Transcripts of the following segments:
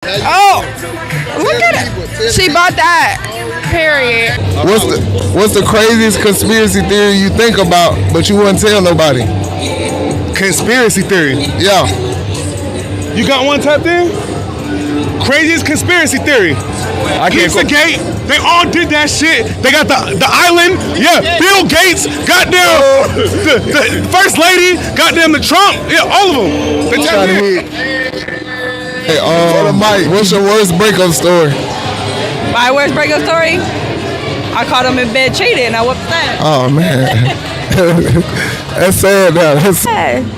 Oh, look at it. She bought that. Period. What's the craziest conspiracy theory you think about, but you wouldn't tell nobody? Conspiracy theory. Yeah. You got one type there? Craziest conspiracy theory. Pizzagate. They all did that shit. They got the island. Yeah, Bill Gates. Goddamn the first lady. Goddamn the Trump. Yeah, all of them. They tapped in. Hey, Mike, what's your worst breakup story? My worst breakup story? I caught him in bed cheating and I whooped that. Oh, man. That's sad now.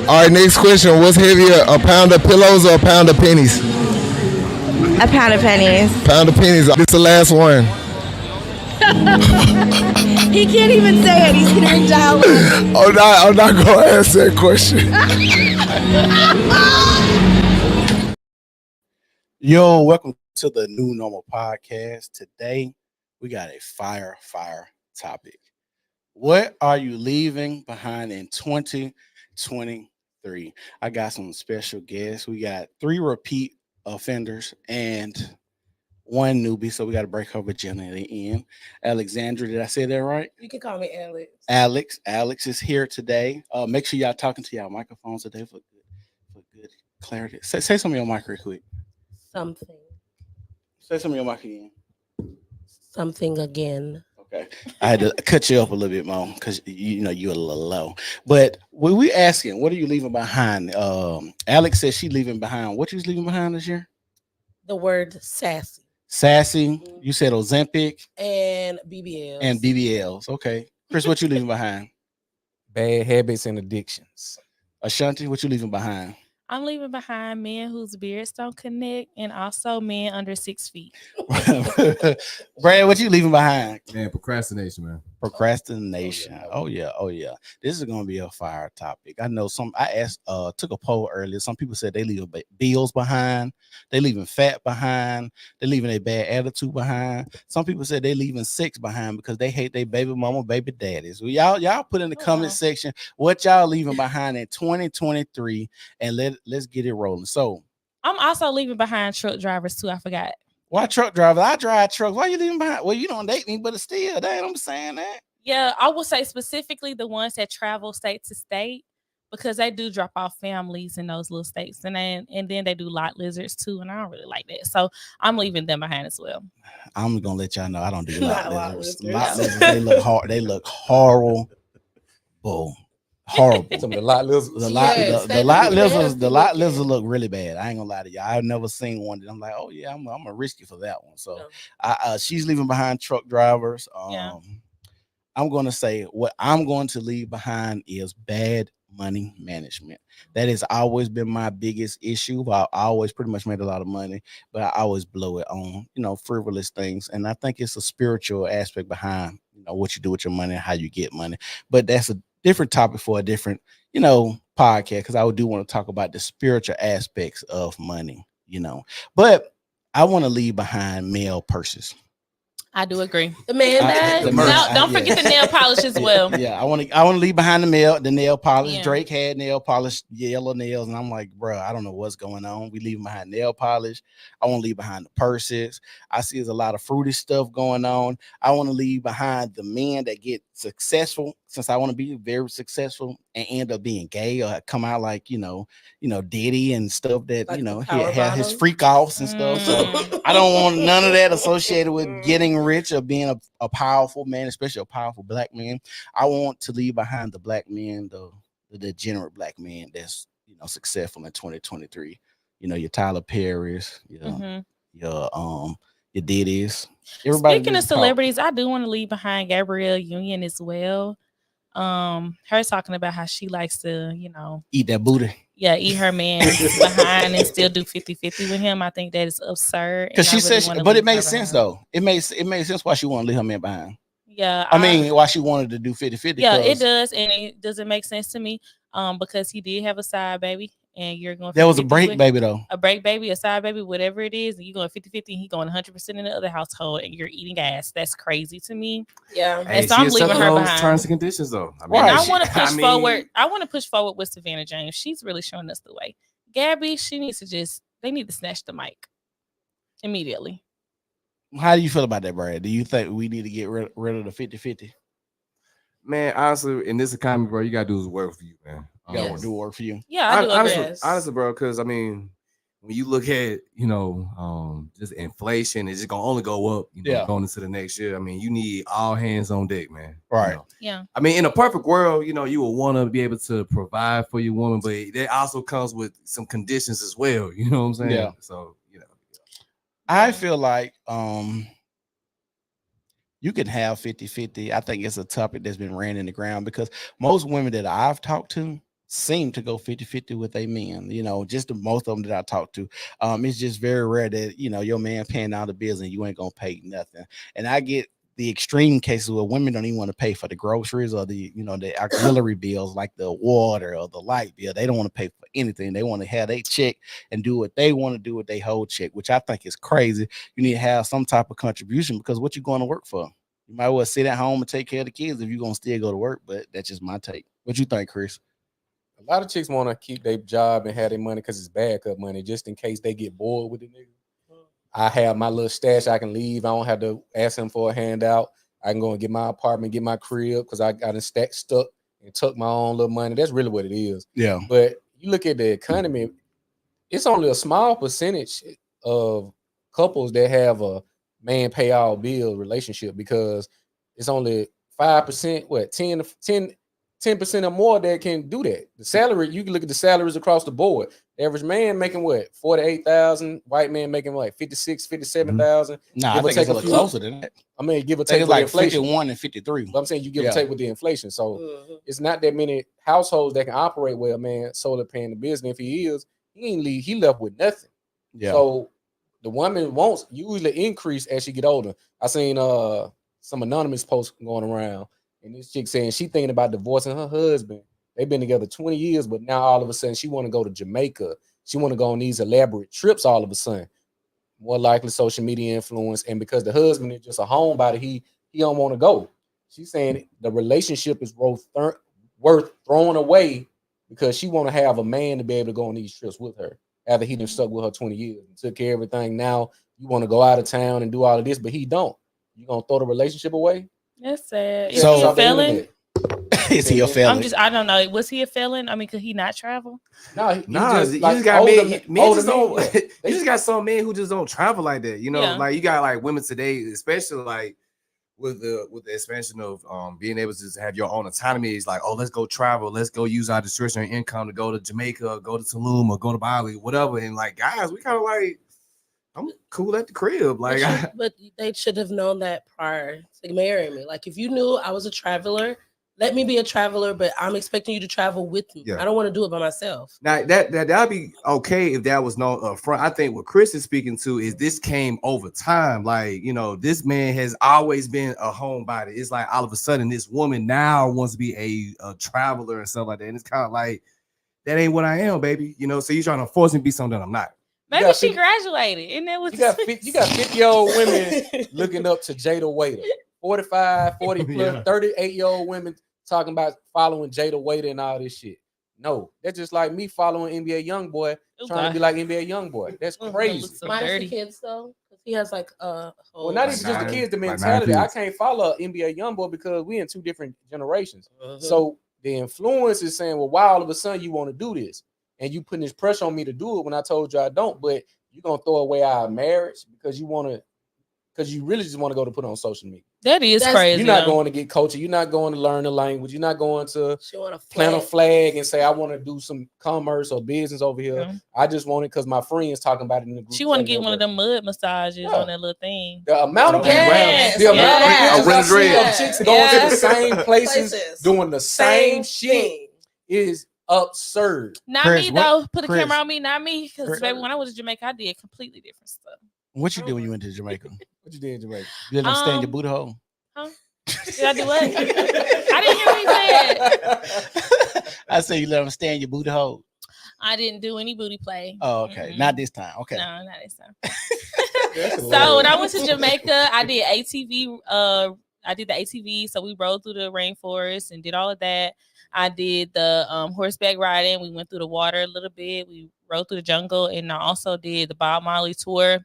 All right, next question. What's heavier, a pound of pillows or a pound of pennies? A pound of pennies. Pound of pennies. This is the last one. He can't even say it. He's gonna dial. I'm not going to answer that question. Yo, welcome to the New Normal Podcast. Today, we got a fire topic. What are you leaving behind in 2023? I got some special guests. We got 3 repeat offenders and 1 newbie, so we got to break her virginity in. Alexandra, did I say that right? You can call me Alex. Alex is here today. Make sure y'all talking to y'all microphones today for good clarity. Say something on your mic real quick. Something. Say something on your mic again. Something again. Okay. I had to cut you up a little bit more because you're a little low. But we asking, what are you leaving behind? Alex says she leaving behind. What you was leaving behind this year? The word sassy. Sassy. You said Ozempic. And BBLs. And BBLs. Okay. Chris, what you leaving behind? Bad habits and addictions. Ashanti, what you leaving behind? I'm leaving behind men whose beards don't connect and also men under 6 feet. Brad, what you leaving behind? Man, procrastination, man. Procrastination. Oh yeah. This is gonna be a fire topic. I know I took a poll earlier. Some people said they leaving bills behind, they leaving fat behind, they leaving a bad attitude behind. Some people said they leaving sex behind because they hate their baby mama, baby daddies. Well, y'all put in the comment section what y'all leaving behind in 2023 and let's get it rolling. So I'm also leaving behind truck drivers too. I forgot. Why truck driver? I drive trucks. Why you leaving behind? Well, you don't date me, but it's still, that I'm saying that. Yeah, I would say specifically the ones that travel state to state because they do drop off families in those little states, and then they do lot lizards too, and I don't really like that. So I'm leaving them behind as well. I'm gonna let y'all know I don't do lot lizards. Lot lizards, they look hard. They look horrible. Horrible. Some of the lot lizards. The lot lizards look really bad. I ain't gonna lie to you. I've never seen one that I'm like, oh yeah, I'm gonna risk you for that one. So she's leaving behind truck drivers. I'm gonna say what I'm going to leave behind is bad money management. That has always been my biggest issue. I always pretty much made a lot of money, but I always blow it on frivolous things. And I think it's a spiritual aspect behind what you do with your money and how you get money. But that's a different topic for a different, podcast, because I do want to talk about the spiritual aspects of money, But I want to leave behind male purses. I do agree. The man bag. Don't forget the nail polish as well. Yeah, I want to leave behind the nail polish. Yeah. Drake had nail polish, yellow nails, and I'm like, bro, I don't know what's going on. We leaving behind nail polish. I want to leave behind the purses. I see there's a lot of fruity stuff going on. I want to leave behind the men that get successful, since I want to be very successful and end up being gay or come out like Diddy and stuff that like he had his freak offs and stuff. So I don't want none of that associated with getting rich or being a powerful man, especially a powerful black man. I want to leave behind the black man, the degenerate black man that's successful in 2023. Your Tyler Perry's, your Diddy's. Speaking of celebrities, I do want to leave behind Gabrielle Union as well. Her talking about how she likes to, eat that booty. Yeah, eat her man behind and still do 50-50 with him. I think that is absurd. Because she said, but it makes sense though. It makes sense why she want to leave her man behind. Yeah, I mean, why she wanted to do 50-50. Yeah, it does, and it doesn't make sense to me. Because he did have a side baby, and you're going. There was a break baby though. A break baby, a side baby, whatever it is, and you're going 50-50, and he going 100% in the other household, and you're eating ass. That's crazy to me. Yeah, and so I'm leaving her behind. Terms and conditions though. I want to push forward. I want to push forward with Savannah James. She's really showing us the way. Gabby, they need to snatch the mic. immediately. How do you feel about that, Brad? Do you think we need to get rid of the 50-50? Man, honestly, in this economy, bro, you gotta do is work for you, man. You gotta Yes. do work for you. Yeah, I do agree. Honestly, bro, because I mean, when you look at just inflation, it's just gonna only go up. Going into the next year. I mean, you need all hands on deck, man. Right. Yeah. I mean, in a perfect world, you will want to be able to provide for your woman, but that also comes with some conditions as well. You know what I'm saying? Yeah. So I feel like you can have 50-50. I think it's a topic that's been ran in the ground because most women that I've talked to seem to go 50-50 with their men. Just most of them that I talk to. It's just very rare that your man paying all the bills and you ain't gonna pay nothing. And I get the extreme cases where women don't even want to pay for the groceries or the auxiliary bills like the water or the light bill. They don't want to pay for anything. They want to have their check and do what they want to do with their whole check, which I think is crazy. You need to have some type of contribution because what you going to work for? You might well sit at home and take care of the kids if you're gonna still go to work. But that's just my take. What you think, Chris? a lot of chicks want to keep their job and have their money because it's backup money, just in case they get bored with the nigga. I have my little stash I can leave. I don't have to ask him for a handout. I can go and get my apartment, get my crib because I got stuck and took my own little money. That's really what it is. Yeah. But you look at the economy, it's only a small percentage of couples that have a man pay all bill relationship because it's only 5%, 10% or more that can do that. The salary, you can look at the salaries across the board. The average man making what? 48,000. White man making like 56, 57,000. Nah, I think it's a little closer than that. I mean, give or take it's like inflation. 51 and 53. But I'm saying you give or take with the inflation. So it's not that many households that can operate where a man solely paying the bills. And if he is, he left with nothing. Yeah. So the woman wants usually increase as she get older. I seen some anonymous posts going around, and this chick saying she thinking about divorcing her husband. They've been together 20 years, but now all of a sudden she want to go to Jamaica. She want to go on these elaborate trips all of a sudden. More likely social media influence, and because the husband is just a homebody, he don't want to go. She's saying the relationship is worth throwing away because she want to have a man to be able to go on these trips with her after he done stuck with her 20 years and took care of everything. Now you want to go out of town and do all of this, but he don't. You gonna throw the relationship away? That's sad. Is So- he a felon? Is he a felon? I don't know. Was he a felon? I mean, could he not travel? No, You just got older men. older Just don't. men, yeah. You just got some men who just don't travel like that. Yeah. Like you got like women today, especially like with the expansion of being able to just have your own autonomy. It's like, oh, let's go travel, let's go use our discretionary income to go to Jamaica, or go to Tulum, or go to Bali, whatever. And like guys, we kind of like, I'm cool at the crib. Like, But they should have known that prior to marrying me. Like, if you knew I was a traveler, let me be a traveler, but I'm expecting you to travel with me. Yeah. I don't want to do it by myself. now that'd be okay if that was known up front. I think what Chris is speaking to is this came over time. Like, this man has always been a homebody. It's like all of a sudden this woman now wants to be a traveler and stuff like that. And it's kind of like, that ain't what I am, baby. So you're trying to force me to be something that I'm not. Maybe got she 50 graduated, and that was You got 50-year-old women looking up to Jada Waiter. 45, 40 plus, Yeah. 38-year-old women talking about following Jada Waiter and all this shit. No, that's just like me following NBA YoungBoy, trying to be like NBA YoungBoy. That's crazy. So Minus dirty. the kids, though, because he has like a whole. Well, not even just the kids, the like mentality. 9 I kids. can't follow NBA YoungBoy because we in two different generations. So the influence is saying, well, why all of a sudden you want to do this? And you putting this pressure on me to do it when I told you I don't, but you're gonna throw away our marriage because you really just want to go to put on social media. That is That's- crazy. You're not though. going to get coaching, you're not going to learn the language, you're not going to She want to plant a flag and say I want to do some commerce or business over here. Yeah. I just want it because my friends talking about it in the group. She want to chat get one of them network. mud massages Yeah. on that little thing. The amount of Yes, the amount yes. of pictures I see Red. of chicks going to the same places, Places. doing the same shit thing. is absurd. Not Chris, me what- though. Put a Chris. camera on me, not me. Because Chris. baby, when I was in Jamaica, I did completely different stuff. What you did when you went to Jamaica? What you did in Jamaica? You let them stay in your Um, booty hole? Did I do what? I didn't hear what he said. I say you let them stay in your booty hole. I didn't do any booty play. Oh, okay. Mm-mm. Not this time. Okay. No, not this time. That's So when I went to Jamaica, I did ATV. I did the ATV. So we rode through the rainforest and did all of that. I did the horseback riding. We went through the water a little bit. We rode through the jungle, and I also did the Bob Marley tour.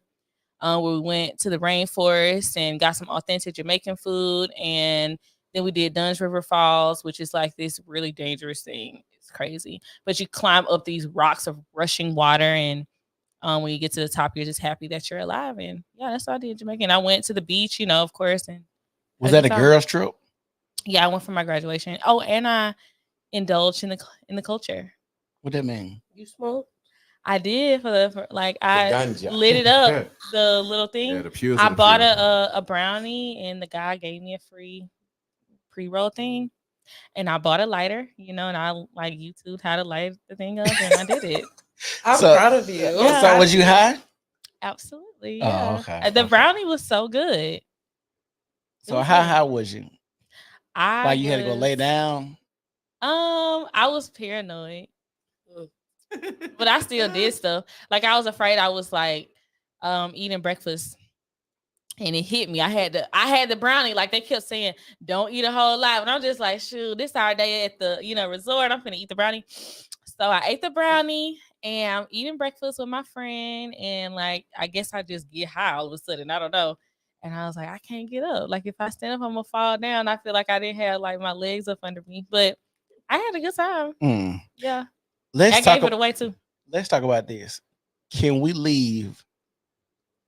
where we went to the rainforest and got some authentic Jamaican food. And then we did Dunn's River Falls, which is like this really dangerous thing. It's crazy. But you climb up these rocks of rushing water, and when you get to the top, you're just happy that you're alive. And yeah, that's what I did in Jamaica. And I went to the beach, of course. And was that a girls' trip? Yeah, I went for my graduation. Oh, and I indulged in the culture. What that mean? You smoke? I did I lit it up, the little thing. Yeah, I bought a brownie, and the guy gave me a free pre-roll thing. And I bought a lighter, and I like YouTubed how to light the thing up, and I did it. I'm proud of you. Yeah. So was you high? Absolutely. Oh, Yeah. okay. The brownie was so good. So how high was you? You had to go lay down? I was paranoid. But I still did stuff. Like I was afraid. I was like eating breakfast, and it hit me. I had the brownie. Like they kept saying, don't eat a whole lot. And I'm just like, shoot, this our day at the resort. I'm gonna eat the brownie. So I ate the brownie, and I'm eating breakfast with my friend, and like I guess I just get high all of a sudden. I don't know. And I was like, I can't get up. Like if I stand up, I'm gonna fall down. I feel like I didn't have like my legs up under me. But I had a good time. Yeah. I gave it away too. Let's talk about this. Can we leave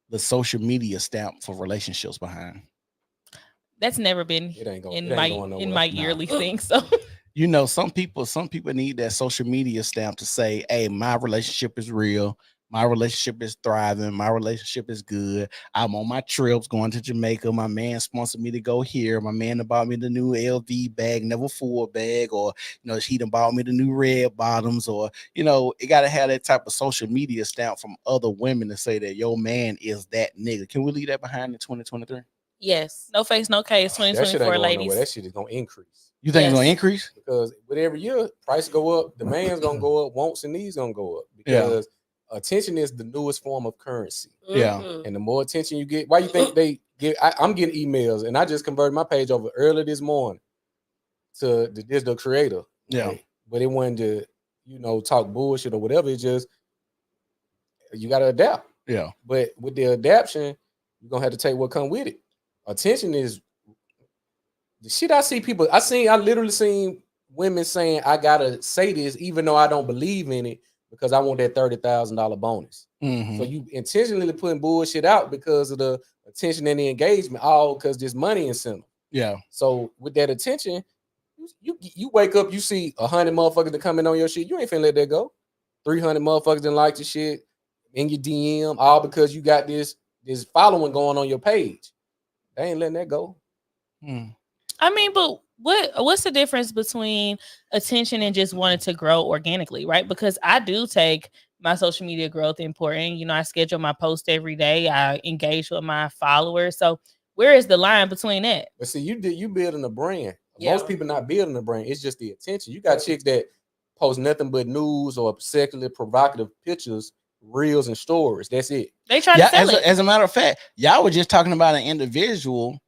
the social media stamp for relationships behind? That's never been in my yearly thing. So some people need that social media stamp to say, hey, my relationship is real. My relationship is thriving. My relationship is good. I'm on my trips going to Jamaica. My man sponsored me to go here. My man bought me the new LV bag, never full bag, or he done bought me the new red bottoms, or it got to have that type of social media stamp from other women to say that your man is that nigga. Can we leave that behind in 2023? Yes. No face, no case. 2024, ladies. That shit is gonna increase. You think it's gonna increase? Because with every year, price go up, demand's gonna go up, wants and needs gonna go up. Because attention is the newest form of currency. Yeah. And the more attention you get, why you think they get? I'm getting emails, and I just converted my page over early this morning to the digital creator. Yeah. But it wasn't to, talk bullshit or whatever. It's just you gotta adapt. Yeah. But with the adaptation, you're gonna have to take what come with it. Attention is the shit I see people. I literally seen women saying, I gotta say this, even though I don't believe in it, because I want that $30,000 bonus. Mm-hmm. So you intentionally putting bullshit out because of the attention and the engagement, all because there's money incentive. Yeah. So with that attention, you wake up, you see 100 motherfuckers that come in on your shit. You ain't finna let that go. 300 motherfuckers that like your shit in your DM, all because you got this following going on your page. They ain't letting that go. I mean, but what's the difference between attention and just wanting to grow organically, right? Because I do take my social media growth important. I schedule my post every day. I engage with my followers. So where is the line between that? But see, you building a brand. Yeah. Most people not building a brand. It's just the attention. You got chicks that post nothing but news or sexually provocative pictures, reels, and stories. That's it. They try to sell it. As a matter of fact, y'all were just talking about an individual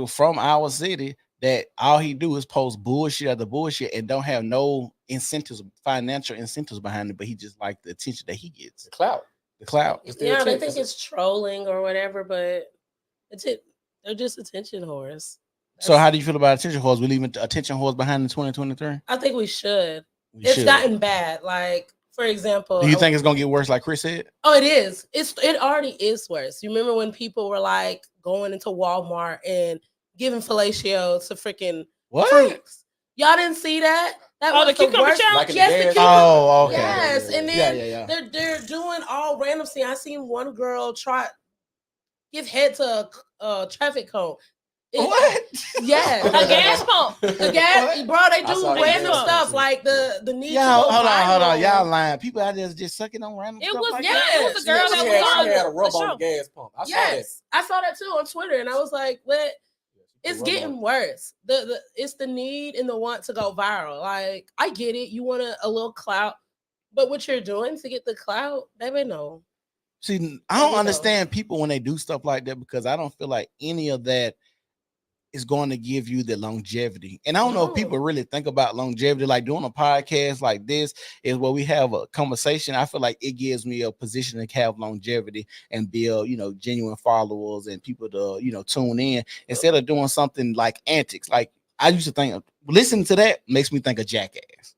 from our city that all he do is post bullshit after bullshit and don't have no incentives, financial incentives behind it, but he just like the attention that he gets. The clout. Yeah, they think it's trolling or whatever, but they're just attention whores. So how do you feel about attention whores? We leaving attention whores behind in 2023? I think we should. It's gotten bad. Like, for example, do you think it's gonna get worse, like Chris said? Oh, it is. It already is worse. You remember when people were like going into Walmart and giving fellatio to freaking fruits? Y'all didn't see that? That was the cucumber challenge. Like yes, the cucumber. Oh, okay. Yes, and then they're doing all random things. I seen one girl give head to a traffic cone. What? Yes, a gas pump. The gas, bro. They do random stuff like the need. Hold on. Y'all lying. People out there just sucking on random stuff. It was a girl that was had a rub on the gas pump. I saw that too on Twitter, and I was like, "What? It's getting worse. It's the need and the want to go viral. Like, I get it. You want a little clout, but what you're doing to get the clout, baby, no." See, I don't understand people when they do stuff like that because I don't feel like any of that is going to give you the longevity. And I don't know if people really think about longevity, like doing a podcast like this is where we have a conversation. I feel like it gives me a position to have longevity and build, genuine followers and people to, tune in instead of doing something like antics. Like I used to think, listening to that makes me think of Jackass.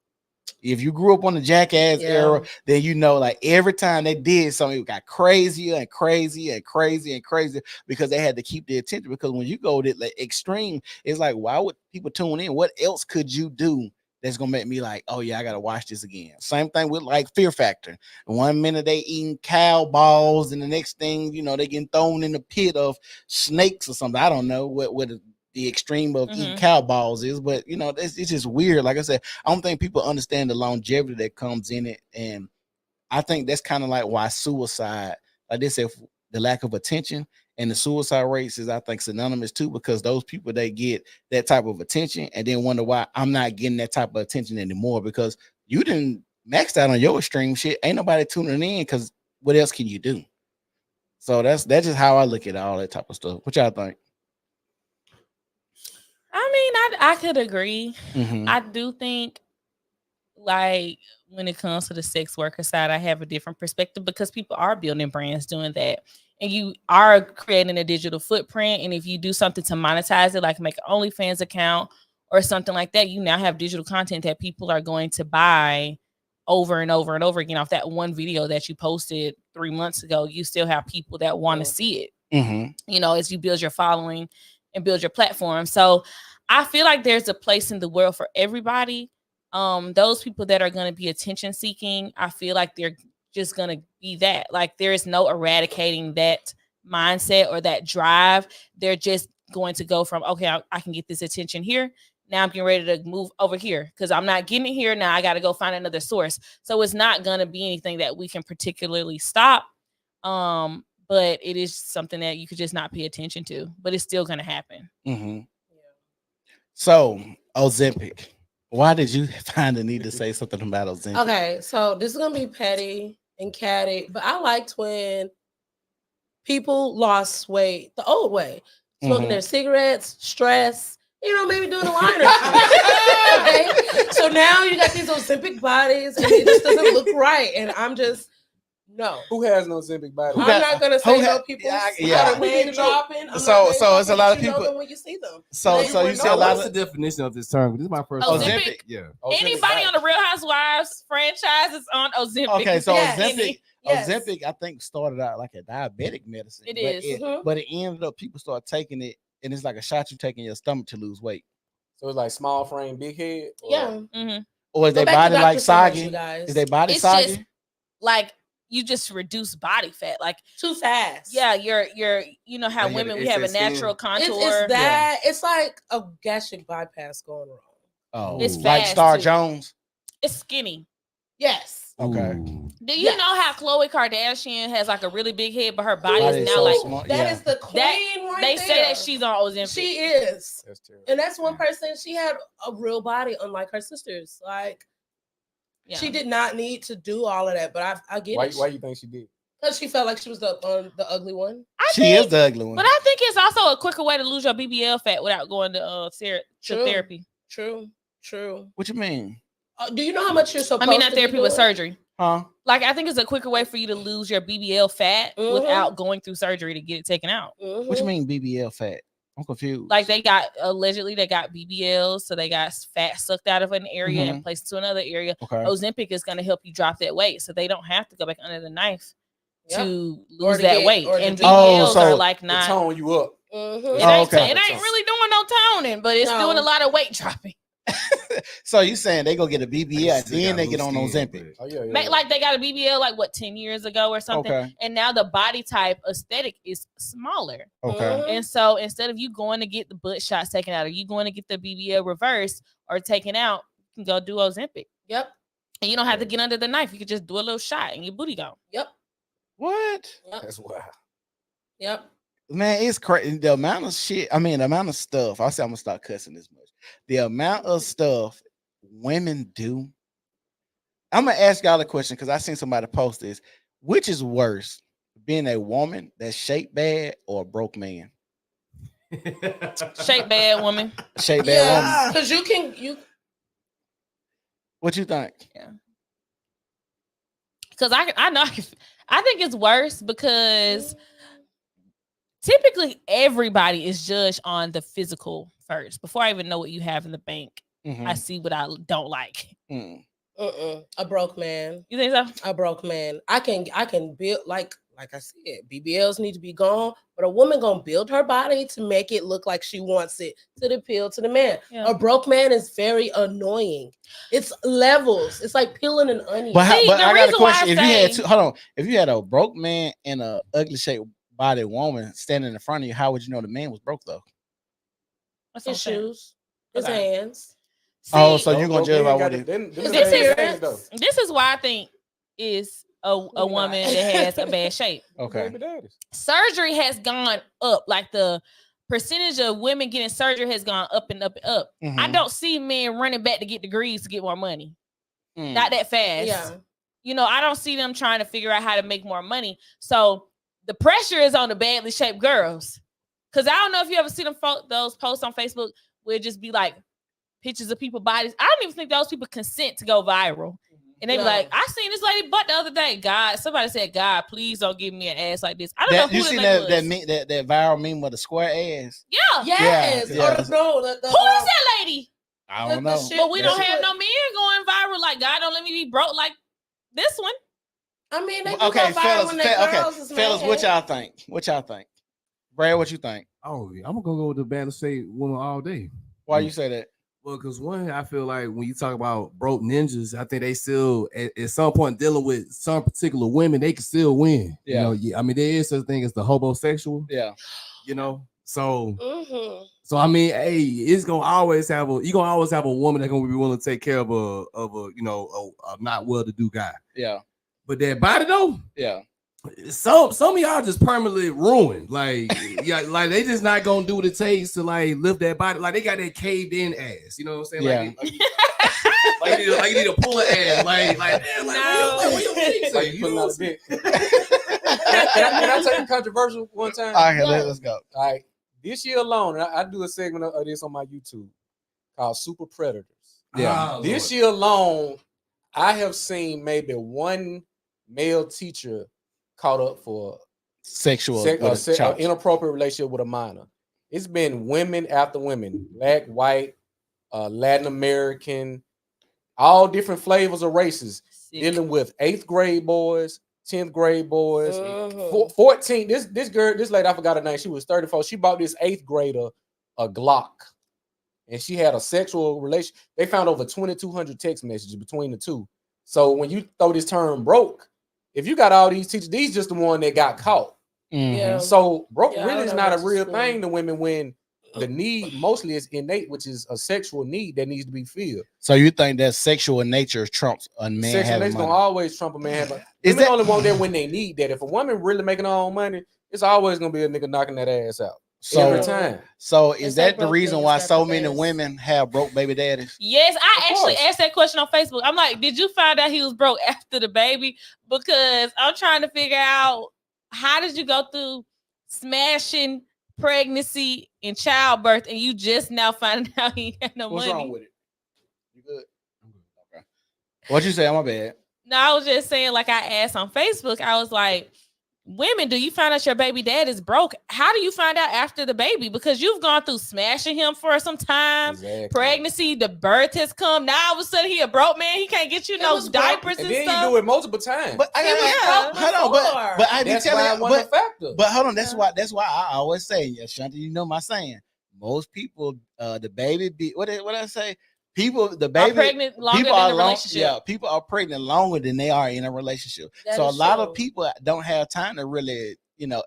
If you grew up on the Jackass era, then like every time they did something, it got crazier and crazier and crazier and crazier because they had to keep the attention. Because when you go to like extreme, it's like, why would people tune in? What else could you do that's gonna make me like, oh yeah, I gotta watch this again? Same thing with like Fear Factor. 1 minute they eating cow balls, and the next thing they getting thrown in the pit of snakes or something. I don't know what the extreme of eating cow balls is, but it's just weird. Like I said, I don't think people understand the longevity that comes in it, and I think that's kind of like why suicide, like they said, the lack of attention and the suicide rates is, I think, synonymous too, because those people, they get that type of attention and then wonder why I'm not getting that type of attention anymore, because you didn't max out on your extreme shit. Ain't nobody tuning in, because what else can you do? So that's just how I look at all that type of stuff. What y'all think? I mean, I could agree. Mm-hmm. I do think, like, when it comes to the sex worker side, I have a different perspective because people are building brands doing that. And you are creating a digital footprint. And if you do something to monetize it, like make an OnlyFans account or something like that, you now have digital content that people are going to buy over and over and over again off that one video that you posted 3 months ago. You still have people that want to see it, as you build your following and build your platform. So I feel like there's a place in the world for everybody. Those people that are going to be attention seeking, I feel like they're just going to be that. Like, there is no eradicating that mindset or that drive. They're just going to go from, okay, I can get this attention here. Now I'm getting ready to move over here because I'm not getting it here. Now I got to go find another source. So it's not going to be anything that we can particularly stop. But it is something that you could just not pay attention to, but it's still going to happen. Mm-hmm. So, Ozempic. Why did you find the need to say something about Ozempic? Okay, so this is going to be petty and catty, but I liked when people lost weight the old way. Smoking their cigarettes, stress, maybe doing a line or something. Okay? So now you got these Ozempic bodies and it just doesn't look right. And I'm just, no. Who has no Ozempic body? I'm not gonna say no people that are name dropping. So it's a lot of people when you see them. So you see a lot of the definition of this term. This is my first Ozempic. Yeah. Anybody on the Real Housewives franchise is on Ozempic. Okay, so Ozempic, I think, started out like a diabetic medicine. It is. But it ended up people start taking it, and it's like a shot you take in your stomach to lose weight. So it's like small frame, big head. Or is their body like soggy? Is their body soggy? Just like, you just reduce body fat like too fast. Yeah, you're how women, we have a natural contour. It's that it's like a gastric bypass going wrong. Oh, it's like Star too. Jones. It's skinny. Yes. Okay. Do you know how Khloe Kardashian has like a really big head, but her body is now so like small. That is the queen right they there. say that she's on Ozempic. She is. That's terrible. And that's one person, she had a real body, unlike her sisters. Like, she did not need to do all of that, but I get it. Why you think she did? Because she felt like she was the ugly one. She is the ugly one. But I think it's also a quicker way to lose your BBL fat without going to therapy. True. What you mean? Do you know how much you're supposed to not therapy, but surgery. Huh? Like, I think it's a quicker way for you to lose your BBL fat without going through surgery to get it taken out. What you mean BBL fat? I'm confused. Like, they got BBLs, so they got fat sucked out of an area and placed to another area. Okay. Ozempic is going to help you drop that weight, so they don't have to go back under the knife to lose that weight. And BBLs are like not tone you up. It ain't really doing no toning, but it's doing a lot of weight dropping. So you saying they go get a BBL and then they get on Ozempic? Oh, yeah. Like, they got a BBL like 10 years ago or something, and now the body type aesthetic is smaller. Okay. And so instead of you going to get the butt shots taken out, or you going to get the BBL reversed or taken out, you can go do Ozempic. Yep. And you don't have to get under the knife. You can just do a little shot and your booty gone. Yep. What? Yep. That's wild. Yep. Man, it's crazy. The amount of shit. I mean, the amount of stuff. I say I'm gonna start cussing this much. The amount of stuff women do. I'm gonna ask y'all a question because I seen somebody post this. Which is worse, being a woman that's shaped bad or a broke man? Shape bad woman. Shape bad woman. Yeah, because you. What you think? Yeah. Because I know I think it's worse because typically everybody is judged on the physical first. Before I even know what you have in the bank, I see what I don't like. A broke man. You think so? A broke man. I can build like I said, BBLs need to be gone, but a woman gonna build her body to make it look like she wants it to appeal to the man. Yeah. A broke man is very annoying. It's levels. It's like peeling an onion. But I got a reason why question. I If you had a broke man and a ugly shaped body woman standing in front of you, how would you know the man was broke though? His shoes, his Okay. hands. So you're gonna judge by what This is why I think is a woman that has a bad shape. Okay. Surgery has gone up. Like the percentage of women getting surgery has gone up and up and up. I don't see men running back to get degrees to get more money. Not that fast. Yeah. You know, I don't see them trying to figure out how to make more money. So the pressure is on the badly shaped girls. Because I don't know if you ever see those posts on Facebook where it just be like pictures of people's bodies. I don't even think those people consent to go viral. And they be like, I seen this lady butt the other day. God, somebody said, God, please don't give me an ass like this. I don't know who you seen that viral meme with the square ass? Yeah. Yes. Yeah. Or no, Who is that lady? I don't know. But we don't have no men going viral. Like, God, don't let me be broke like this one. I mean, they Okay, go viral when their girls is fellas, mad. what y'all think? Brad, what you think? Oh, I'm gonna go with the band say woman all day. Why you say that? Well, because one, I feel like when you talk about broke ninjas, I think they still at some point dealing with some particular women, they can still win. Yeah. You know, I mean, there is such a thing as the homosexual. Yeah. You know, so Mm-hmm. so I mean, hey, you're gonna always have a woman that's gonna be willing to take care of a not well-to-do guy. Yeah. But that body though, yeah. Some of y'all just permanently ruined. Like, yeah, like they just not gonna do what it takes to like lift that body. Like they got that caved in ass. You know what I'm saying? Yeah. Like you need to pull an ass. Like damn, what your cheeks Like at? you You know putting out what a dick. Can I tell you controversial one time? Okay, let's go. All right. This year alone, and I do a segment of this on my YouTube called Super Predators. Yeah. This year alone, I have seen maybe one male teacher caught up for sexual inappropriate relationship with a minor. It's been women after women, black, white, Latin American, all different flavors of races, dealing with 8th grade boys, 10th grade boys, 14. This lady, I forgot her name. She was 34. She bought this 8th grader a Glock, and she had a sexual relation. They found over 2,200 text messages between the two. So when you throw this term broke, if you got all these teachers, these just the one that got caught. Yeah. So broke Yeah, really is I not know a real what thing to women when the need mostly is innate, which is a sexual need that needs to be filled. So you think that sexual nature trumps a man Sexual having nature's money? gonna always trump a man having. Is Women that- only want that when they need that. If a woman really making her own money, it's always gonna be a nigga knocking that ass out every time. So is They that the broke reason niggas why got so the many best. women have broke baby daddies? Yes, I Of actually course. asked that question on Facebook. I'm like, did you find out he was broke after the baby? Because I'm trying to figure out how did you go through smashing pregnancy and childbirth and you just now finding out he ain't got no What's money? wrong with it? You good? Okay. What you say? My bad. No, I was just saying, like I asked on Facebook, I was like, women, do you find out your baby dad is broke? How do you find out after the baby? Because you've gone through smashing him for some time, Exactly. pregnancy, the birth has come. Now all of a sudden he a broke man. He can't get you It no was broke. diapers And and then stuff. you do it multiple times. But I Yeah. hold on, but I be That's telling why you, it wasn't a factor. but hold on, that's why I always say, Ashanti, you know my saying. Most people, the baby be what I say. People, the Are baby pregnant longer people than are the long, relationship. yeah, people are pregnant longer than they are in a relationship. That So a is lot true. of people don't have time to really,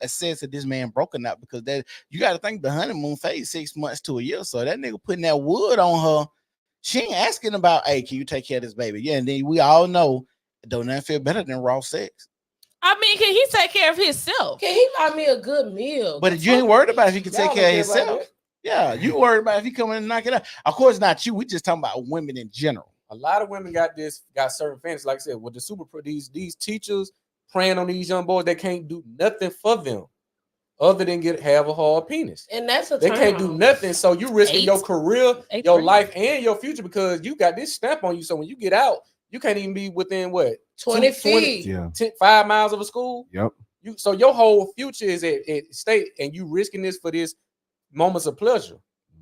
assess that this man broke or not, because you got to think the honeymoon phase 6 months to a year. So that nigga putting that wood on her, she ain't asking about, hey, can you take care of this baby? Yeah, and then we all know don't nothing feel better than raw sex. I mean, can he take care of himself? Can he buy me a good meal? But you ain't worried about if he can Y'all take care of don't care about himself. Yeah, you worried about if he come in and knock it out. Of course, not you. We just talking about women in general. A lot of women got certain fantasies. Like I said, with the these teachers preying on these young boys, they can't do nothing for them. other than have a hard penis. And that's a they can't do nothing. So you risking your career, your life, and your future because you got this stamp on you. So when you get out, you can't even be within what 20 feet, 5 miles of a school. Yep. So your whole future is at stake, and you risking this for this moments of pleasure.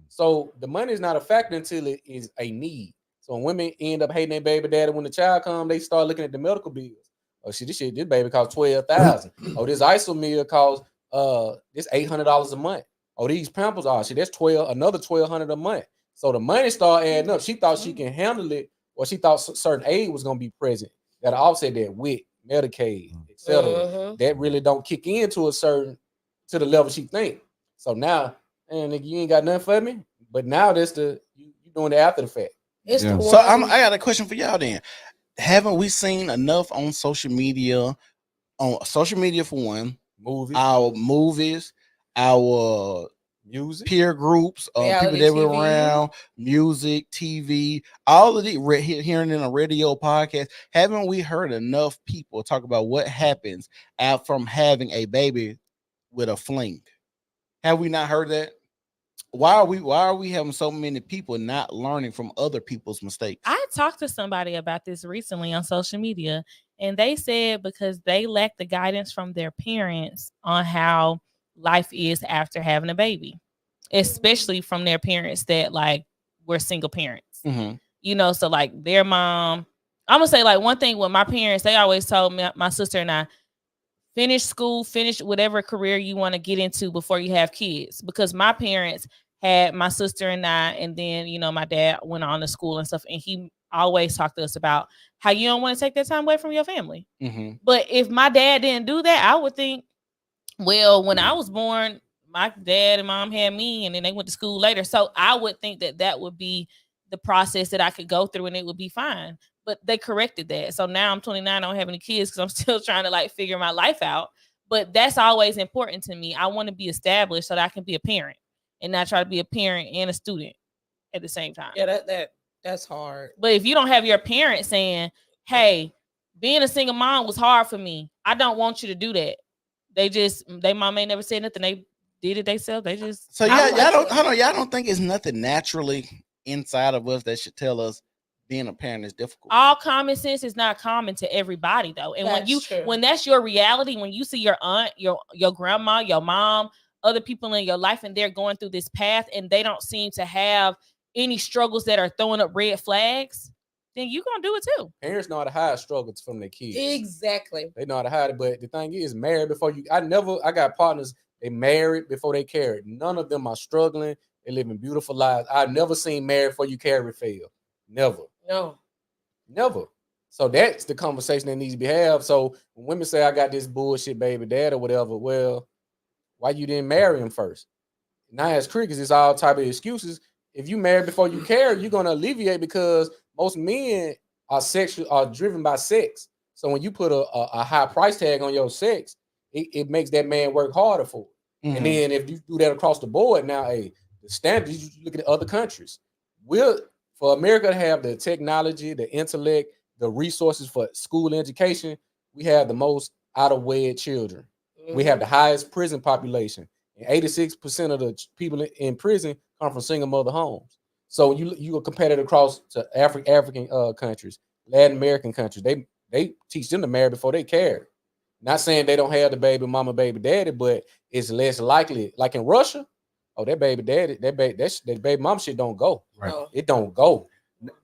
So the money is not a factor until it is a need. So when women end up hating their baby daddy when the child comes, they start looking at the medical bills. Oh shit, this baby costs $12,000. Oh, this ISO meal costs this $800 a month. Oh, these Pampers shit, that's another $1,200 a month. So the money start adding up. She thought she can handle it, or she thought certain aid was gonna be present that offset that with Medicaid, etc. That really don't kick into to the level she think. So now, man, nigga, you ain't got nothing for me. But now that's you doing it after the fact. So I got a question for y'all then. Haven't we seen enough on social media? On social media for one, our movies, our music, peer groups, people that were around, music, TV, all of the hearing in a radio podcast. Haven't we heard enough people talk about what happens out from having a baby with a fling? Have we not heard that? Why are we having so many people not learning from other people's mistakes? I talked to somebody about this recently on social media, and they said because they lack the guidance from their parents on how life is after having a baby, especially from their parents that like were single parents. You know, so like their mom, I'm gonna say like one thing with my parents, they always told me, my sister and I, finish school, finish whatever career you want to get into before you have kids. Because my parents had my sister and I, and then, you know, my dad went on to school and stuff. And he always talked to us about how you don't want to take that time away from your family. But if my dad didn't do that, I would think, well, when I was born, my dad and mom had me, and then they went to school later. So I would think that would be the process that I could go through and it would be fine. But they corrected that. So now I'm 29, I don't have any kids because I'm still trying to like figure my life out. But that's always important to me. I want to be established so that I can be a parent and not try to be a parent and a student at the same time. Yeah, that's hard. But if you don't have your parents saying, hey, being a single mom was hard for me, I don't want you to do that. They mom ain't never said nothing. They did it themselves. They just y'all don't think it's nothing naturally inside of us that should tell us being a parent is difficult? All common sense is not common to everybody though. And when that's your reality, when you see your aunt, your grandma, your mom, other people in your life, and they're going through this path and they don't seem to have any struggles that are throwing up red flags, then you're gonna do it too. Parents know how to hide struggles from their kids. Exactly. They know how to hide it. But the thing is, married before you, I got partners, they married before they carried. None of them are struggling. They living beautiful lives. I've never seen married before you carry fail. Never. No. Never. So that's the conversation that needs to be had. So when women say I got this bullshit baby dad or whatever, well, why you didn't marry him first? Now as crickets, it's all type of excuses. If you marry before you carry, you're gonna alleviate because most men are driven by sex. So when you put a high price tag on your sex, it makes that man work harder for it. And then if you do that across the board, now the standards, you look at other countries. For America to have the technology, the intellect, the resources for school education, we have the most out-of-wed children. We have the highest prison population. And 86% of the people in prison come from single mother homes. So you compare that across to African countries, Latin American countries. They teach them to marry before they carry. Not saying they don't have the baby mama, baby daddy, but it's less likely. Like in Russia, that baby daddy, that baby mom shit don't go. Right. It don't go.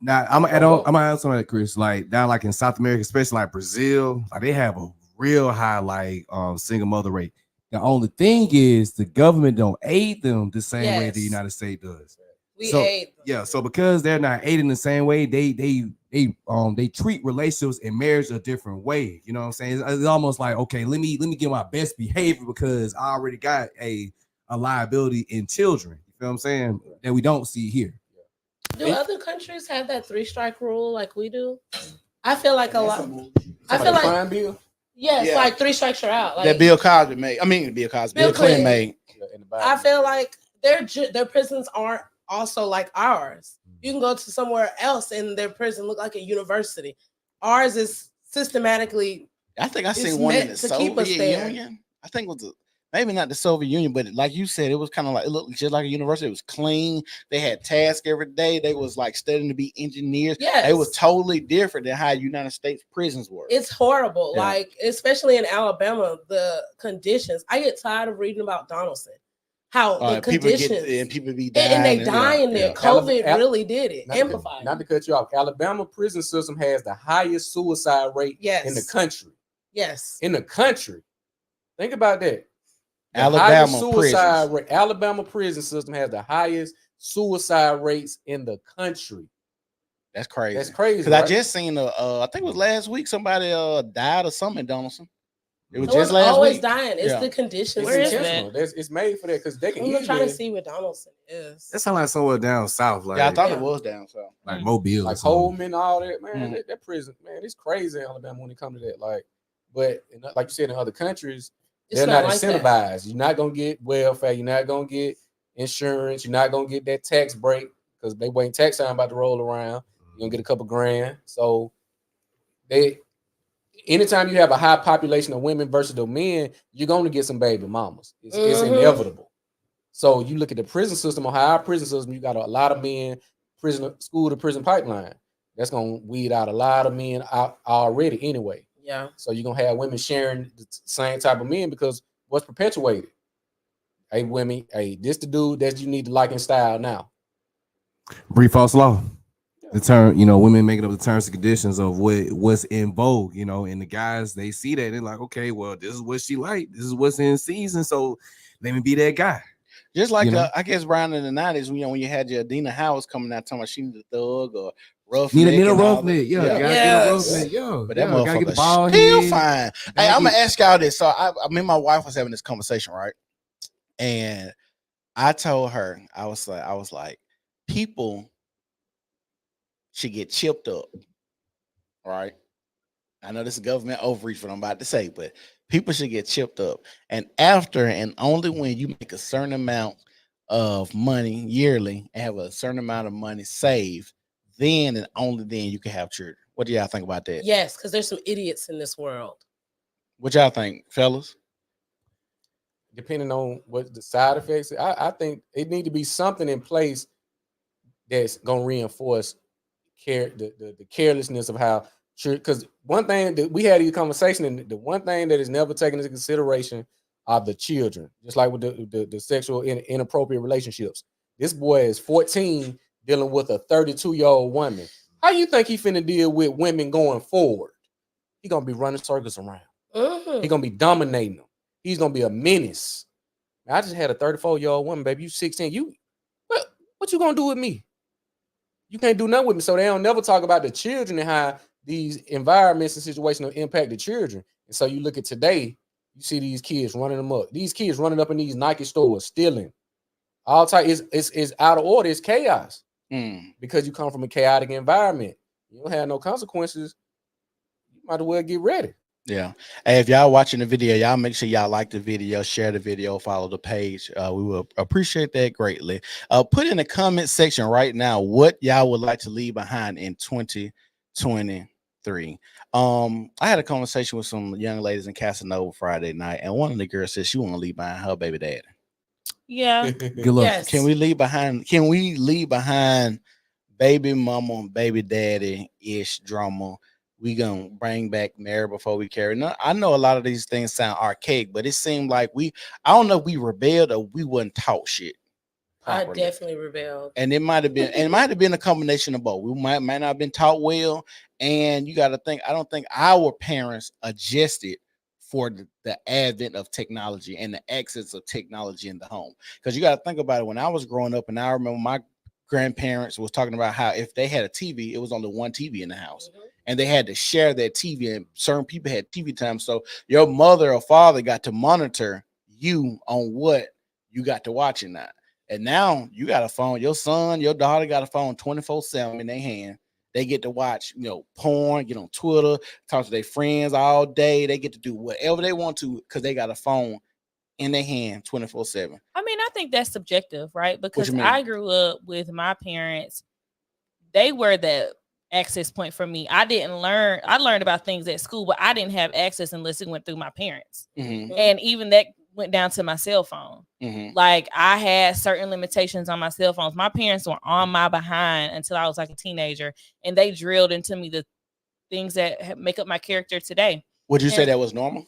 Now I'm gonna add something like Chris, like down like in South America, especially like Brazil, like they have a real high like single mother rate. The only thing is the government don't aid them the same way the United States does. We aid them. Yeah, so because they're not aiding the same way, they treat relationships and marriage a different way. You know what I'm saying? It's almost like, okay, let me get my best behavior because I already got a liability in children. You feel what I'm saying? That we don't see here. Do other countries have that 3-strike rule like we do? I feel like a lot. I feel like crime bill. Yes, like 3 strikes you're out. Like, that Bill Cosby made. I mean, Bill Clinton made. I feel like their prisons aren't also like ours. You can go to somewhere else and their prison look like a university. Ours is systematically. I think I seen one in the Soviet Union. I think it was maybe not the Soviet Union, but like you said, it was kind of like, it looked just like a university. It was clean. They had tasks every day. They was like studying to be engineers. Yes. It was totally different than how United States prisons were. It's horrible. Yeah. Like, especially in Alabama, the conditions. I get tired of reading about Donaldson. How the conditions. People be dying. And they dying there. COVID really did it. Amplified. Not to cut you off. Alabama prison system has the highest suicide rate in the country. Yes. In the country. Think about that. Alabama prison system has the highest suicide rates in the country. That's crazy. That's crazy. Because I just seen I think it was last week, somebody died or something in Donaldson. It was just last always week. dying. It's the conditions. Where is that? It's made for that because they can. I'm trying to see what Donaldson is. That sounds like somewhere down south. Like, I thought it was down south, like Mobile, like Holman, all that. Man, that prison, man, it's crazy in Alabama when it comes to that. Like, but like you said, in other countries, they're not like incentivized. That. You're not gonna get welfare. You're not gonna get insurance. You're not gonna get that tax break because they waiting tax time about to roll around. You're gonna get a couple grand. So anytime you have a high population of women versus the men, you're going to get some baby mamas. It's inevitable. So you look at the prison system, or our prison system, you got a lot of men, school to prison pipeline. That's going to weed out a lot of men out already anyway. Yeah. So you're going to have women sharing the same type of men because what's perpetuated? Hey, women, this the dude that you need to like and style now. Brief false law. The term, women making up the terms and conditions of what's in vogue, and the guys, they see that and they're like, okay, well, this is what she like, this is what's in season, so let me be that guy. Just like I guess around in the 90s, when you had your Adina Howard coming out talking about she needed a thug or roughneck. Need a roughneck, But that motherfucker still fine. Hey, I'm gonna ask y'all this. So I mean, my wife was having this conversation, right? And I told her, I was like, people should get chipped up, right? I know this is government overreach what I'm about to say, but people should get chipped up. And after and only when you make a certain amount of money yearly and have a certain amount of money saved, then and only then you can have children. What do y'all think about that? Yes, because there's some idiots in this world. What y'all think, fellas? Depending on what the side effects, I think it need to be something in place that's going to reinforce the carelessness of how, because one thing that we had a conversation, and the one thing that is never taken into consideration are the children, just like with the sexual inappropriate relationships. This boy is 14 dealing with a 32-year-old woman. How you think he finna deal with women going forward? He gonna be running circles around. He gonna be dominating them. He's gonna be a menace. I just had a 34-year-old woman, baby. You 16. What you gonna do with me? You can't do nothing with me. So they don't never talk about the children and how these environments and situations will impact the children. And so you look at today, you see these kids running them up. These kids running up in these Nike stores, stealing. All type is out of order. It's chaos because you come from a chaotic environment. You don't have no consequences. You might as well get ready. Yeah. Hey, if y'all watching the video, y'all make sure y'all like the video, share the video, follow the page. We will appreciate that greatly. Put in the comment section right now what y'all would like to leave behind in 2023. I had a conversation with some young ladies in Casanova Friday night, and one of the girls said she want to leave behind her baby daddy. Yeah. Good luck. Yes. Can we leave behind baby mama, baby daddy ish drama? We gonna bring back Married Before We Carry. No, I know a lot of these things sound archaic, but it seemed like I don't know if we rebelled or we wasn't taught shit properly. I definitely rebelled. And it might have been a combination of both. We might not have been taught well. And you got to think, I don't think our parents adjusted for the advent of technology and the access of technology in the home. Because you got to think about it. When I was growing up, and I remember my grandparents was talking about how if they had a TV, it was only one TV in the house. And they had to share their TV, and certain people had TV time. So your mother or father got to monitor you on what you got to watch in that. And now you got a phone. Your son, your daughter got a phone 24/7 in their hand. They get to watch, porn, get on Twitter, talk to their friends all day. They get to do whatever they want to because they got a phone in their hand 24/7. I mean, I think that's subjective, right? Because I grew up with my parents. They were the access point for me. I learned about things at school, but I didn't have access unless it went through my parents. And even that went down to my cell phone. Mhm. Like I had certain limitations on my cell phones. My parents were on my behind until I was like a teenager, and they drilled into me the things that make up my character today. Would you say And that was normal?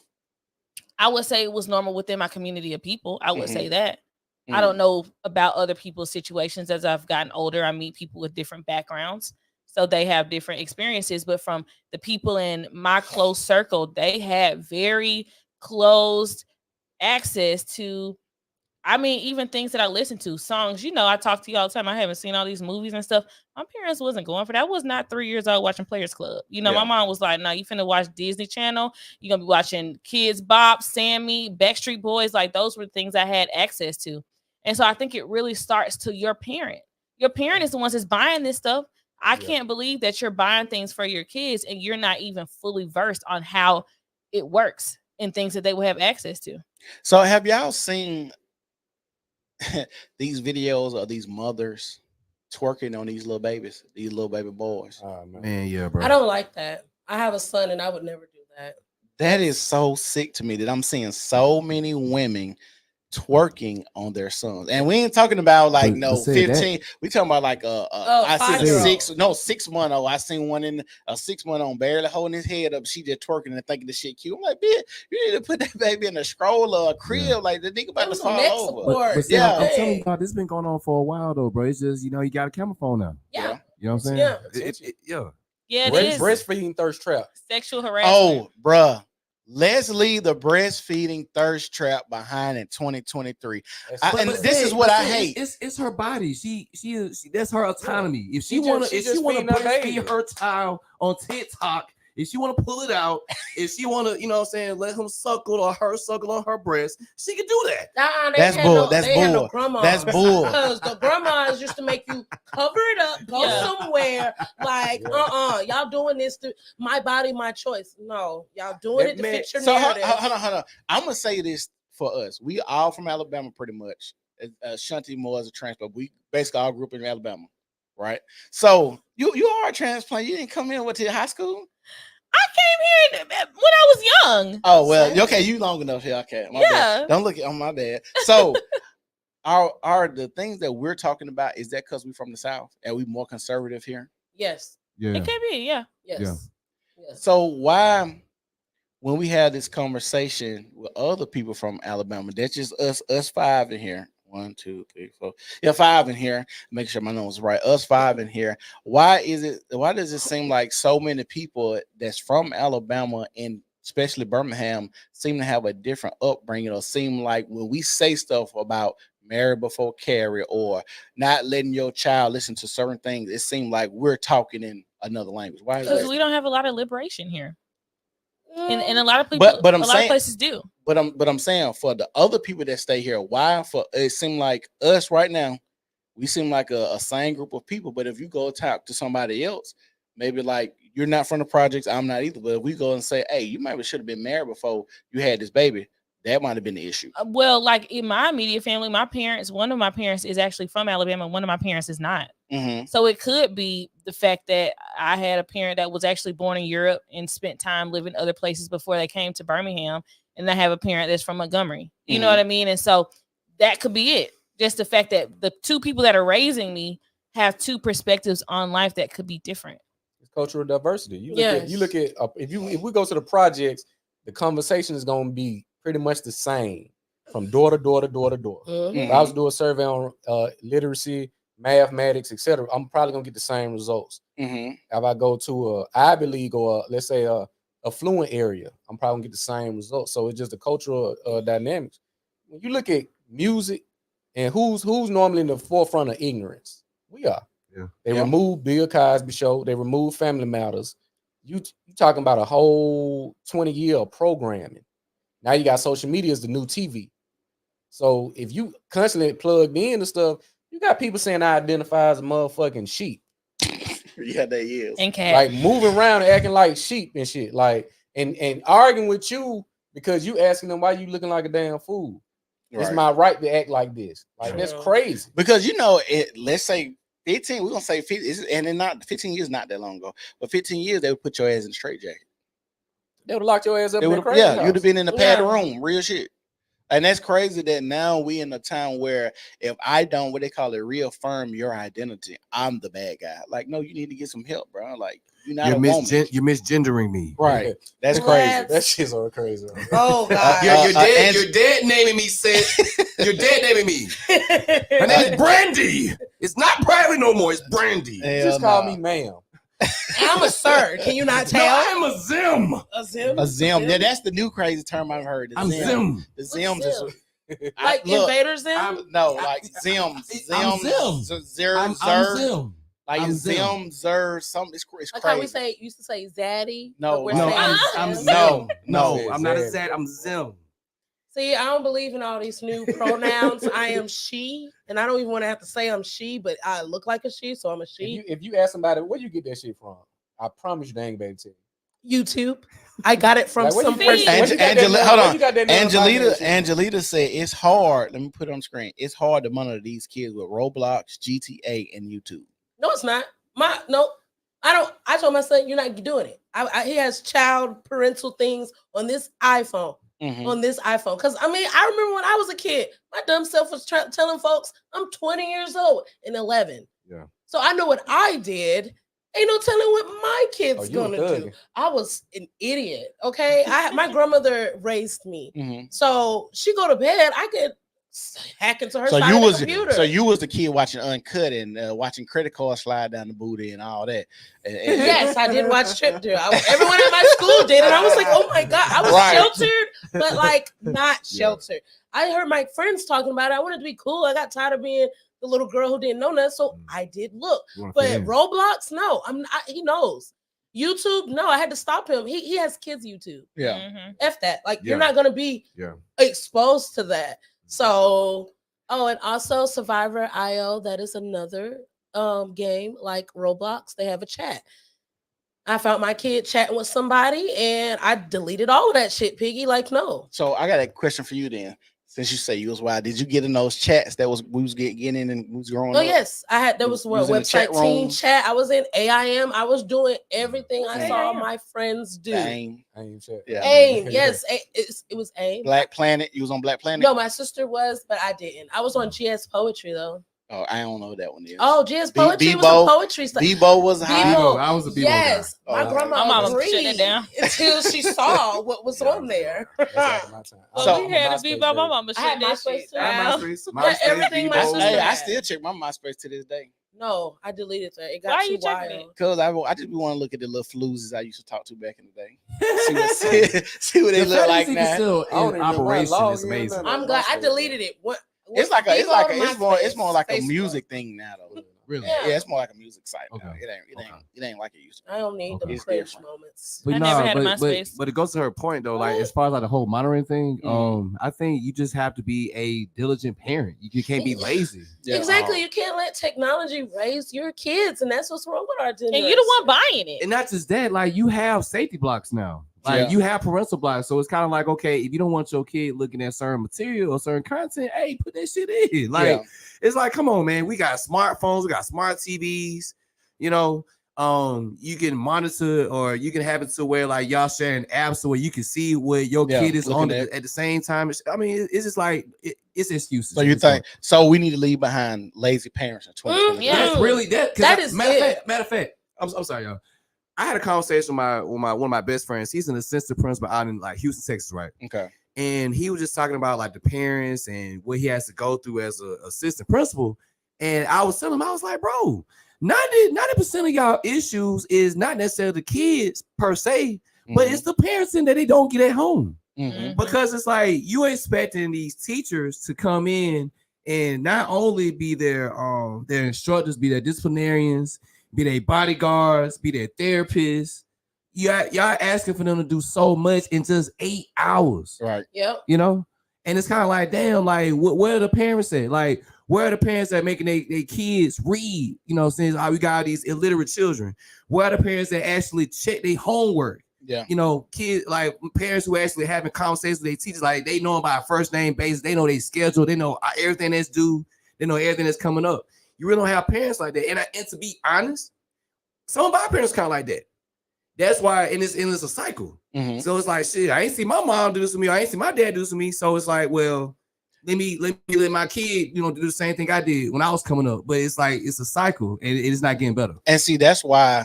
I would say it was normal within my community of people. I would Mhm. say that. I Mhm. don't know about other people's situations. As I've gotten older, I meet people with different backgrounds. So they have different experiences. But from the people in my close circle, they had very closed access to, I mean, even things that I listen to, songs. You know, I talk to you all the time. I haven't seen all these movies and stuff. My parents wasn't going for that. I was not 3 years old watching Players Club. You know, Yeah. my mom was like, no, you finna watch Disney Channel. You're gonna be watching Kids Bop, Sammy, Backstreet Boys. Like those were things I had access to. And so I think it really starts to your parent. Your parent is the ones that's buying this stuff. I can't believe that you're buying things for your kids and you're not even fully versed on how it works and things that they will have access to. So have y'all seen these videos of these mothers twerking on these little babies, these little baby boys? Oh, man. Man, yeah, bro. I don't like that. I have a son and I would never do that. That is so sick to me that I'm seeing so many women twerking on their sons, and we ain't talking about like But no say that- 15. We talking about like I seen 5-year-old. 6 month old. I seen one in a 6 month old barely holding his head up. She just twerking and thinking the shit cute. I'm like, bitch, you need to put that baby in a stroller or a crib. Like the nigga about to Give him some fall neck over. support. But see, Yeah. I'm telling you, God, this been going on for a while though, bro. It's just, you know, you got a camera phone now. Yeah. You know what I'm saying? Yeah. Yeah. Yeah, it is Breastfeeding thirst trap. sexual harassment. Oh, bruh. Let's leave the breastfeeding thirst trap behind in 2023. And this is what I hate. It's her body. She that's her autonomy. If she She wanna just feeding her baby. breastfeed her child on TikTok, if she wanna pull it out, if she wanna, you know what I'm saying, let him suckle or her suckle on her breast, she can do that. That's bull. That's They had no bull. grandmas. That's bull. Because the grandmas used to make you cover it up, go somewhere. Like, y'all doing this to my body, my choice. No, y'all doing it to fit your So narrative. hold on. I'm gonna say this for us. We all from Alabama, pretty much. Shanti Moore is a transplant. We basically all grew up in Alabama, right? So you are a transplant. You didn't come in to high school. I came here when I was young. Oh well, okay. You long enough here. Okay, my bad. Don't look at my bad. So are the things that we're talking about, is that because we're from the South and we more conservative here? Yes. Yeah. It can be, yeah. Yes. Yes. So why, when we had this conversation with other people from Alabama, that's just us five in here. 1, 2, 3, 4. Yeah, 5 in here. Make sure my numbers right. Us 5 in here. Why does it seem like so many people that's from Alabama and especially Birmingham seem to have a different upbringing, or seem like when we say stuff about married before carry or not letting your child listen to certain things, it seems like we're talking in another language? Why is Because that? we don't have a lot of liberation here. And a lot of people, but I'm a lot saying, of places do. But I'm saying for the other people that stay here, why? For it seems like us right now, we seem like a same group of people. But if you go talk to somebody else, maybe like you're not from the projects, I'm not either. But if we go and say, hey, you maybe should have been married before you had this baby, that might have been the issue. Well, like in my immediate family, my parents, one of my parents is actually from Alabama. One of my parents is not. Mm-hmm. So it could be the fact that I had a parent that was actually born in Europe and spent time living other places before they came to Birmingham. And I have a parent that's from Montgomery. You know what I mean? And so that could be it. Just the fact that the two people that are raising me have two perspectives on life that could be different. It's cultural diversity. You look at if we go to the projects, the conversation is going to be pretty much the same from door to door to door to door. Mhm. If I was to do a survey on literacy, mathematics, etc., I'm probably gonna get the same results. Mm-hmm. If I go to a Ivy League or let's say a affluent area, I'm probably gonna get the same results. So it's just the cultural dynamics. When you look at music and who's normally in the forefront of ignorance, we are. Yeah. They remove Bill Cosby show. They remove Family Matters. You talking about a whole 20-year of programming. Now you got social media as the new TV. So if you constantly plugged in and stuff, you got people saying I identify as a motherfucking sheep. Yeah, that is. And cat. Like moving around and acting like sheep and shit. Like and arguing with you because you asking them why you looking like a damn fool. It's Right. my right to act like this. Like that's crazy. Because let's say 15, we're gonna say 50, and then not 15 years, not that long ago, but 15 years they would put your ass in a straitjacket. They would have locked your ass up in the crazy Yeah, house. you'd have been in the padded room, real shit. And that's crazy that now we in a time where if I don't, what they call it, reaffirm your identity, I'm the bad guy. Like, no, you need to get some help, bro. Like, you're not a woman. You're misgendering me. Right. That's What? crazy. That shit's so crazy. Oh God. You're dead naming me, sis. You're dead naming me. Her name is Brandy. It's not Bradley no more. It's Brandy. Just call me ma'am. I'm a sir. Can you not tell? No, I'm a Zim. A Zim. A Zim. Yeah, that's the new crazy term I've heard. The I'm Zim. The Zims is Like Invader Zim. no, like Zims. I'm Zim. Zer, I'm Zer. Zim. Like I'm Zim, Zer, something. It's Like crazy. how we used to say Zaddy. No, but we're No, saying I'm Zim. Zim. No, I'm not a Zed. I'm Zim. See, I don't believe in all these new pronouns. I am she, and I don't even want to have to say I'm she, but I look like a she, so I'm a she. If you ask somebody where you get that shit from, I promise you they ain't gonna be able to tell you. YouTube. I got it from Like, where some you get- person. where you got that Hold name- where on. you got that name about that shit? Angelita said it's hard. Let me put it on screen. It's hard to monitor these kids with Roblox, GTA, and YouTube. No, it's not. I don't. I told my son, you're not doing it. He has child parental things on this iPhone. Mhm. On this iPhone. Because I remember when I was a kid, my dumb self was telling folks I'm 20 years old and 11. Yeah. So I know what I did. Ain't no telling what my kids you a gonna thug. do. I was an idiot. Okay. My grandmother raised me. Mhm. So she go to bed, I could hack into her So side you of the was computer. the kid watching Uncut and watching credit card slide down the booty and all that. Yes, I did watch Trip Dude. Everyone at my school did, and I was like, "Oh my god!" I was Right. sheltered, but like not sheltered. I heard my friends talking about it. I wanted to be cool. I got tired of being the little girl who didn't know nothing, so I did look. But Roblox, no, I'm not. He knows. YouTube, no, I had to stop him. He has kids YouTube. Yeah. Mhm. F that. Like Yeah. you're not gonna be Yeah. exposed to that. So, and also Survivor IO. That is another game like Roblox. They have a chat. I found my kid chatting with somebody, and I deleted all of that shit. Piggy, like no. So I got a question for you then. Since you say you was wild, did you get in those chats that we was getting in and we was growing Oh up? yes, I had. There was You was in the chat website Teen room? Chat. I was in AIM. I was doing everything I saw AIM. my friends do. AIM. I ain't check. Yeah. AIM, yes, it was AIM. Black Planet. You was on Black Planet? No, my sister was, but I didn't. I was on GS Poetry though. Oh, I don't know what that one is. Oh, GS Be- Poetry was Bebo- a poetry stuff. Bebo was high. Bebo, I was a Bebo yes, guy. my Oh, grandma My mama shut agreed it down. until she saw what was on there. That's after my time. Well, So- we had to be by my mama I had shut that MySpace shit too. down. Yeah, everything my Bebo. sister Hey, I had. still check my MySpace to this day. No, I deleted that. It got Why too you checking wild. Cause I just want to look at the little floozies I used to talk to back in the day. See what they The look fact like that you now. can still I don't in even know why operation log is in amazing. or I'm glad I MySpace. deleted it. What? It's like once you go to it's more like a MySpace, music thing now though. Really? Yeah. Yeah, it's more like a music site now. Okay. It ain't like it used to. I don't need the Okay. cringe It's different. moments. But I no, never had a but, MySpace. but it goes to her point though. Like as far as like the whole monitoring thing, Mhm. I think you just have to be a diligent parent. You can't be lazy. Yeah. Exactly. You can't let technology raise your kids, and that's what's wrong with our generation. And you the one buying it. And not just that, like you have safety blocks now. Like Yeah. you have parental blocks. So it's kind of like, okay, if you don't want your kid looking at certain material or certain content, hey, put that shit in. Like Yeah. it's like, come on, man. We got smartphones, we got smart TVs, you know. You can monitor or you can have it to where like y'all sharing apps where you can see where your Yeah, kid is on looking at the same time. I mean, it's just like it's excuses. So you It's like- think so we need to leave behind lazy parents in 2020. Yeah. That's really that. 'Cause That is it. matter of fact. I'm sorry, y'all. I had a conversation with one of my best friends. He's an assistant principal out in like Houston, Texas, right? Okay. And he was just talking about like the parents and what he has to go through as an assistant principal. And I was telling him, I was like, bro, 90% of y'all issues is not necessarily the kids per se, but it's the parenting that they don't get at home. Mhm. Because it's like you expecting these teachers to come in and not only be their instructors, be their disciplinarians, be their bodyguards, be their therapists. Y'all asking for them to do so much in just 8 hours, Right. Yep. you know? And it's kind of like, damn, like where are the parents at? Like, where are the parents that making their kids read? You know, since we got all these illiterate children. Where are the parents that actually check their homework? Yeah. You know, kids like parents who actually having conversations with their teachers, like they know them by a first name basis, they know their schedule, they know everything that's due, they know everything that's coming up. You really don't have parents like that. And to be honest, some of our parents kind of like that. That's why, and it's a cycle. Mhm. So it's like, shit, I ain't see my mom do this to me. I ain't see my dad do this to me. So it's like, well, let me let my kid, do the same thing I did when I was coming up. But it's like it's a cycle, and it's not getting better. And see, that's why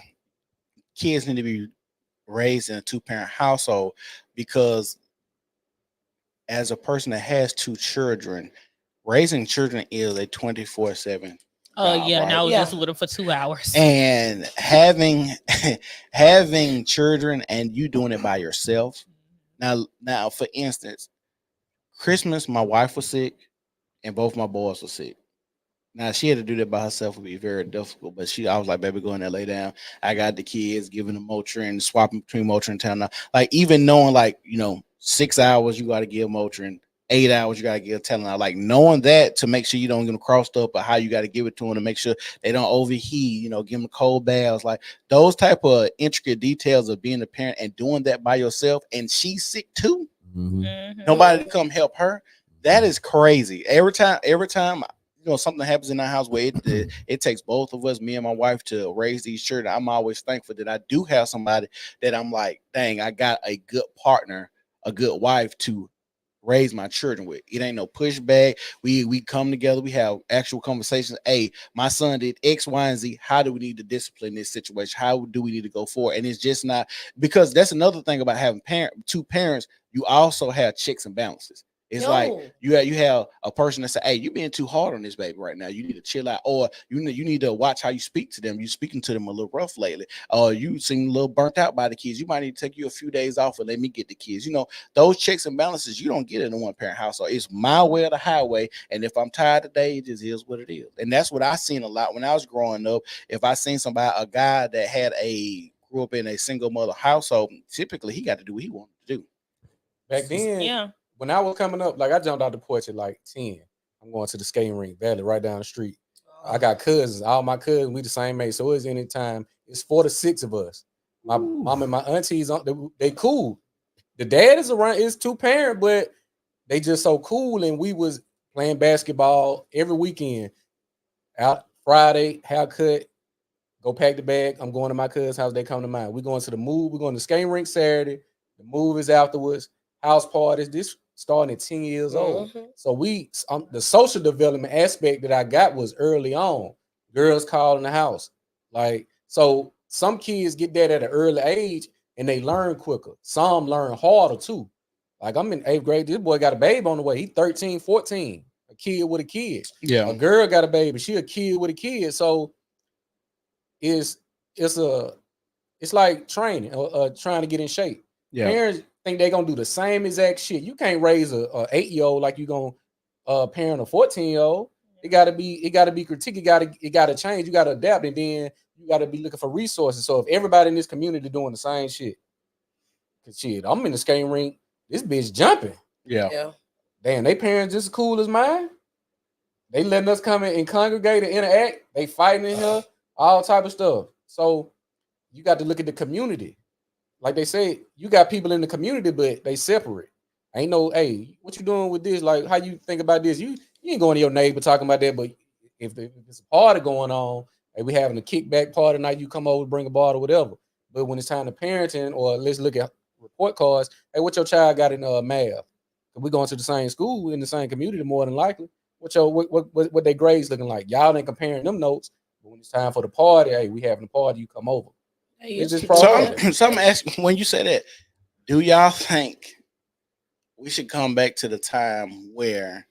kids need to be raised in a 2-parent household, because as a person that has 2 children, raising children is a 24/7. Oh yeah, right? and I was just with him for 2 hours. And having having children and you doing it by yourself. Now, for instance, Christmas, my wife was sick and both my boys were sick. Now she had to do that by herself would be very difficult, but I was like, baby, go in there, lay down. I got the kids, giving them Motrin, swapping between Motrin and Tylenol. Like even knowing 6 hours you got to give Motrin, 8 hours you got to give Tylenol. Like knowing that to make sure you don't get them crossed up, or how you got to give it to them to make sure they don't overheat. Give them cold baths. Like those type of intricate details of being a parent and doing that by yourself. And she's sick too. Nobody to come help her. That is crazy. Every time. Something happens in our house where it takes both of us, me and my wife, to raise these children. I'm always thankful that I do have somebody that I'm like, dang, I got a good partner, a good wife to raise my children with. It ain't no pushback. We come together, we have actual conversations. Hey, my son did X, Y, and Z. How do we need to discipline this situation? How do we need to go forward? And it's just not, because that's another thing about having 2 parents. You also have checks and balances. It's like you have a person that say, hey, you're being too hard on this baby right now. You need to chill out, or you need to watch how you speak to them. You're speaking to them a little rough lately, or you seem a little burnt out by the kids. You might need to take you a few days off and let me get the kids. Those checks and balances you don't get in a 1-parent household. It's my way or the highway. And if I'm tired today, it just is what it is. And that's what I seen a lot when I was growing up. If I seen a guy that grew up in a single mother household, typically he got to do what he wanted to do. Back then, yeah. When I was coming up, like I jumped out the porch at like 10. I'm going to the skating rink, Valley, right down the street. I got cousins, all my cousins, we the same age. So it's anytime, it's 4 to 6 of us. My mom and my aunties, they cool. The dad is around, it's 2-parent, but they just so cool. And we was playing basketball every weekend. Out Friday, haircut, go pack the bag. I'm going to my cousin's house, they come to mine. We're going to the move, we're going to the skating rink Saturday. The move is afterwards. House parties, this starting at 10 years old. So the social development aspect that I got was early on. Girls calling the house. Like, so some kids get that at an early age and they learn quicker. Some learn harder too. Like I'm in 8th grade. This boy got a babe on the way. He 13, 14, a kid with a kid. Yeah. A girl got a baby. She a kid with a kid. So it's like training, trying to get in shape. Yeah. Parents think they're gonna do the same exact shit. You can't raise a 8-year-old like you gonna parent a 14-year-old. It gotta be critiqued. It gotta change. You gotta adapt, and then you gotta be looking for resources. So if everybody in this community doing the same shit, cause shit, I'm in the skating rink. This bitch jumping. Yeah. Damn, they parents just as cool as mine. They letting us come in and congregate and interact. They fighting in here, all type of stuff. So you got to look at the community. Like they say, you got people in the community, but they separate. Ain't no, hey, what you doing with this? Like, how you think about this? You ain't going to your neighbor talking about that, but if it's a party going on, hey, we having a kickback party night, you come over, bring a bottle, whatever. But when it's time to parenting, or let's look at report cards, hey, what your child got in math? We going to the same school in the same community more than likely. What their grades looking like? Y'all ain't comparing them notes, but when it's time for the party, hey, we having a party, you come over. It's just so I'm asking, when you say that, do y'all think we should come back to the time where,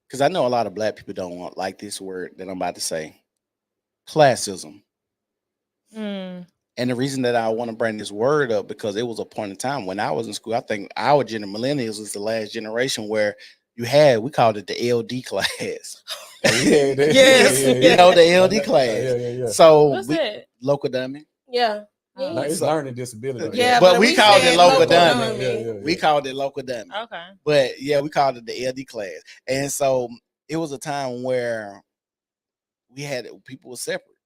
because I know a lot of black people don't like this word that I'm about to say, classism. And the reason that I want to bring this word up, because it was a point in time when I was in school, I think our millennials was the last generation where we called it the LD class. Yes. You know, the LD class. Yeah. So What's that? local dummy. Yeah. Like, it's learning disability. Yeah, but we called it local dummy. dummy. We called it local dummy. Okay. But yeah, we called it the LD class. And so it was a time where people were separate.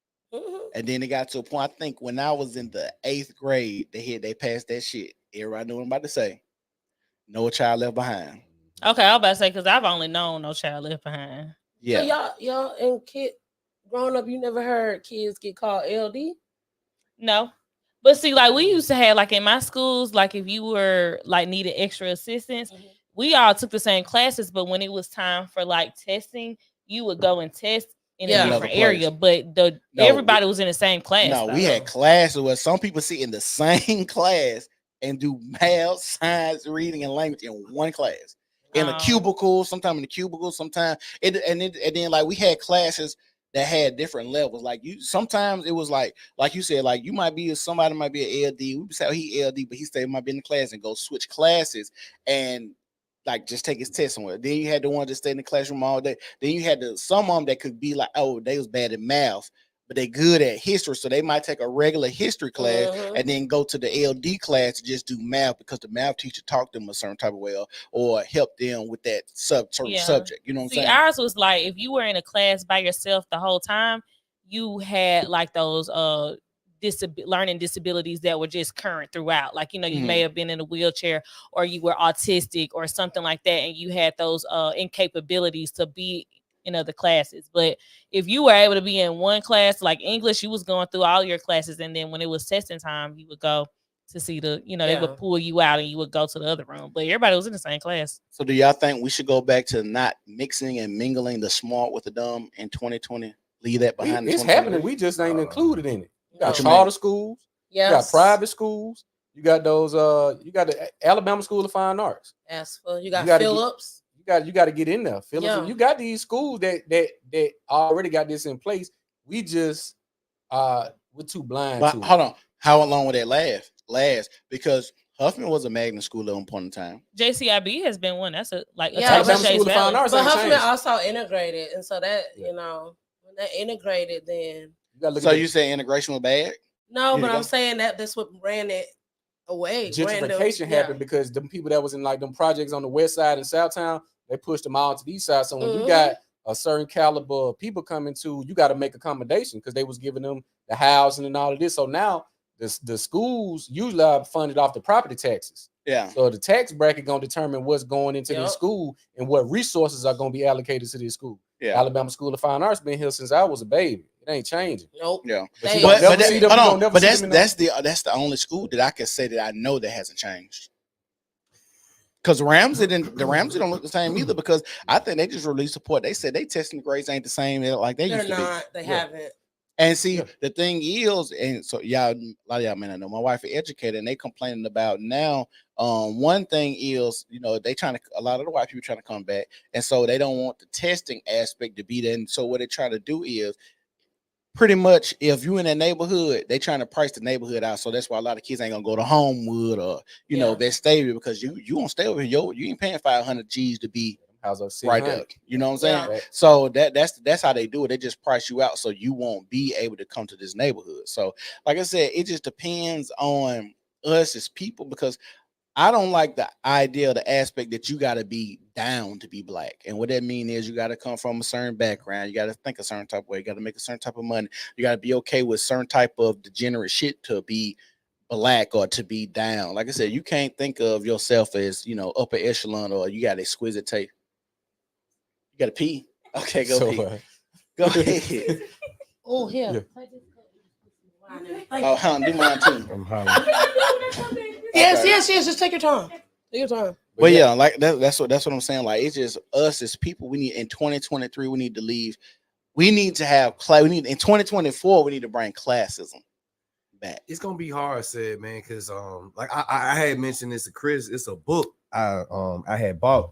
And then it got to a point, I think when I was in the 8th grade, they passed that shit. Everybody knew what I'm about to say. No Child Left Behind. Okay, I was about to say, because I've only known No Child Left Behind. Yeah. So y'all and kid growing up, you never heard kids get called LD? No. But see, like we used to have, like in my schools, like if you were like needed extra assistance, we all took the same classes. But when it was time for like testing, you would go and test in a different area. But everybody was in the same class. No, we had classes where some people sit in the same class and do math, science, reading, and language in one class. In a cubicle, sometimes in the cubicle, sometimes and then like we had classes that had different levels. Like sometimes it was like you said, like somebody might be an LD. We say he LD, but he might be in the class and go switch classes and like just take his test somewhere. Then you had the one that stayed in the classroom all day. Then you had some of them that could be like, oh, they was bad at math, but they good at history, so they might take a regular history class and then go to the LD class to just do math because the math teacher taught them a certain type of way or help them with that subject. You know what I'm saying? Ours was like if you were in a class by yourself the whole time, you had like those learning disabilities that were just current throughout. Like, you know, you may have been in a wheelchair or you were autistic or something like that, and you had those incapabilities to be in other classes. But if you were able to be in one class, like English, you was going through all your classes, and then when it was testing time, you would go to see they would pull you out and you would go to the other room. But everybody was in the same class. So do y'all think we should go back to not mixing and mingling the smart with the dumb in 2020? Leave that behind. It's happening. We just ain't included in it. You got charter schools, you got private schools, you got those you got the Alabama School of Fine Arts. You got Phillips. You got to get in there. Phillips, you got these schools that already got this in place. We just we're too blind. But hold on, how long would that last? Because Huffman was a magnet school at one point in time. JCIB has been one. That's Alabama School of Fine Arts. But Huffman also integrated, and so that when that integrated, then. So you say integration was bad? No, but I'm saying that's what ran it away. Gentrification happened because the people that was in like them projects on the west side and Southtown, they pushed them all to the east side. So when you got a certain caliber of people coming to, you got to make accommodation because they was giving them the housing and all of this. So now the schools usually are funded off the property taxes. Yeah. So the tax bracket gonna determine what's going into the school and what resources are gonna be allocated to this school. Yeah. Alabama School of Fine Arts been here since I was a baby. It ain't changing. Nope. Yeah. But that's the only school that I can say that I know that hasn't changed. Because the Ramsey don't look the same either. Because I think they just released a report. They said they testing the grades ain't the same like they used to be. They haven't. And see, the thing is, and so y'all, a lot of y'all may not know, my wife is educated, and they complaining about now. One thing is, a lot of the white people trying to come back, and so they don't want the testing aspect to be there. And so what they're trying to do is, pretty much, if you in that neighborhood, they trying to price the neighborhood out. So that's why a lot of kids ain't gonna go to Homewood or that stay because you won't stay over here. You ain't paying 500 G's to be right there. You know what I'm saying? Yeah. So that's how they do it. They just price you out so you won't be able to come to this neighborhood. So like I said, it just depends on us as people because I don't like the idea, the aspect that you got to be down to be black. And what that means is you got to come from a certain background. You got to think a certain type of way. You got to make a certain type of money. You got to be okay with certain type of degenerate shit to be black or to be down. Like I said, you can't think of yourself as, upper echelon or you got exquisite taste. You got to pee. Okay, go pee. Go ahead. Oh, here. Oh, do mine too. I'm Yes. Just take your time. But yeah, like that's what I'm saying. Like it's just us as people. We need in 2023. We need to leave. We need to have class. We need in 2024. We need to bring classism back. It's gonna be hard, said man, because like I had mentioned this to Chris. It's a book I had bought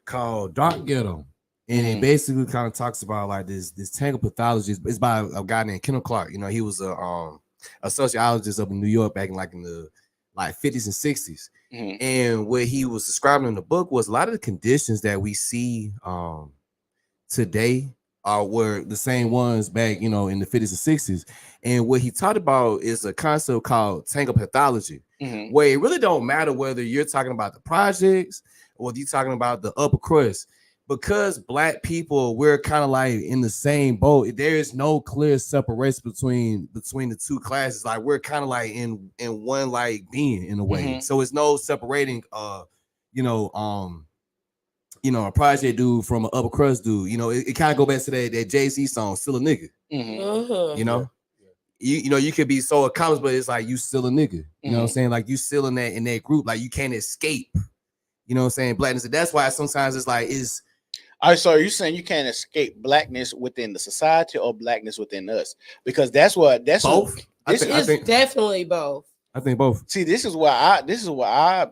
called Dark Ghetto, and it basically kind of talks about like this tangle pathology. It's by a guy named Kendall Clark. He was a sociologist up in New York back in the 50s and 60s. And what he was describing in the book was a lot of the conditions that we see today were the same ones back, in the 50s and 60s. And what he talked about is a concept called tangle pathology, where it really don't matter whether you're talking about the projects or whether you're talking about the upper crust. Because black people, we're kind of like in the same boat. There is no clear separation between the two classes. Like we're kind of like in one like being in a way. So it's no separating a project dude from an upper crust dude. It kind of go back to that Jay-Z song, Still a Nigga. you know, you could be so accomplished, but it's like you still a nigga. You know what I'm saying? Like you still in that group, like you can't escape. You know what I'm saying? Blackness. That's why sometimes it's like all right, so are you saying you can't escape blackness within the society or blackness within us? Because that's both. It's definitely both. I think both. See, this is what I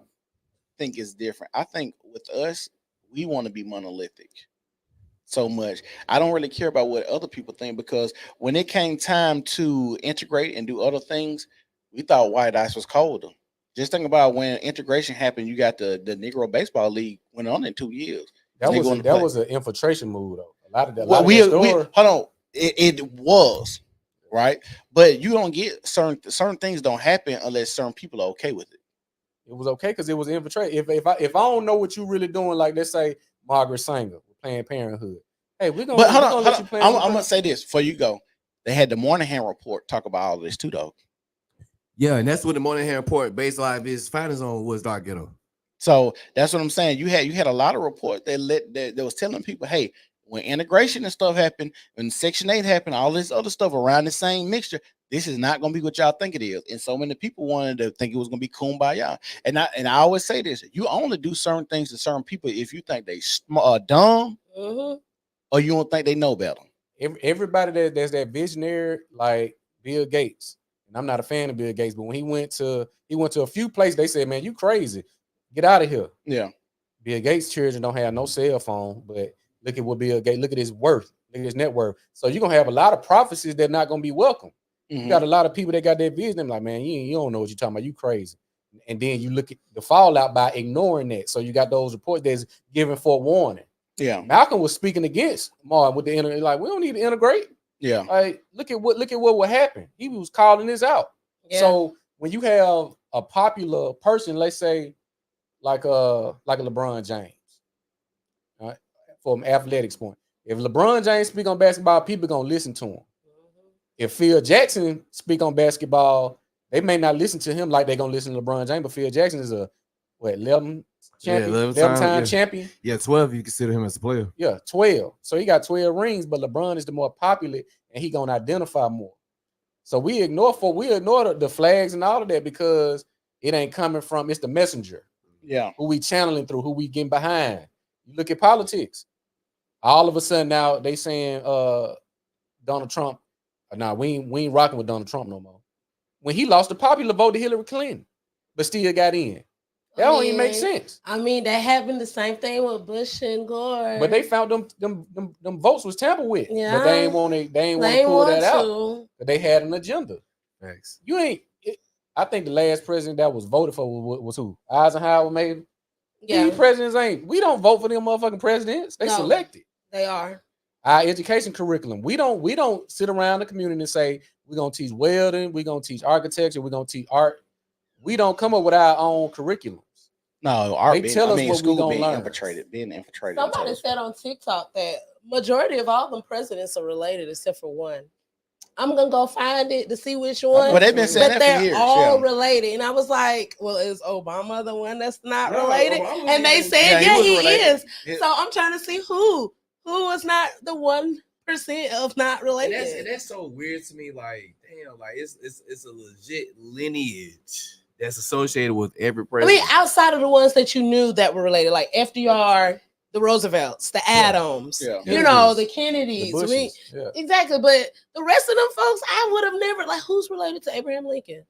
think is different. I think with us, we want to be monolithic so much. I don't really care about what other people think, because when it came time to integrate and do other things, we thought white ice was colder. Just think about when integration happened, you got the Negro Baseball League went on in 2 years. That was an infiltration move though. A lot of that. Well, hold on. It was right, but you don't get certain things don't happen unless certain people are okay with it. It was okay because it was infiltrated. If I don't know what you really doing, like let's say Margaret Sanger, Planned Parenthood. Hey, we're gonna. But hold on. Let you I'm gonna say this before you go. They had the Moynihan report talk about all this too, though. Yeah, and that's what the Moynihan report based on his findings on was Dark Ghetto. So that's what I'm saying. You had a lot of reports that was telling people, hey, when integration and stuff happened, when Section 8 happened, all this other stuff around the same mixture, this is not going to be what y'all think it is. And so many people wanted to think it was going to be kumbaya. And I always say this: you only do certain things to certain people if you think they dumb, or you don't think they know better. Everybody that's that visionary, like Bill Gates, and I'm not a fan of Bill Gates, but when he went to a few places, they said, "Man, you crazy. Get out of here." Yeah. Bill Gates' children don't have no cell phone, but look at what Bill Gates, look at his worth, look at his net worth. So you're gonna have a lot of prophecies that are not gonna be welcome. You got a lot of people that got that vision. They're like, man, you don't know what you're talking about. You crazy. And then you look at the fallout by ignoring that. So you got those reports that's giving forewarning. Yeah. Malcolm was speaking against Martin with the internet. Like, we don't need to integrate. Yeah. Like, look at what would happen. He was calling this out. Yeah. So when you have a popular person, let's say like a LeBron James, all right, from an athletics point. If LeBron James speak on basketball, people are gonna listen to him. If Phil Jackson speak on basketball, they may not listen to him like they're gonna listen to LeBron James, but Phil Jackson is a 11 time champion. Yeah, 12. You consider him as a player. Yeah, 12. So he got 12 rings, but LeBron is the more popular, and he gonna identify more. So we ignore the flags and all of that because it ain't coming from. It's the messenger. Yeah, who we channeling through, who we getting behind. You look at politics. All of a sudden now they saying Donald Trump. Nah, we ain't rocking with Donald Trump no more. When he lost the popular vote to Hillary Clinton, but still got in. That don't even make sense. I mean, that happened the same thing with Bush and Gore. But they found them votes was tampered with. Yeah. But they ain't want to pull that out. But they had an agenda. Thanks. I think the last president that was voted for was who? Eisenhower, maybe. Yeah. These presidents we don't vote for them motherfucking presidents. They selected. They are. Our education curriculum. We don't sit around the community and say we're gonna teach welding, we're gonna teach architecture, we're gonna teach art. We don't come up with our own curriculums. No, they tell us what we're gonna learn. Being infiltrated. Somebody said on TikTok that majority of all them presidents are related except for one. I'm gonna go find it to see which one. But they've been saying that for years. They're all related, and I was like, "Well, is Obama the one that's not related?" And they said, "Yeah, he is." So I'm trying to see who was not the 1% of not related. And that's so weird to me. Like, damn, like it's a legit lineage that's associated with every president. I mean, outside of the ones that you knew that were related, like FDR, the Roosevelts, the Adams, the Kennedys. Exactly. But the rest of them folks, I would have never, like, who's related to Abraham Lincoln?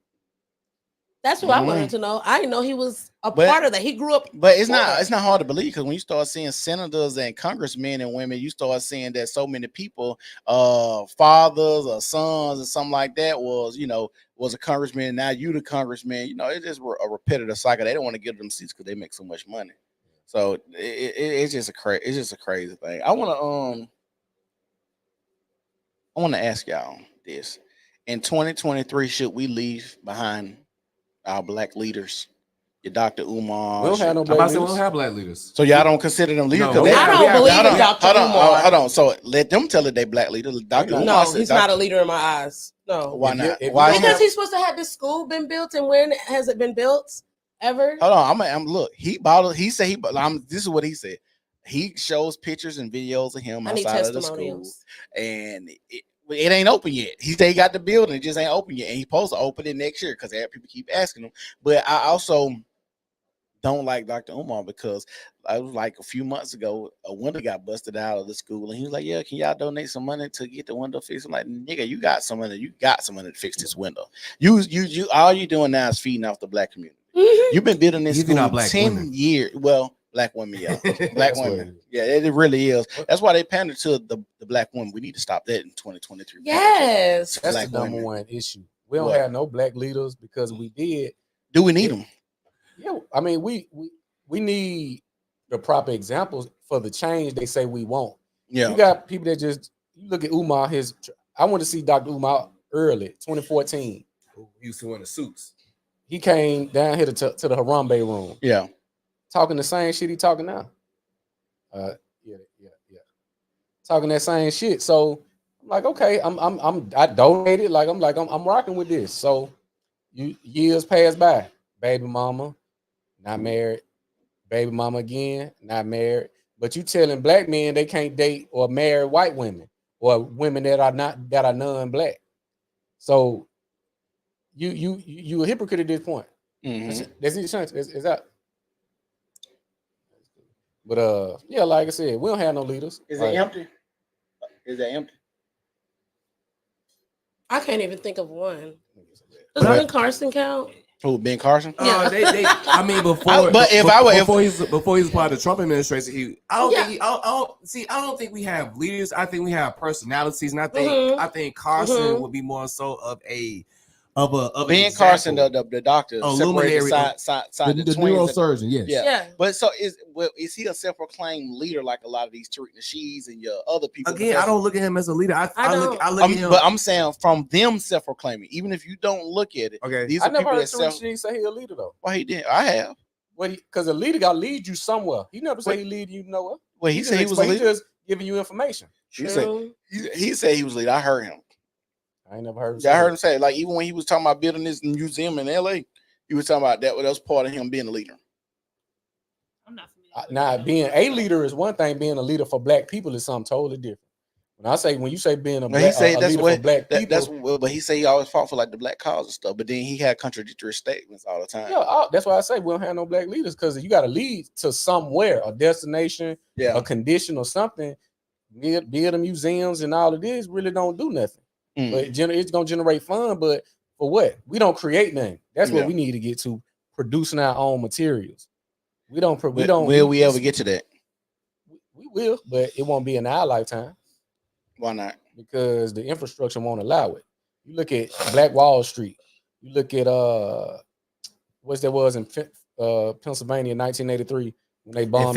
That's what I wanted to know. I didn't know he was a part of that. He grew up. But it's not hard to believe, because when you start seeing senators and congressmen and women, you start seeing that so many people, fathers or sons or something like that was a congressman. Now you the congressman. It's just a repetitive cycle. They don't want to give them seats because they make so much money. So it's just a crazy thing. I want to ask y'all this: in 2023, should we leave behind our black leaders? Your Dr. Umar. We don't have no black leaders. We don't have black leaders. So y'all don't consider them leaders? No, I don't believe in Dr. Umar. Hold on. So let them tell it they black leaders. Dr. Umar no, he's not a leader in my eyes. No. Why not? Because he's supposed to have this school been built, and when has it been built? Ever? Hold on. Look. He said this is what he said. He shows pictures and videos of him outside of the school, and it ain't open yet. He said he got the building, it just ain't open yet, and he's supposed to open it next year because people keep asking him. But I also don't like Dr. Umar because I was like a few months ago, a window got busted out of the school, and he was like, "Yeah, can y'all donate some money to get the window fixed?" I'm like, "Nigga, you got some money to fix this window. You all you doing now is feeding off the black community. You've been building this school 10 years. Well, black women, yeah, black women, yeah, it really is. That's why they pander to the black women. We need to stop that in 2023. Yes, that's the number one issue. We don't have no black leaders because we did. Do we need them? Yeah, I mean, we need the proper examples for the change they say we want. Yeah, you got people that just you look at Umar. I went to see Dr. Umar early 2014. He used to wear the suits. He came down here to the Harambe room. Yeah, talking the same shit he talking now. Yeah. Talking that same shit. So I'm like, okay, I donated. I'm rocking with this. So years pass by. Baby mama, not married. Baby mama again, not married. But you telling black men they can't date or marry white women or women that are non-black. So you a hypocrite at this point. Mm-hmm. That's the chance. Is that? But yeah, like I said, we don't have no leaders. Is it empty? Is that empty? I can't even think of one. Does Ben Carson count? Who, Ben Carson? Yeah. I mean, before he was part of the Trump administration, I don't think we have leaders. I think we have personalities, and I think Carson would be more so of Ben Carson, the doctor, a luminary, the neurosurgeon. Yes. Yeah. But so is he a self-proclaimed leader like a lot of these Tariq Nasheeds and your other people? Again, I don't look at him as a leader. I look at him. But I'm saying from them self-proclaiming, even if you don't look at it. Okay. These I are never people heard Tariq Nasheed say he a leader though. Well, he did. I have. Well, because a leader got to lead you somewhere. He never said he lead you nowhere. Well, he said he was a leader. Just giving you information. He said he was a leader. I heard him. I ain't never heard him. Yeah, I heard him say, like, even when he was talking about building this museum in LA, he was talking about that was part of him being a leader. I'm not familiar. Now, being a leader is one thing. Being a leader for black people is something totally different. When you say being a leader for black people, but he said he always fought for like the black cause and stuff. But then he had contradictory statements all the time. Yeah, that's why I say we don't have no black leaders because you got to lead to somewhere, a destination, a condition or something. Building museums and all of this really don't do nothing. But it's gonna generate fun, but for what? We don't create nothing. That's what we need to get to, producing our own materials. Will we ever get to that? We will, but it won't be in our lifetime. Why not? Because the infrastructure won't allow it. You look at Black Wall Street. You look at what there was in Pennsylvania in 1983 when they bombed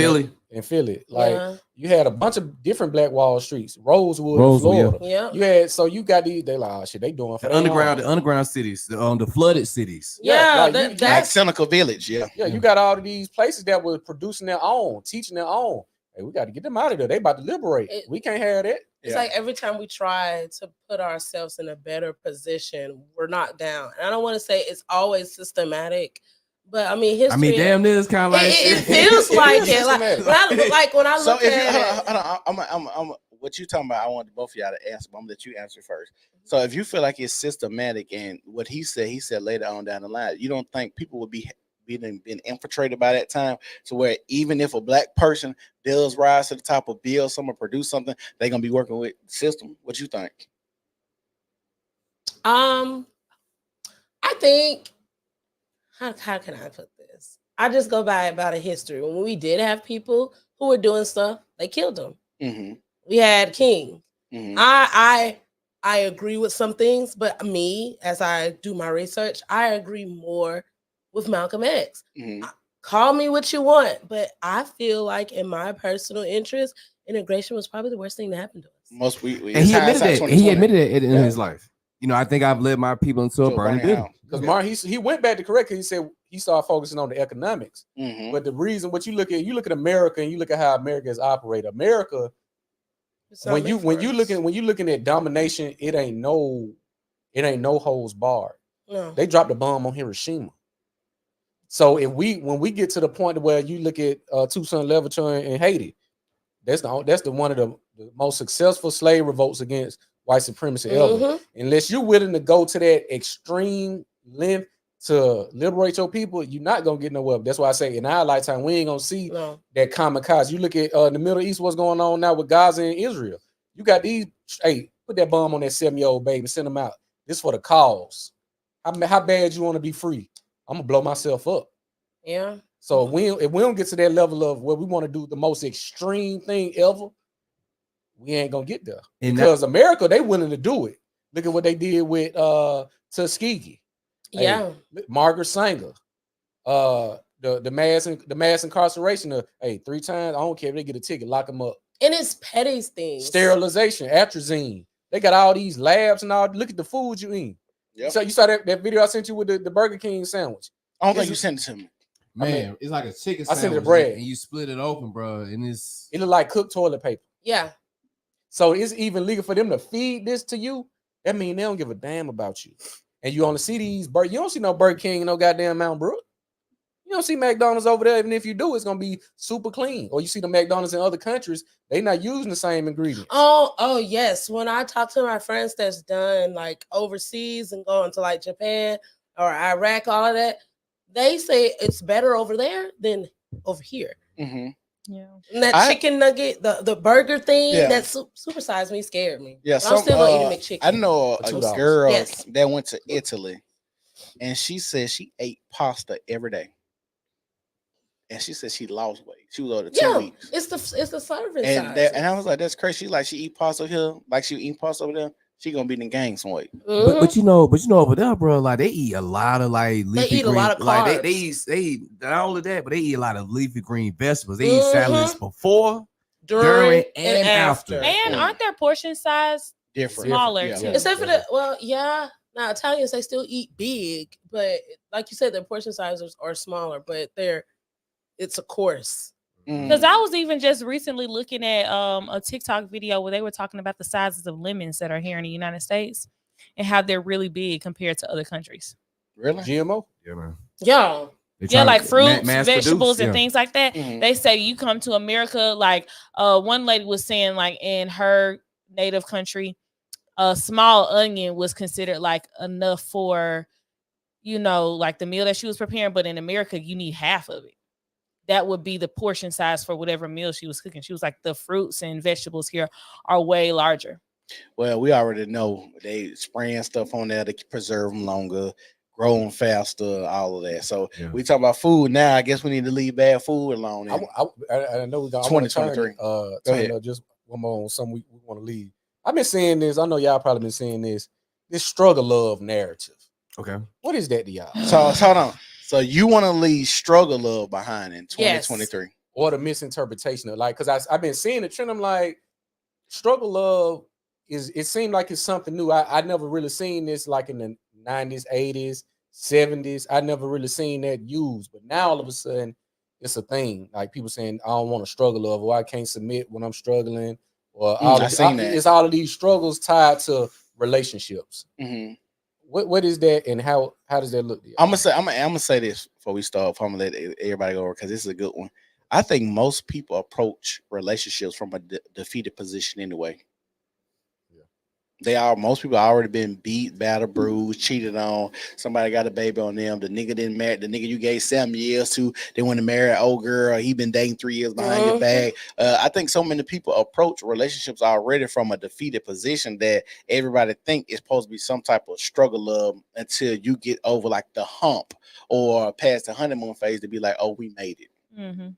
in Philly. Like you had a bunch of different Black Wall Streets, Rosewood, Florida. Yeah. You had you got these. They like, oh shit, they doing for the underground cities, the flooded cities. That's like Seneca Village. Yeah. You got all of these places that were producing their own, teaching their own. Hey, we got to get them out of there. They about to liberate. We can't have that. It's like every time we try to put ourselves in a better position, we're knocked down. And I don't want to say it's always systematic, but I mean, history. I mean, damn, this kind of like it feels like it. Like when I look at I'm what you talking about. I want both of y'all to answer, but I'm gonna let you answer first. So if you feel like it's systematic, and what he said later on down the line, you don't think people would be been infiltrated by that time to where even if a black person does rise to the top or build something or produce something, they're gonna be working with the system? What you think? I think how can I put this? I just go by about a history. When we did have people who were doing stuff, they killed them. Mm-hmm. We had King. Mm-hmm. I agree with some things, but me, as I do my research, I agree more with Malcolm X. Mm-hmm. Call me what you want, but I feel like in my personal interest, integration was probably the worst thing that happened to us. And he admitted that. He admitted it in his life. You know, I think I've led my people into a burning building. Because Martin, he went back to correct because he said he started focusing on the economics. Mm-hmm. But the reason, what you look at America and you look at how America is operated. America, when you looking at domination, it ain't no holds barred. No. They dropped a bomb on Hiroshima. So when we get to the point where you look at Toussaint Louverture in Haiti, that's the one of the most successful slave revolts against white supremacy ever. Unless you're willing to go to that extreme length to liberate your people, you're not gonna get nowhere. That's why I say in our lifetime, we ain't gonna see that kamikaze. You look at the Middle East, what's going on now with Gaza and Israel. You got these, hey, put that bomb on that 7-year-old baby, send them out. This for the cause. How bad you want to be free? I'm gonna blow myself up. Yeah. So if we don't get to that level of where we want to do the most extreme thing ever, we ain't gonna get there. Because America, they willing to do it. Look at what they did with Tuskegee. Yeah. Hey, Margaret Sanger. The mass incarceration of 3 times. I don't care if they get a ticket, lock them up. And it's petty things. Sterilization, atrazine. They got all these labs and all. Look at the food you eat. Yep. So you saw that video I sent you with the Burger King sandwich. I don't think you sent it to me. Man, it's like a chicken I sandwich. sent it to bread. And you split it open, bro. And it look like cooked toilet paper. Yeah. So it's even legal for them to feed this to you. That means they don't give a damn about you. And you only see these you don't see no Burger King in no goddamn Mount Brook. You don't see McDonald's over there. Even if you do, it's gonna be super clean. Or you see the McDonald's in other countries, they not using the same ingredients. Oh yes. When I talk to my friends that's done like overseas and going to like Japan or Iraq, all of that, they say it's better over there than over here. Mm-hmm. Yeah. And that chicken nugget, the burger thing, that supersized me scared me. Yeah, but I'm still gonna eat a McChicken. I know a girl Yes. that went to Italy, and she said she ate pasta every day. And she said she lost weight. She was over 2 weeks. It's the serving And size. and I was like, that's crazy. She like she eat pasta here, like she eat pasta over there. She gonna be in gain some weight. but you know over there, bro, like they eat a lot of like leafy eat a green, lot of like they carbs. eat not only that, but they eat a lot of leafy green vegetables. They eat salads before, During, and after. And aren't their portion size different, smaller Yeah. too? Except for now Italians, they still eat big, but like you said, their portion sizes are smaller, but it's a course. Because I was even just recently looking at a TikTok video where they were talking about the sizes of lemons that are here in the United States and how they're really big compared to other countries. Really? GMO? Yeah, man. Yeah. Yeah, like fruits, mass vegetables, produce, and yeah. things like that. They say you come to America, like one lady was saying, like in her native country, a small onion was considered like enough for, like the meal that she was preparing. But in America, you need half of it. That would be the portion size for whatever meal she was cooking. She was like, the fruits and vegetables here are way larger. Well, we already know they spraying stuff on there to preserve them longer, grow them faster, all of that. So we talk about food now. I guess we need to leave bad food alone. I know we got 2023. Go ahead. Just one more on something we want to leave. I've been saying this. I know y'all probably been saying this. This struggle love narrative. Okay. What is that to y'all? So hold on. So you want to leave struggle love behind in 2023? Yes. Or the misinterpretation of because I've been seeing the trend. I'm like, struggle love it seemed like it's something new. I never really seen this like in the 90s, 80s, 70s. I never really seen that used. But now all of a sudden it's a thing. Like people saying, I don't want to struggle love, or I can't submit when I'm struggling. Or it's all of these struggles tied to relationships. Mm-hmm. What is that, and how does that look to you? I'm gonna say this before we start. I'm gonna let everybody go over because this is a good one. I think most people approach relationships from a defeated position anyway. Most people already been beat, battered, bruised, cheated on. Somebody got a baby on them. The nigga didn't marry the nigga you gave 7 years to. They want to marry an old girl. He been dating 3 years behind your back. I think so many people approach relationships already from a defeated position that everybody think is supposed to be some type of struggle love until you get over like the hump or past the honeymoon phase to be like, oh, we made it. Mm-hmm.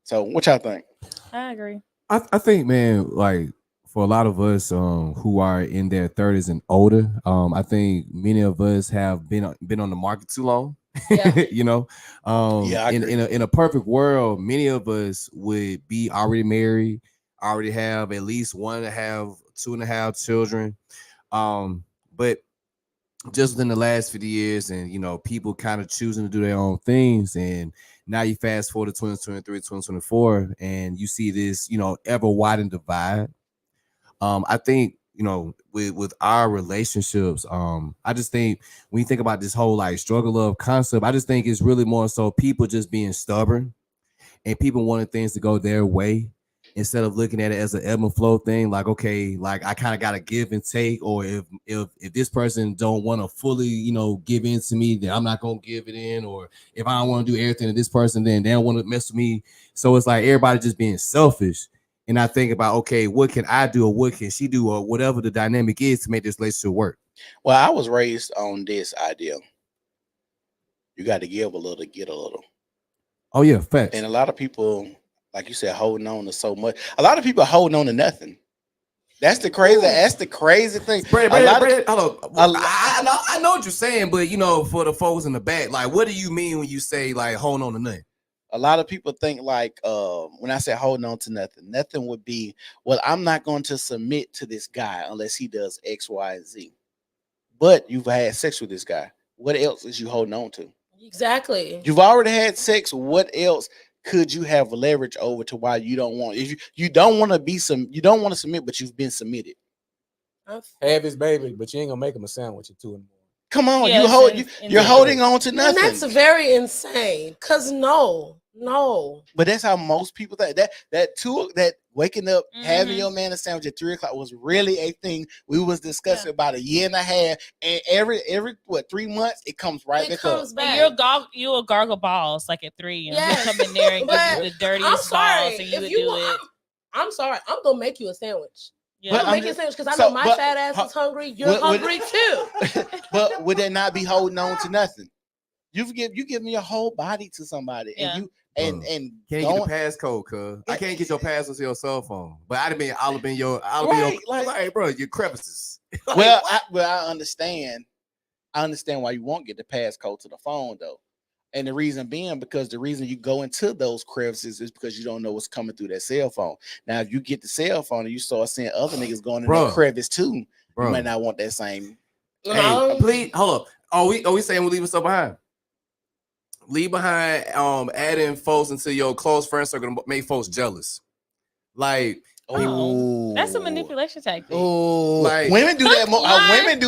So what y'all think? I agree. I think, man, like for a lot of us who are in their 30s and older, I think many of us have been on the market too long. Yeah. In a perfect world, many of us would be already married, already have at least 1.5, 2.5 children. But just within the last 50 years, and people kind of choosing to do their own things, and now you fast forward to 2023, 2024, and you see this, ever widening divide. I think, with our relationships, I just think when you think about this whole like struggle love concept, I just think it's really more so people just being stubborn and people wanting things to go their way instead of looking at it as an ebb and flow thing, like, okay, like I kind of got to give and take, or if this person don't want to fully, give in to me, then I'm not going to give it in, or if I don't want to do everything to this person, then they don't want to mess with me. So it's like everybody just being selfish. And I think about, okay, what can I do, or what can she do, or whatever the dynamic is to make this relationship work. Well, I was raised on this idea. You got to give a little to get a little. Oh yeah, facts. And a lot of people, like you said, holding on to so much. A lot of people are holding on to nothing. That's the crazy. That's the crazy thing. Hold on. I know what you're saying, but for the folks in the back, like, what do you mean when you say like holding on to nothing? A lot of people think like when I say holding on to nothing would be, well, I'm not going to submit to this guy unless he does X, Y, and Z. But you've had sex with this guy. What else is you holding on to? Exactly. You've already had sex. What else could you have leverage over to why you don't want? If you don't want to you don't want to submit, but you've been submitted. Have his baby, but you ain't gonna make him a sandwich or two in the morning. Come on, you're holding on to nothing. And that's very insane. Cause no. But that's how most people think. That waking up, having your man a sandwich at 3 o'clock was really a thing we was discussing about a year and a half. And every 3 months it comes right back up. You'll gargle balls like at 3 and you come in there and give you the dirtiest balls and you would do it. I'm sorry, I'm gonna make you a sandwich. Yeah. I'm making a sandwich because I know my fat ass is hungry. You're hungry too. But would that not be holding on to nothing? You give me your whole body to somebody, and you and can't get the passcode, cuz I can't get your password to your cell phone. But I'd have been bro, your crevices. Well, I understand. I understand why you won't get the passcode to the phone though. And the reason being because the reason you go into those crevices is because you don't know what's coming through that cell phone. Now, if you get the cell phone and you start seeing other niggas going in that crevice too, you might not want that same. Hey, please hold up. Are we saying we're leaving stuff behind? Leave behind adding folks into your close friend circle to make folks jealous. Like, that's a manipulation tactic. Oh, like women do that more. Women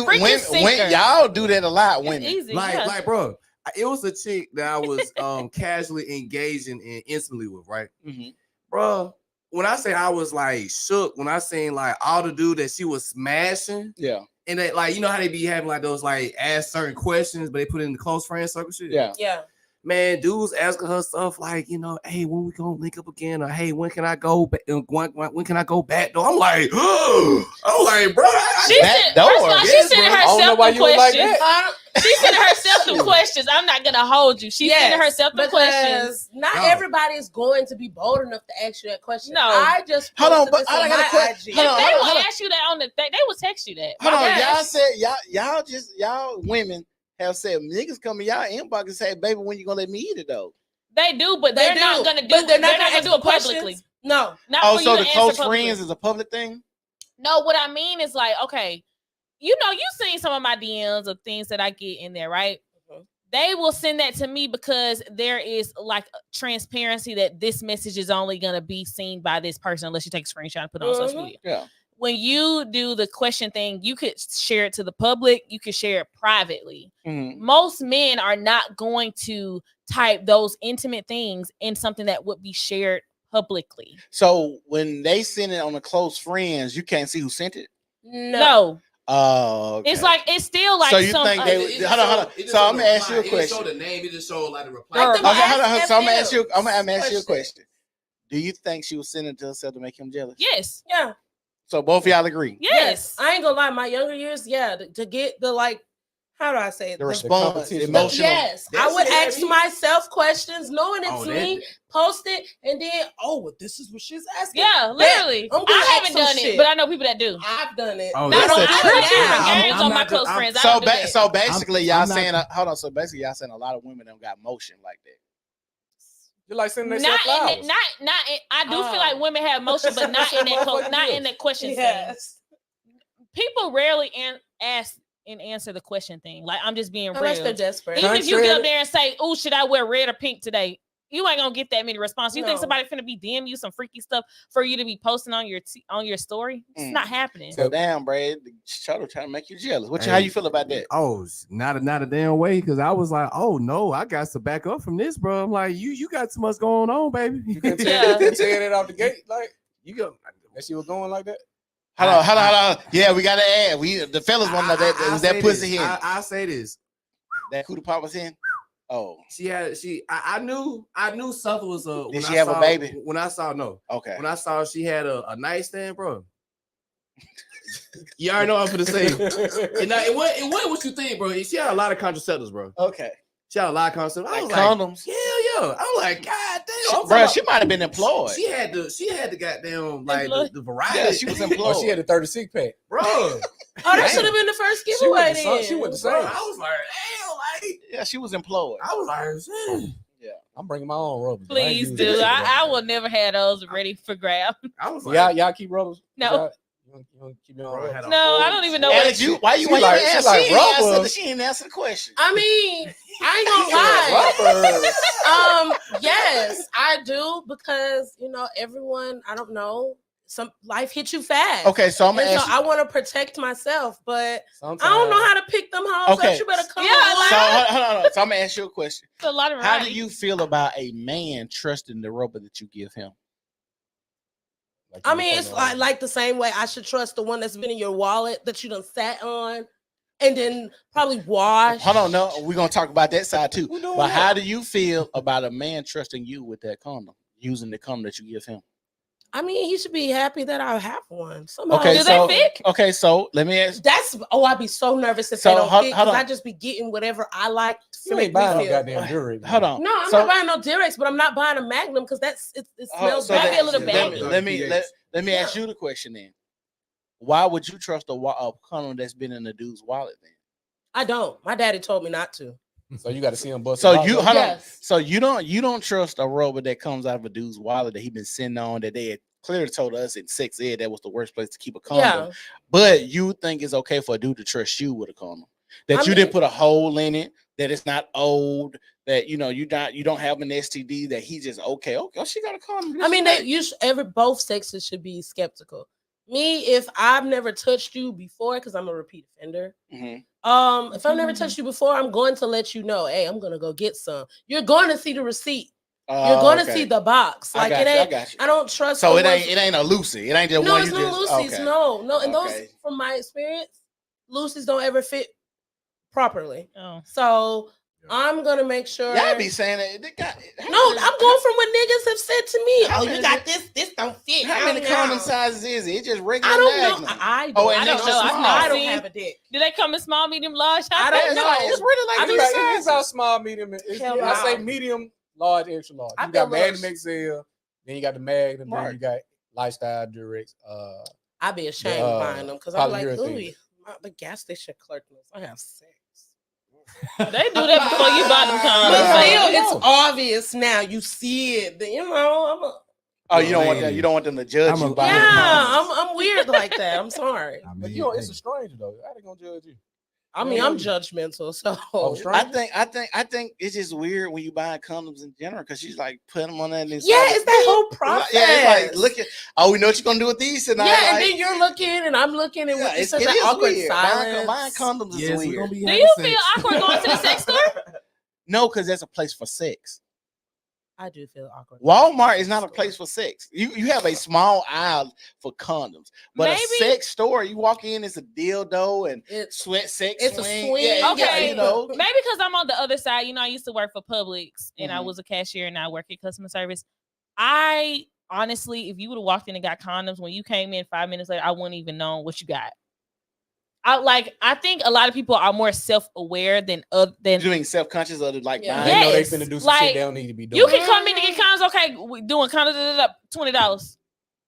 y'all do that a lot. Women, easy, like, bro, it was a chick that I was casually engaging in intimately with, right? Bro, when I say I was like shook when I seen like all the dude that she was smashing, and that, like, you know how they be having like those like ask certain questions, but they put it in the close friend circle shit. Yeah. Man, dudes asking her stuff like, hey, when we gonna link up again? Or hey, when can I go back? When can I go back? Though I'm like, bro, she sent herself the questions. She sent herself the questions. I'm not gonna hold you. She sent herself the questions. Not everybody is going to be bold enough to ask you that question. No, I just hold on, but I got a question. If they will ask you that on the thing, they will text you that. Hold on, y'all said y'all women have said niggas come in y'all inbox and say, baby, when you gonna let me eat it though? They do, but they're not gonna do it. They're not gonna do it publicly. No. Oh, so the close friends is a public thing? No, what I mean is like, okay, you've seen some of my DMs of things that I get in there, right? They will send that to me because there is like transparency that this message is only gonna be seen by this person unless you take a screenshot and put it on social media. Yeah. When you do the question thing, you could share it to the public. You could share it privately. Most men are not going to type those intimate things in something that would be shared publicly. So when they send it on the close friends, you can't see who sent it? No. Oh, okay. It's like it's still like. So you think they? Hold on. So I'm gonna ask you a question. It show the name. It just showed like the reply. Hold on. So I'm gonna ask you a question. Do you think she was sending it to herself to make him jealous? Yes. Yeah. So both of y'all agree? Yes. I ain't gonna lie. My younger years, to get the like, how do I say it? The response, emotional. Yes, I would ask myself questions, knowing it's me, post it, and then, this is what she's asking. Yeah, literally. I haven't done it, but I know people that do. I've done it. I don't games on my close friends. So basically, y'all saying, hold on. So basically, y'all saying a lot of women don't got motion like that. You're like sending themselves flowers. I do feel like women have emotion, but not in that question thing. People rarely answer the question thing. Like, I'm just being real. Unless they're desperate. Even if you get up there and say, "Oh, should I wear red or pink today?" You ain't gonna get that many responses. You think somebody finna be DM you some freaky stuff for you to be posting on your story? It's not happening. So damn, Brad, trying to make you jealous. How you feel about that? Oh, not a damn way. Because I was like, oh no, I got to back up from this, bro. I'm like, you got too much going on, baby. You can tell it off the gate, like. You go. That she was going like that. Hold on. Yeah, we gotta add. The fellas want to know that was that pussy here. I say this. That Cooter Pop was in. Oh, I knew something was a. Did she have a baby? When I saw okay. When I saw she had a nightstand, bro. You already know what I'm gonna say. And it wasn't what you think, bro. She had a lot of contraceptives, bro. Okay. She had a lot of contraceptives. I was condoms. Hell yeah. I was like, God damn, bro. She might have been employed. She had the goddamn like the variety. Yeah, she was employed. She had a 36 pack, bro. Oh, that should have been the first giveaway. She went the same. I was like, damn, like yeah, she was employed. I was like, yeah, I'm bringing my own rubbers. Please do. I will never have those ready for grab. I was like, y'all keep rubbers? No. You don't keep me on rubbers? No, I don't even know Alex, what why you answer? She didn't answer the question. I mean, I ain't gonna lie. Yes, I do because everyone. I don't know. Some life hits you fast. Okay, so I'm gonna ask you. I want to protect myself, but I don't know how to pick them hoes. Okay, so you better come. So hold on. So I'm gonna ask you a question. It's a lot of How do you feel about a man trusting the rubber that you give him? I mean, it's like the same way I should trust the one that's been in your wallet that you done sat on and then probably wash. Hold on, no, we're gonna talk about that side too. But how do you feel about a man trusting you with that condom, using the condom that you give him? I mean, he should be happy that I have one. Somehow. Okay, do they fit? Okay, so let me ask. I'd be so nervous if they don't fit because I just be getting whatever I like. You ain't buying no goddamn Durex. Hold on. No, I'm not buying no Durex, but I'm not buying a Magnum because it smells bad. A little baggy. Let me ask you the question then. Why would you trust a condom that's been in a dude's wallet then? I don't. My daddy told me not to. So you got to see him bust. So you hold on. So you don't trust a rubber that comes out of a dude's wallet that he been sitting on that they had clearly told us in sex ed that was the worst place to keep a condom. Yeah. But you think it's okay for a dude to trust you with a condom that you didn't put a hole in it, that it's not old, that you don't have an STD, that he just okay, she got a condom. I mean, both sexes should be skeptical. Me, if I've never touched you before, because I'm a repeat offender. Mm-hmm. If I've never touched you before, I'm going to let you know. Hey, I'm gonna go get some. You're going to see the receipt. You're going to see the box. Like it ain't. I don't trust. So it ain't a Lucy. It ain't just one. No, it's no Lucy's. Okay. No. And those, from my experience, Lucy's don't ever fit properly. Oh. So I'm gonna make sure. Y'all be saying that. No, I'm going from what niggas have said to me. Oh, you got this. This don't fit. How many condom sizes is it? It's just regular. I don't know. I don't have a dick. Do they come in small, medium, large? I don't know. It's really like it's all small, medium. I say medium, large, extra large. You got Magnum XL, then you got the Magnum, then you got Lifestyle Durex. I'd be ashamed of buying them because I'm like, ooh, the gas station clerk knows I have sex. They do that before you buy them condoms. But still, it's obvious now. You see it. You don't want that. You don't want them to judge you. I'm weird like that. I'm sorry. But it's a stranger though. How they gonna judge you? I mean, I'm judgmental, so I think it's just weird when you buy condoms in general because she's like putting them on that. It's that whole process. Yeah, it's like look at. Oh, we know what you're gonna do with these tonight. Yeah, and then you're looking, and I'm looking, and it's such an awkward silence. Buying condoms is weird. Do you feel awkward going to the sex store? No, because that's a place for sex. I do feel awkward. Walmart is not a place for sex. You have a small aisle for condoms, but a sex store, you walk in, it's a dildo and it's sex. It's swing. A swing. Yeah, okay, maybe because I'm on the other side. I used to work for Publix, and I was a cashier, and I work in customer service. I honestly, if you would have walked in and got condoms when you came in 5 minutes later, I wouldn't even know what you got. I think a lot of people are more self-aware than doing self-conscious of like I know they finna do some shit they don't need to be doing. You can come in to get condoms, okay, we doing condoms, $20.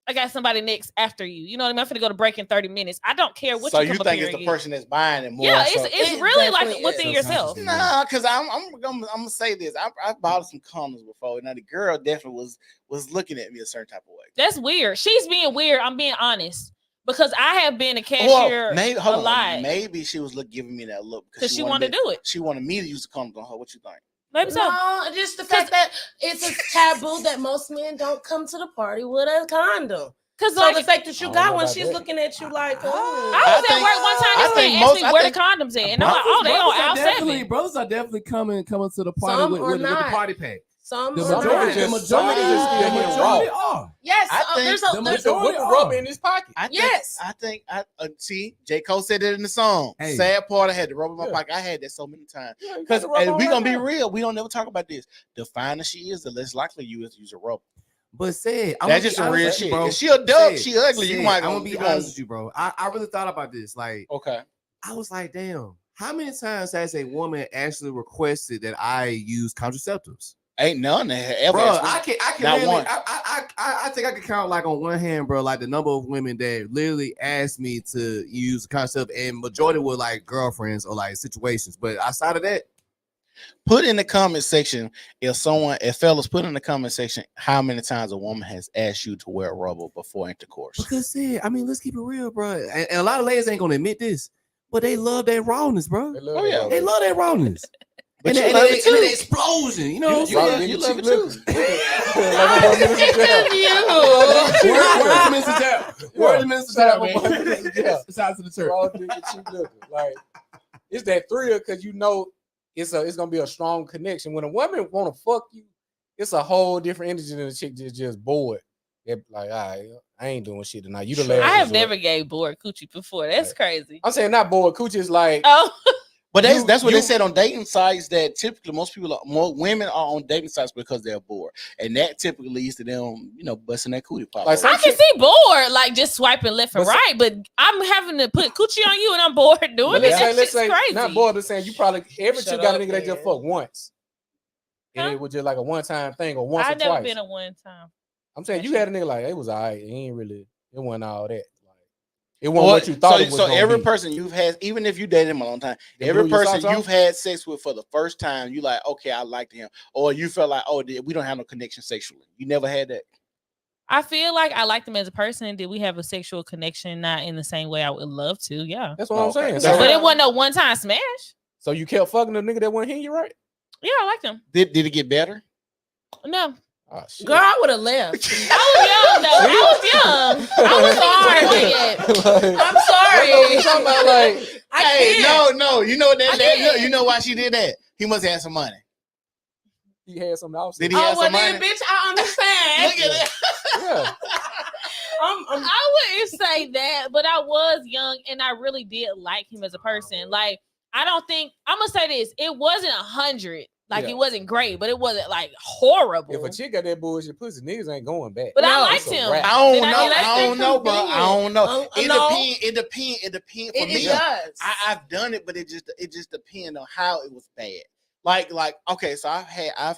I got somebody next after you. You know what I mean? I'm finna go to break in 30 minutes. I don't care what. So you think it's the person that's buying it more? Yeah, it's really like within yourself. Nah, because I'm gonna say this. I bought some condoms before. Now the girl definitely was looking at me a certain type of way. That's weird. She's being weird. I'm being honest. Because I have been a cashier a lot. Maybe she was giving me that look because she wanted to do it. She wanted me to use the condoms on her. What you think? Maybe so. No, just the fact that it's a taboo that most men don't come to the party with a condom. Because the fact that you got one, she's looking at you like, oh. I was at work one time. This man asked me where the condoms at, and I'm like, oh, they on outside. Brothers are definitely coming to the party with the party pack. So I'm The so majority, mad. the majority, the majority are. Yes, I think there's the a there's The a majority women rubber in his pocket. I think see, J. Cole said it in the song. Hey. Sad part, I had the rubber in my Yeah. pocket. I had that so many times. Yeah, you Because got the rubber on we right gonna be now. real. We don't never talk about this. The finer she is, the less likely you is to use a rubber. But said, That's just some real shit. If she a duck, she ugly. You might I'm gonna gonna be honest with you, bro. I really thought about this. Like, Okay. I was like, damn, how many times has a woman actually requested that I use contraceptives? Ain't none that ever. Bro, asked me. I can Not really, one. I think I can count like on one hand, bro, like the number of women that literally asked me to use the concept, and majority were like girlfriends or like situations. But outside of that, Put in the comment section if fellas, put in the comment section how many times a woman has asked you to wear a rubber before intercourse. because I mean, let's keep it real, bro. And a lot of ladies ain't gonna admit this, but they love their rawness, bro. They love Oh, yeah. that They rubber. love their rawness. But And you then love it too. the explosion, you know. You what I'm love saying? it. You love it too. Where's the Mr. Tap? Where's the Mr. Tap, man? Yeah. Shout out to the church. Raw dick and cheap liquor. Like it's that thrill because you know it's gonna be a strong connection. When a woman wanna fuck you, it's a whole different energy than a chick just bored. They're like, all right, I ain't doing shit tonight. You the last. I have resort. never gave bored coochie before. That's crazy. I'm saying not bored. Coochie is like Oh, But that's what You- they said on dating sites, that typically more women are on dating sites because they're bored, and that typically leads to them, busting that cootie pop. Like I can see bored, like just swiping left and But right, but I'm having to put coochie on you and I'm bored doing But it. let's That's say crazy. not bored, but saying you probably every Shut chick got a up, nigga that just man. fucked once. And Huh? it was just like a one-time thing or once I've or never twice. been a one time. I'm saying you had a nigga like it was all right. It ain't really, it wasn't all that. Like it wasn't what you thought it was. So gonna every be. person you've had, even if you dated him a long time, They every blew your person socks you've had sex with for the first time, you like, okay, I liked him, or you felt like, oh, we don't have no connection sexually. You never had that. I feel like I liked him as a person. Did we have a sexual connection? Not in the same way I would love to. Yeah. That's what Oh, I'm saying. okay. So, But it wasn't a one time smash. so you kept fucking the nigga that wasn't hitting you right? Yeah, I liked him. Did it get better? No. Oh shit. Girl, I would have left. I was young though. I was young. I was sorry. I'm sorry. I'm talking about like I Hey, can't. no, you know what I did. you know why she did that? He must have some money. he had something else. Did he Oh, have well some then, money? bitch, I understand. Look at that. Yeah. I wouldn't say that, but I was young and I really did like him as a person. Like, I don't think I'm gonna say this. It wasn't 100. Like Yeah. it wasn't great, but it wasn't like horrible. If a chick got that bullshit pussy, niggas ain't going back. But I No, liked it's a him. wrap. I don't Did I know. get I don't know, bro. I don't know. No. It depends. For It me, does. I've done it, but it just depends on how it was bad. Like okay, so I've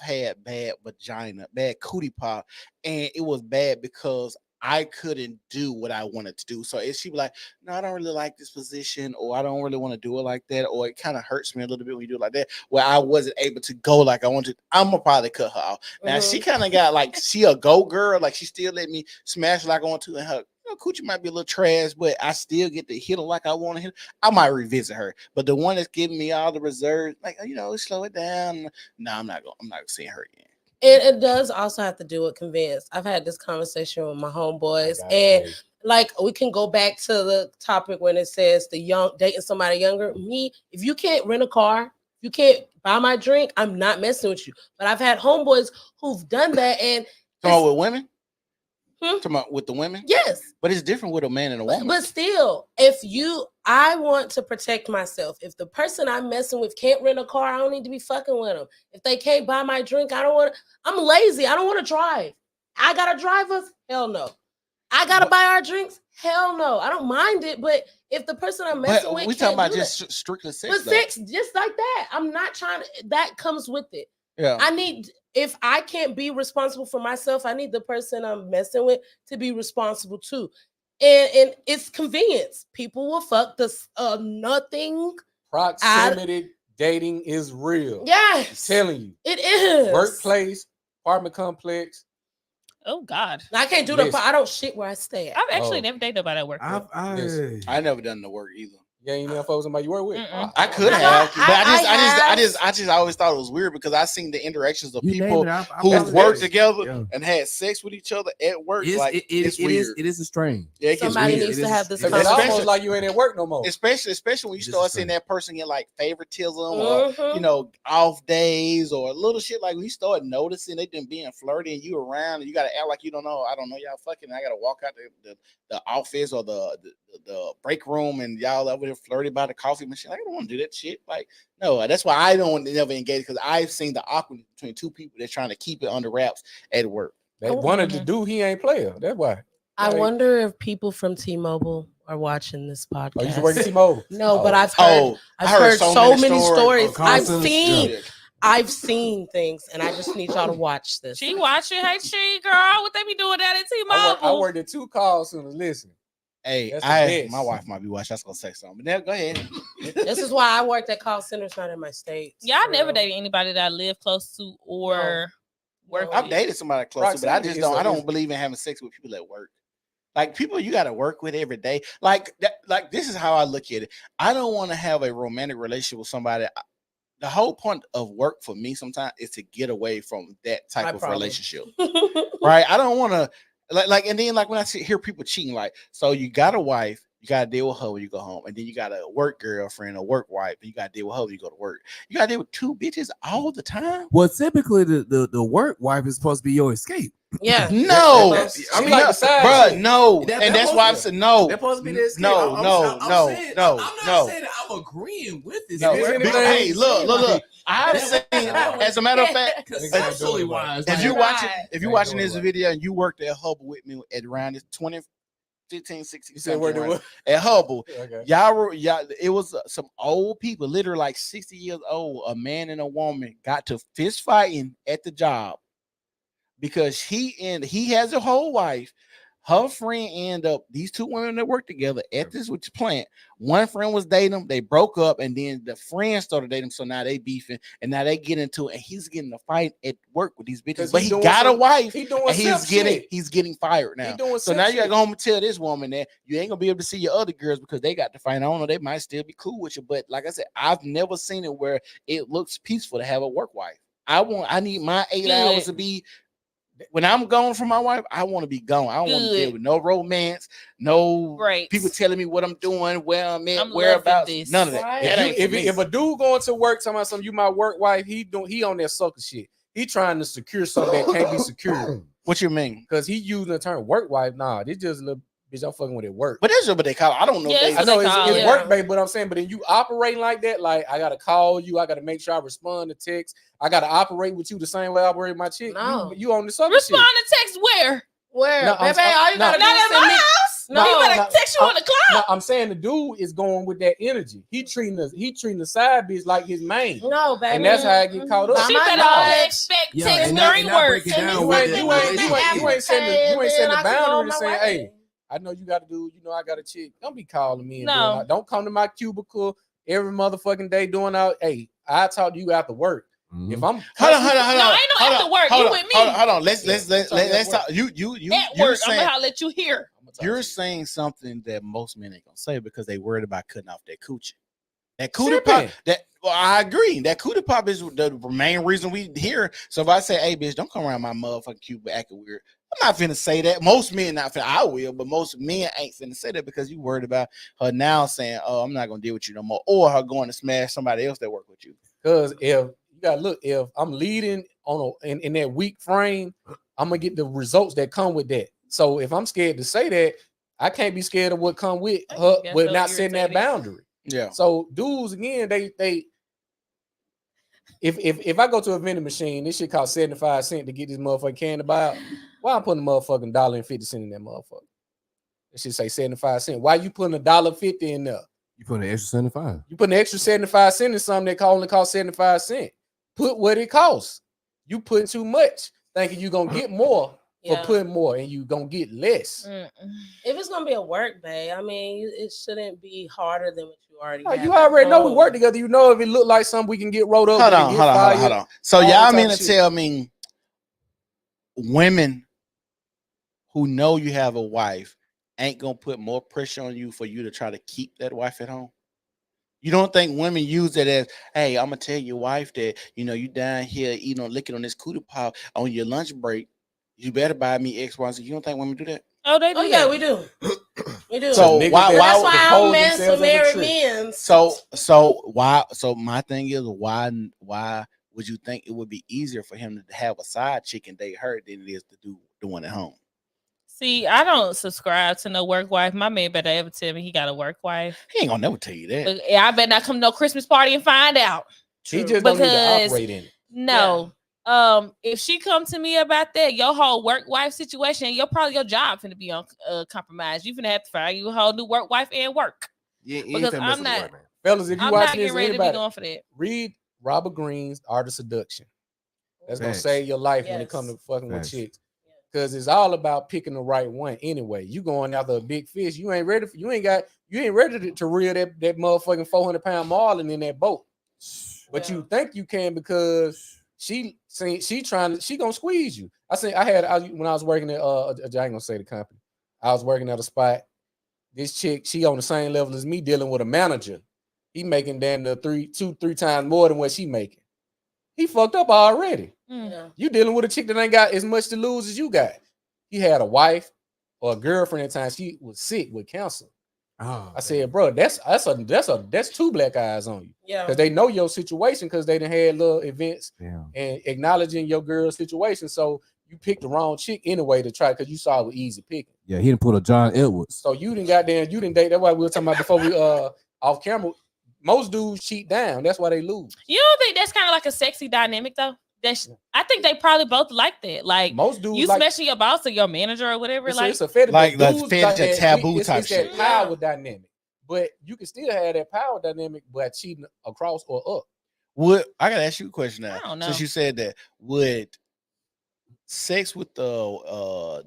had bad vagina, bad cootie pop, and it was bad because I couldn't do what I wanted to do. So if she be like, no, I don't really like this position, or I don't really want to do it like that, or it kind of hurts me a little bit when you do it like that, where I wasn't able to go like I wanted to, I'm gonna probably cut her off. Now she kind of got like, she a go girl, like she still let me smash like I want to, and her coochie might be a little trash, but I still get to hit her like I want to hit her. I might revisit her. But the one that's giving me all the reserves, like, slow it down. No, I'm not seeing her again. It does also have to do with convenience. I've had this conversation with my homeboys, and like we can go back to the topic when it says the young dating somebody younger. Me, if you can't rent a car, you can't buy my drink, I'm not messing with you. But I've had homeboys who've done that, and Talking about with women? Hmm? Talking about with the women? yes, But it's different with a man and a woman. but still, I want to protect myself. If the person I'm messing with can't rent a car, I don't need to be fucking with them. If they can't buy my drink, I'm lazy. I don't want to drive. I gotta drive us? Hell no. I gotta buy our drinks? Hell no. I don't mind it, but if the person I'm messing with, we talking about just strictly sex. but though. sex, just like that. I'm not trying to. That comes with it. Yeah. If I can't be responsible for myself, I need the person I'm messing with to be responsible too. And it's convenience. People will fuck this nothing. Proximity dating is real. I'm Yes, telling you. it is. Workplace, apartment complex. Oh God. I can't do Listen. I don't shit where I stay at. I've actually Oh. never dated nobody at work. with. I never done the work either. You ain't never fuck with somebody you work with. Mm-mm. I could have, but I just always thought it was weird because I seen the interactions of people who work together and had sex with each other at work. Like it's weird. It is a strain. Yeah, it gets Somebody weird. needs to have this It's conversation. almost like you ain't at work no more. Especially when you It is start a seeing strain. that person get like favoritism or off days or little shit like when you start noticing they been being flirty and you around and you gotta act like you don't know. I don't know y'all fucking. I gotta walk out the office or the break room and y'all over there flirty by the coffee machine. I don't want to do that shit. Like, no, that's why I don't never engage because I've seen the awkwardness between two people that's trying to keep it under wraps at work. That one of the dude, he ain't player. That's why. I wonder if people from T-Mobile are watching this podcast. Oh, you should work at T-Mobile? No, but I've heard so many stories. I've seen things, and I just need y'all to watch this. She watching. Hey, she girl, what they be doing that at T-Mobile? I worked at 2 call centers. Listen. Hey, my wife might be watching. That's gonna say something. But now, go ahead. This is why I worked at call centers, not in my state. Yeah, I never dated anybody that I live close to or work. I've dated somebody close to, but I just don't. I don't believe in having sex with people at work. Like people you got to work with every day. Like that. Like this is how I look at it. I don't want to have a romantic relationship with somebody. The whole point of work for me sometimes is to get away from that type of relationship. Right? I don't want to. Like, and then like when I hear people cheating, like, so you got a wife, you gotta deal with her when you go home, and then you got a work girlfriend, a work wife, and you gotta deal with her when you go to work. You gotta deal with 2 bitches all the time. Well, typically the work wife is supposed to be your escape. Yeah. No, I mean, like bro, no, and that's why I said no. That's supposed to be the escape. No. I'm not saying that I'm agreeing with this. No, hey, look. I've seen, as a matter of fact, conceptually wise, if you watching this video and you worked at Hubble with me at around this 2015, 16, 17, at Hubble, y'all, it was some old people, literally like 60 years old. A man and a woman got to fist fighting at the job because he has a whole wife. Her friend ended up, these 2 women that work together at this plant. One friend was dating them, they broke up, and then the friend started dating them. So now they beefing, and now they get into it, and he's getting a fight at work with these bitches. But he got a wife, and he's getting fired now. So now you gotta go home and tell this woman that you ain't gonna be able to see your other girls because they got to fight. I don't know, they might still be cool with you, but like I said, I've never seen it where it looks peaceful to have a work wife. I need my 8 hours to be. When I'm gone from my wife, I want to be gone. I don't want to deal with no romance, no people telling me what I'm doing, where I'm at, whereabouts, none of that. Right. If a dude going to work talking about something, you my work wife, he on that sucker shit. He trying to secure something that can't be secured. What you mean? Because he using the term work wife. Nah, this just a little bitch. I'm fucking with it work. But that's what they call it. I don't know. Yes, I know it's work, babe. But I'm saying, but then you operating like that, like I gotta call you, I gotta make sure I respond to text. I gotta operate with you the same way I operate with my chick. No. You on the sucker Respond shit. to text where? No, baby, all you gotta do not is at send my me. house. No, You better text you on the cloud. No, I'm saying the dude is going with that energy. He treating the side bitch like his main. No, baby. And that's how I get caught up. She better expect text during work. You ain't setting the boundary to say, hey, I know you got to do, I got a chick. Don't be calling me. And don't come to my cubicle every motherfucking day doing out. Hey, I talk to you after work. Mm-hmm. If I'm hold on. No, ain't no after work. You with me. Hold on. Let's talk. You at work. I'm gonna let you hear. You're saying something that most men ain't gonna say because they worried about cutting off that coochie. That cootie pop. I agree. That cootie pop is the main reason we hear. So if I say, "Hey, bitch, don't come around my motherfucking cubicle acting weird," I'm not finna say that. Most men not finna. I will, but most men ain't finna say that because you worried about her now saying, "Oh, I'm not gonna deal with you no more," or her going to smash somebody else that work with you. Because if you gotta look, if I'm leading in that weak frame, I'm gonna get the results that come with that. So if I'm scared to say that, I can't be scared of what come with her with not setting that boundary. Yeah. So dudes again, they if I go to a vending machine, this shit cost 75 cents to get this motherfucking candy buy. Why I'm putting a motherfucking $1.50 in that motherfucker? It should say 75 cents. Why you putting $1.50 in there? You putting an extra 75. You putting an extra 75 cents in something that only cost 75 cents. Put what it costs. You putting too much, thinking you're gonna get more for putting more, and you gonna get less. If it's gonna be a work day, I mean, it shouldn't be harder than what you already. Oh, you already know we work together. You know if it look like something we can get rolled up. Hold on. So y'all mean to tell me women who know you have a wife ain't gonna put more pressure on you for you to try to keep that wife at home? You don't think women use it as, hey, I'm gonna tell your wife that you down here eating licking on this cootie pop on your lunch break. You better buy me X, Y, Z. You don't think women do that? Oh, they do. Oh yeah, we do. We do. So why that's why I don't would mess with married men. So my thing is why would you think it would be easier for him to have a side chick and date her than it is to do the one at home? See, I don't subscribe to no work wife. My man better ever tell me he got a work wife. He ain't gonna never tell you that. But I better not come to no Christmas party and find out. He just don't need to operate in it. No. Yeah. If she come to me about that, your whole work wife situation, your job finna be on compromised. You finna have to find you a whole new work wife and work. Yeah, because I'm not, fellas. If you I'm watch not getting ready to be going for that. Read Robert Greene's Art of Seduction. That's gonna save your life when it comes to fucking with chicks. Because it's all about picking the right one anyway. You going after a big fish. You ain't ready to reel that motherfucking 400-pound marlin in that boat. But you think you can because she gonna squeeze you. When I was working at I ain't gonna say the company. I was working at a spot. This chick, she on the same level as me dealing with a manager. He making damn the 2-3 times more than what she making. He fucked up already. You dealing with a chick that ain't got as much to lose as you got. He had a wife or a girlfriend at times. She was sick with cancer. I said, bro, that's 2 black eyes on you. Yeah, because they know your situation because they done had little events and acknowledging your girl's situation. So you picked the wrong chick anyway to try because you saw it was easy picking. Yeah, he didn't put a John Edwards. So you didn't date. That's why we were talking about before we off camera. Most dudes cheat down. That's why they lose. You don't think that's kind of like a sexy dynamic though? I think they probably both like that. Like most dudes, you smashing your boss or your manager or whatever. It's a fetish. Like a taboo type shit. It's that power dynamic. But you can still have that power dynamic by cheating across or up. I gotta ask you a question now? I don't know. Since you said that, would sex with the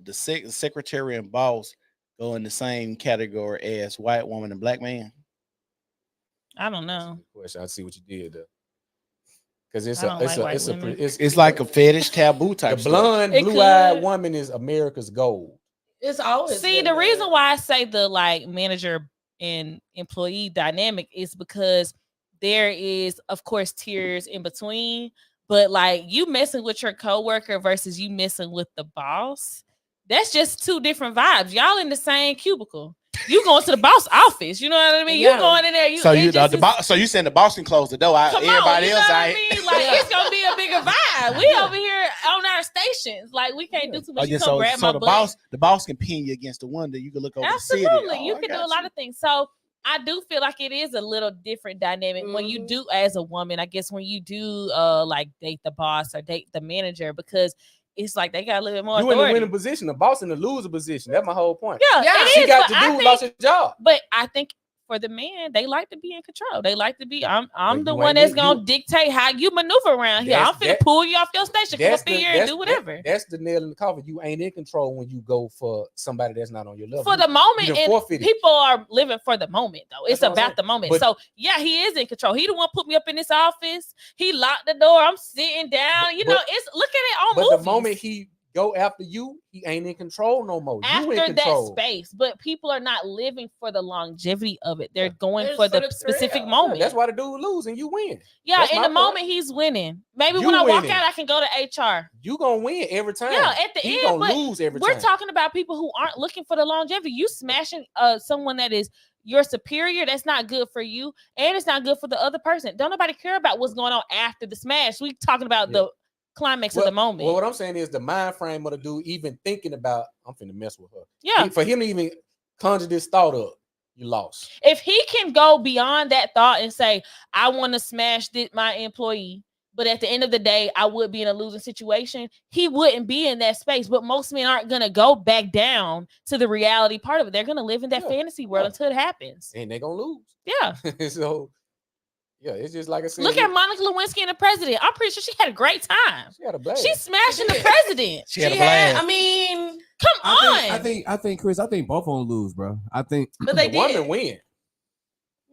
secretary and boss go in the same category as white woman and black man? I don't know. Question. I see what you did there. Because it's like a fetish taboo type. The blonde, blue-eyed woman is America's gold. It's always the reason why I say the like manager and employee dynamic is because there is, of course, tiers in between. But like you messing with your coworker versus you messing with the boss, that's just 2 different vibes. Y'all in the same cubicle. You going to the boss office, you know what I mean? You going in there. So you saying the boss can close the door? Everybody else, Like it's gonna be a bigger vibe. We over here on our stations, like we can't do too much. You come grab my butt. The boss can pin you against the window. You can look over Absolutely. the city. You can do a lot of things. So I do feel like it is a little different dynamic when you do as a woman. I guess when you do like date the boss or date the manager because. It's like they got a little bit more. You in the winning position, the boss in the loser position. That's my whole point. Yeah, she got the dude lost his job. But I think for the man, they like to be in control. They like to be. I'm the one that's gonna dictate how you maneuver around here. I'm finna pull you off your station. Come up here and do whatever. That's the nail in the coffin. You ain't in control when you go for somebody that's not on your level. For the moment, and people are living for the moment though. It's about the moment. But, so yeah, he is in control. He the one put me up in this office. He locked the door. I'm sitting down. It's look at it on movies. But the moment he go after you, he ain't in control no more. After you in control. that space, but people are not living for the longevity of it. They're going for the specific moment. That's why the dude lose and you win. Yeah, that's in the moment he's winning. Maybe when I walk out, I can go to HR. You gonna win every time. Yeah, at the end, gonna lose every time. We're talking about people who aren't looking for the longevity. You smashing someone that is your superior, that's not good for you, and it's not good for the other person. Don't nobody care about what's going on after the smash. We talking about the climax of the moment. Well, what I'm saying is the mind frame of the dude even thinking about I'm finna mess with her. Yeah. For him to even conjure this thought up, you lost. If he can go beyond that thought and say, I want to smash my employee, but at the end of the day, I would be in a losing situation, he wouldn't be in that space. But most men aren't gonna go back down to the reality part of it. They're gonna live in that fantasy world until it happens. And they're gonna lose. Yeah. So yeah, it's just like I said. Look at Monica Lewinsky and the president. I'm pretty sure she had a great time. She had a blast. She's smashing the president. She had a blast. I mean, come on. I think, Chris. I think both of them lose, bro. I think, but they the woman win.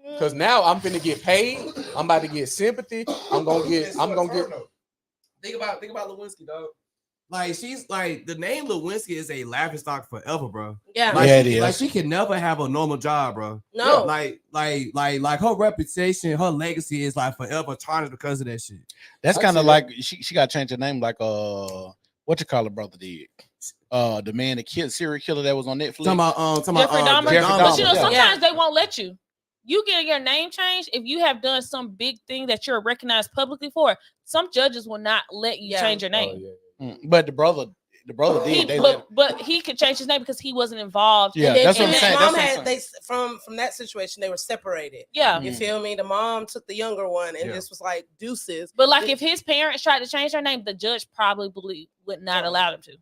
Because now I'm finna get paid. I'm about to get sympathy. I'm gonna get. Think about Lewinsky, dog. Like she's like the name Lewinsky is a laughing stock forever, bro. Yeah. Like, Yeah, it like is. she can never have a normal job, bro. No. Like her reputation, her legacy is like forever tarnished because of that shit. That's I kind of see like she got to change her name, like what you call her brother did. The man, the kid, serial killer that was on Netflix. Talking about Jeffrey Dahmer. Jeffrey But you know, Dahmer, yeah. sometimes they won't let you. You get your name changed if you have done some big thing that you're recognized publicly for. Some judges will not let you change your name. But the brother did. But he could change his name because he wasn't involved. Yeah, And then, that's what and I'm his saying. mom That's what I'm had from that situation they were separated. Yeah. You feel me? The mom took the younger one and Yeah. this was like deuces. But like if his parents tried to change their name, the judge probably would not allow them to.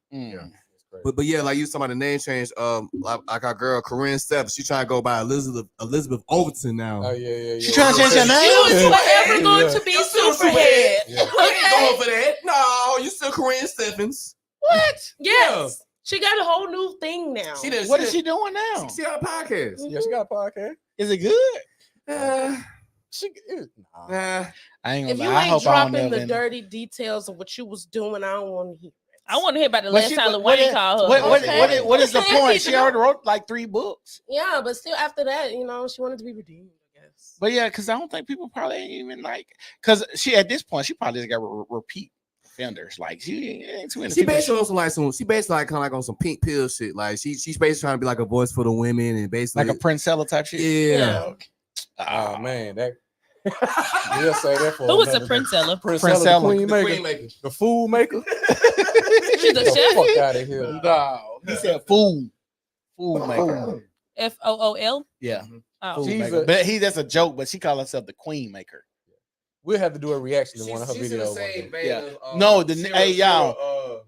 But yeah, like you talking about the name change. Like our girl Corinne Steps, she trying to go by Elizabeth Overton now. Oh yeah. She trying to change her name. She was forever going to be Superhead. You ain't going for that. No, you still Corinne Stephens. What? Yes. She got a whole new thing now. What is she doing now? She got a podcast. Yeah, she got a podcast. Is it good? Nah. I ain't If gonna you lie. I ain't hope I don't dropping never the end up- dirty details of what you was doing, I don't want to hear. I want to hear about the But last she- time but Wayne called her. what is the point? She already wrote like 3 books. Yeah, but still after that, you know, she wanted to be redeemed, I guess. But yeah, because I don't think people probably ain't even like, because she at this point she probably just got repeat offenders. Like she ain't too many. She people. basically on some like she basically like kind of like on some pink pill shit. Like she's basically trying to be like a voice for the women and basically like a Princella type shit. Yeah. Oh man, that we'll say that for Who is a another day. Princella? Princella, the queen maker, the fool maker. She's a Get the chef. fuck out of here. No, he said fool maker. FOOL. Yeah, Oh. fool She's maker. a- But that's a joke. But she called herself the queen maker. We'll have to do a reaction to one of her She's in the videos. same vein Yeah. of, No, hey, y'all. Oh,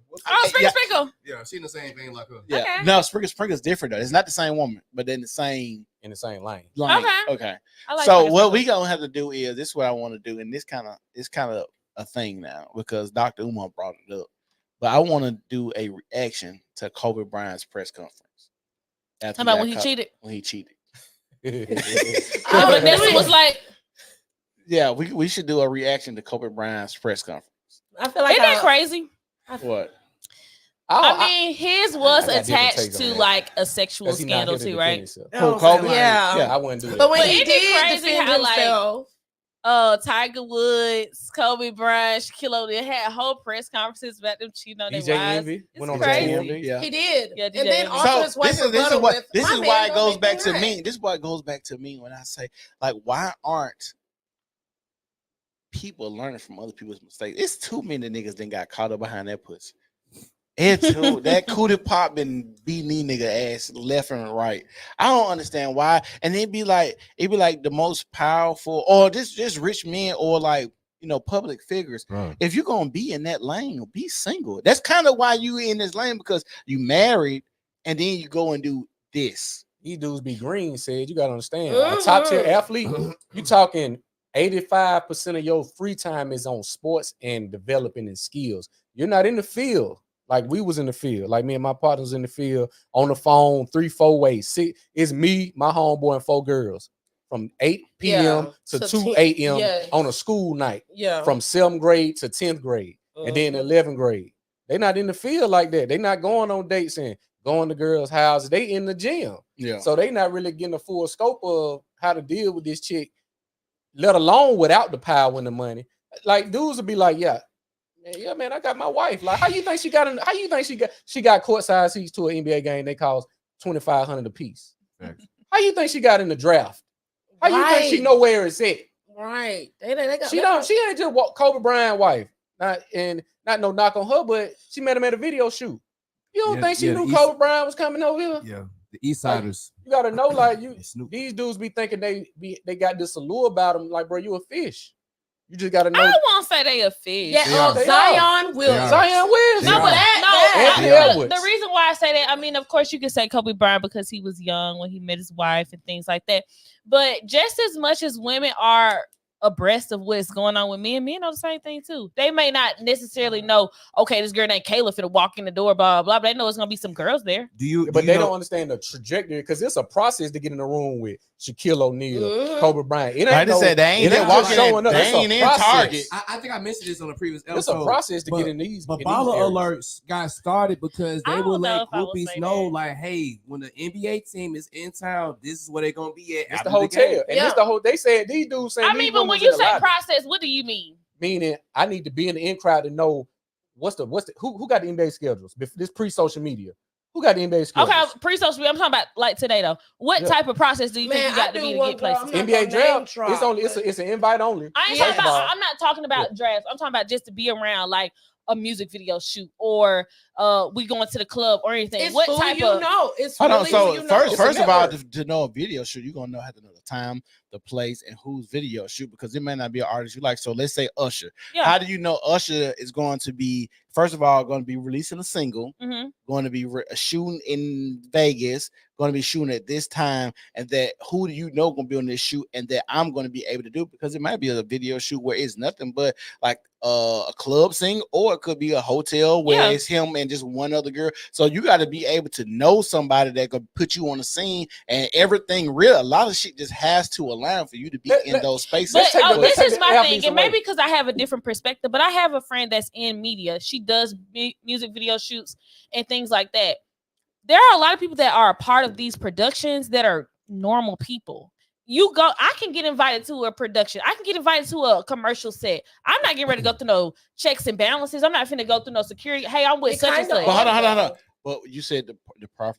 Sprinkle. Yeah, she's in the same vein like her. Yeah, Okay. no, Sprinkle's different though. It's not the same woman, but in the same In the same lane. line. Okay. Okay. I like So Sprinkle. what we gonna have to do is this is what I want to do, and it's kind of a thing now because Dr. Umar brought it up. But I want to do a reaction to Kobe Bryant's press conference. How about when he cheated? When he cheated. But Vanessa was like, Yeah, we should do a reaction to Kobe Bryant's press conference. I feel like isn't that crazy? What? I mean, his was I got different attached takes on to that. like a sexual 'Cause he not scandal here to too, defend right? himself. Who, Kobe? Yeah. I wouldn't do that. But when But he isn't it did crazy defend how, like, himself, Tiger Woods, Kobe Bryant, Shaquille O'Neal had whole press conferences about them cheating on their DJ wives. Envy It's went on crazy. TMZ. Yeah. he did. Yeah, and DJ then Envy. also his wife this is rebutted what with, this "My is man why it don't goes make back to right." me. This is why it goes back to me when I say, like, why aren't people learning from other people's mistakes? It's too many niggas that got caught up behind that pussy. It's too that cootie pop been beating these nigga ass left and right. I don't understand why. And it'd be like the most powerful or just rich men or like public figures. Right. If you're gonna be in that lane, be single. That's kind of why you in this lane, because you married and then you go and do this. These dudes be green, said you gotta understand. A top tier athlete, you talking 85% of your free time is on sports and developing in skills. You're not in the field like we was in the field. Like me and my partners in the field on the phone 3-4 ways. It's me, my homeboy, and 4 girls from 8 p.m. to 2 a.m. yeah. on a school night. Yeah. From 7th grade to 10th grade, and then 11th grade. They not in the field like that. They not going on dates and going to girls' houses. They in the gym. Yeah. So they not really getting the full scope of how to deal with this chick, let alone without the power and the money. Like dudes would be like, yeah, man, I got my wife. Like, how you think she got courtside seats to an NBA game? They cost $2,500 a piece. How you think she got in the draft? How you think she know where it's at? Right. They got, She ain't just Kobe Bryant wife. Not no knock on her, but she met him at a video shoot. You don't think she knew Kobe Bryant was coming over here? Yeah, the East Siders. You gotta know, like these dudes be thinking they got this allure about them. Like, bro, you a fish. You just gotta know. I won't say they a fish. Yeah, Zion Williams. Zion Williams. No, but Anthony the Edwards. reason why I say that, I mean, of course, you can say Kobe Bryant because he was young when he met his wife and things like that. But just as much as women are abreast of what's going on with men know the same thing too. They may not necessarily know, okay, this girl named Kayla finna walk in the door, blah, blah, blah. But they know it's gonna be some girls there. But they don't understand the trajectory because it's a process to get in the room with Shaquille O'Neal, Mhm. Kobe Bryant. It ain't I just said they ain't just walking showing in- up. they It's a ain't in process. Target. I think I mentioned this on a previous It's episode. a process to but- get in these. But in these baller areas. alerts got started because I they don't would know let if I would groupies say know, that. like, hey, when the NBA team is in town, this is where they're gonna be at. It's after the hotel, game. and it's the whole. They said these dudes saying. I these mean, but when women's you in the say lobby. process, what do you mean? Meaning I need to be in the in crowd to know what's the who got the NBA schedules. This pre-social media. Who got the NBA schedules? Okay, pre-social media. I'm talking about like today though. What Yeah. type of process do you think Man, you got I to do be to one, get girl, places? I'm not NBA gonna name draft. drop, It's only but- it's an invite only. I ain't Yeah. talking about. I'm not talking about drafts. I'm talking about just to be around, like a music video shoot, or we going to the club or anything. It's What who type you of? know. It's Hold on. really So who you first, know. first of all, network. to know a video shoot, you're gonna have to know the time, the place, and who's video shoot because it may not be an artist you like. So let's say Usher. Yeah. How do you know Usher is going to be first of all going to be releasing a single, Mhm. going to be shooting in Vegas, going to be shooting at this time, and that who do you know going to be on this shoot, and that I'm going to be able to do because it might be a video shoot where it's nothing but like a club scene, or it could be a hotel where Yeah. it's him and just one other girl. So you got to be able to know somebody that could put you on the scene and everything real. A lot of shit just has to align for you to be in those spaces. But take the- let's this take is the my athletes thing, and maybe away. because I have a different perspective, but I have a friend that's in media. She does music video shoots and things like that. There are a lot of people that are a part of these productions that are normal people. You go, I can get invited to a production. I can get invited to a commercial set. I'm not getting ready to go through no checks and balances. I'm not finna go through no security. Hey, I'm with It such and kinda such. But hold on. But you said the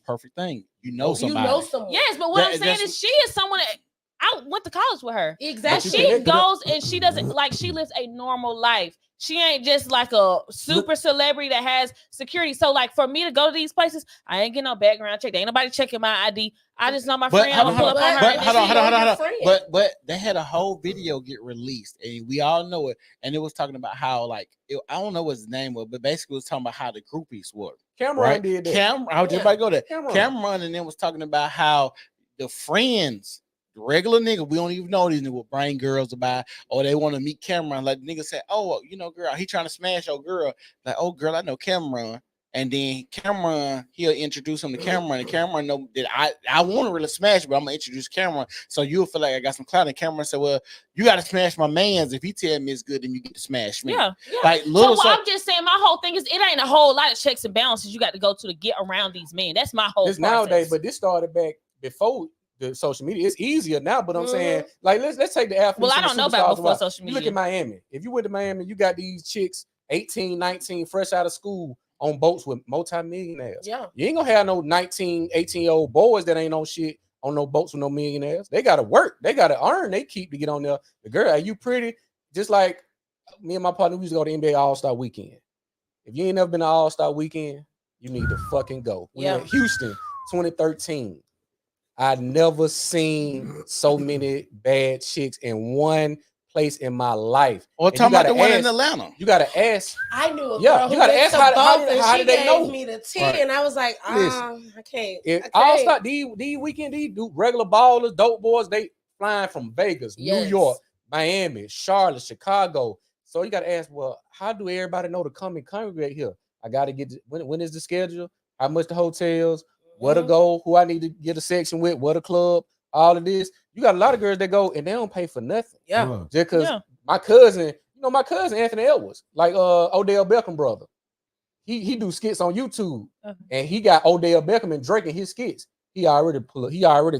perfect thing. You know somebody. You know someone. Yes, but what That- I'm saying that's- is she is someone that I went to college with her. Exactly. She connected up. goes and she doesn't like she lives a normal life. She ain't just like a super celebrity that has security. So, like, for me to go to these places, I ain't getting no background check. There ain't nobody checking my ID. I just know my But friend. I'm gonna pull up on her. But and hold on, she- hold on. your friend. But they had a whole video get released, and we all know it. And it was talking about how like I don't know what his name was, but basically it was talking about how the groupies were. Cameron Right? did that. How'd everybody go there? Cameron. Cameron and then was talking about how the friends, the regular nigga, we don't even know these niggas will bring girls about, or they want to meet Cameron. Like the nigga said, oh, you know, girl, he trying to smash your girl. Like, oh, girl, I know Cameron. And then Cameron, he'll introduce him to Cameron, and Cameron know that I want to really smash, but I'm gonna introduce Cameron, so you'll feel like I got some clout. And Cameron said, "Well, you got to smash my man's. If he tell me it's good, then you get to smash me." Yeah. Like So little. what I'm just saying, my whole thing is it ain't a whole lot of checks and balances you got to go to get around these men. That's my whole This process. nowadays, but this started back before the social media. It's easier now, but I'm saying, like, let's take the athletes. Well, I and the don't know about superstars before away. social You look media. at Miami. If you went to Miami, you got these chicks, 18, 19, fresh out of school, on boats with multi-millionaires. Yeah. You ain't gonna have no 19, 18-year-old boys that ain't on shit on no boats with no millionaires. They gotta work, they gotta earn, they keep to get on there. The girl, are you pretty? Just like me and my partner, we used to go to NBA All-Star Weekend. If you ain't never been to All-Star Weekend, you need to fucking go. We Yeah. went Houston 2013. I'd never seen so many bad chicks in one place in my life. Or And you talking about the gotta one in ask- Atlanta. You gotta ask. I knew a Yeah, girl you who gotta went ask to how both, and did she they gave know? me the 10, Right. and I was like, Listen. I can't. If I all can't. star these weekend, these do regular ballers, dope boys, they flying from Vegas, New Yes. York, Miami, Charlotte, Chicago. So you gotta ask, well, how do everybody know to come and congregate here? I gotta get when is the schedule? How much the hotels? Where to Mhm. go? Who I need to get a section with? What a club? All of this. You got a lot of girls that go and they don't pay for nothing. Yeah. Bruh. Just because Yeah. my cousin, my cousin Anthony Edwards, like Odell Beckham brother. He do skits on YouTube, Okay. and he got Odell Beckham and Drake in his skits. He already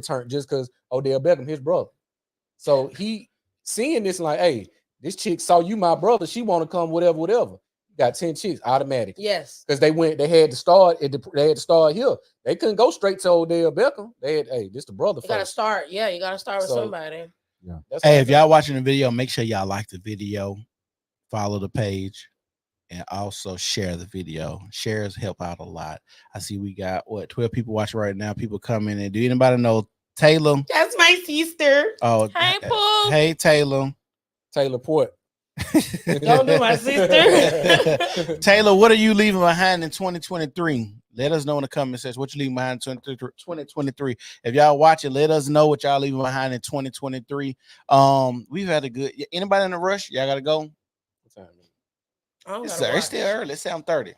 turned just because Odell Beckham his brother. So he seeing this like, hey, this chick saw you, my brother. She want to come, whatever. Got 10 chicks automatic Yes. because they had to start here. They couldn't go straight to Odell Beckham. They had, hey, this the brother You gotta first. start. Yeah, you gotta start with So- somebody. That's Hey, what if y'all watching the video, make sure y'all like the video, follow the page, and also share the video. Shares help out a lot. I see we got 12 people watching right now. People coming in. Do anybody know Taylor? That's my sister. Oh, Hey, Pooh. hey Taylor. Taylor Port. Don't do my sister. Taylor, what are you leaving behind in 2023? Let us know in the comment section what you leaving behind in 2023. If y'all watch it, let us know what y'all leaving behind in 2023. We've had a good. Anybody in a rush? Y'all gotta go. What time is it? I don't It's, gotta it's still watch. early. It's 7:30.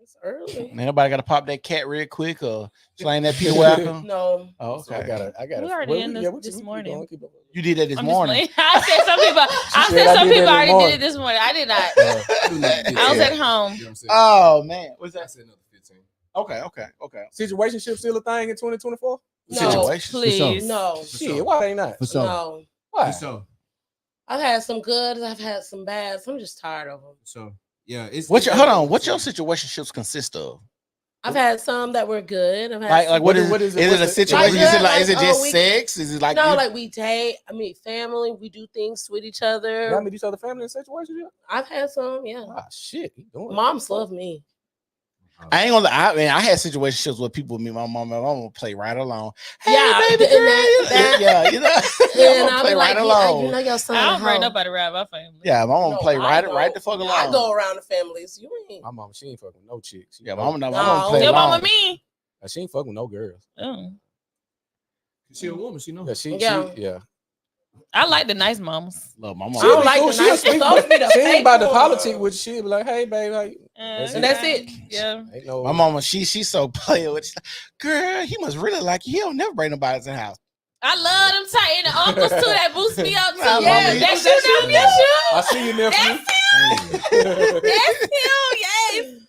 It's early. Man, nobody got to pop that cat real quick or slang that Peter Walker. No. Oh, So okay. I got We already in this morning. You did that this I'm just morning. playing. I said some people. I said said I some did people that in the already morning. did it this morning. I did not. I was at home. Oh man, what's I that? said another 15. Okay. Situationship still a thing in 2024? No. Situation. Please. No. Shit, why they not? For sure. No. Why? For sure. I've had some goods. I've had some bads. I'm just tired of them. So yeah, it's Hold on. What your situationships consist of? I've had some that were good. I've had Like some- what is what is is it? it? What's A the- situation? Like, Is it like, just oh, we- sex? Is it like no, you- like we date. I mean, family. We do things with each other. Y'all meet each other family in situationship? I've had some. Yeah. Ah, shit. You doing it. Moms love me. I ain't gonna. I had situationships with people. Me, my mom, gonna play right along. Hey, Yeah, baby and girl, that- yeah, you know, And I'm I'll play be like, right you along. know your son. I a don't bring hoe. nobody around my family. Yeah, my mom No, play I right go- the fuck along. I go around the families. You ain't. My mama, she ain't fucking with no chicks. Yeah, my mom No. play Your along. mama mean? She ain't fucking with no girls. Oh. She a woman, she know. Yeah, Yeah. yeah. I like the nice mamas. Love my I mom. don't like Cool, the she'll nice. speak- Those be the She ain't fake about the ones. politics with shit. Be like, hey, babe, like, And that's it. Yeah. ain't no. My mama, she's so player with. She's like, girl, he must really like you. He'll never bring nobody to the house. I love them tight and the uncles too that boost me up too. Nah, Yeah, mama, that's that's you, you. nephew. I see you, nephew. That's him. Yes.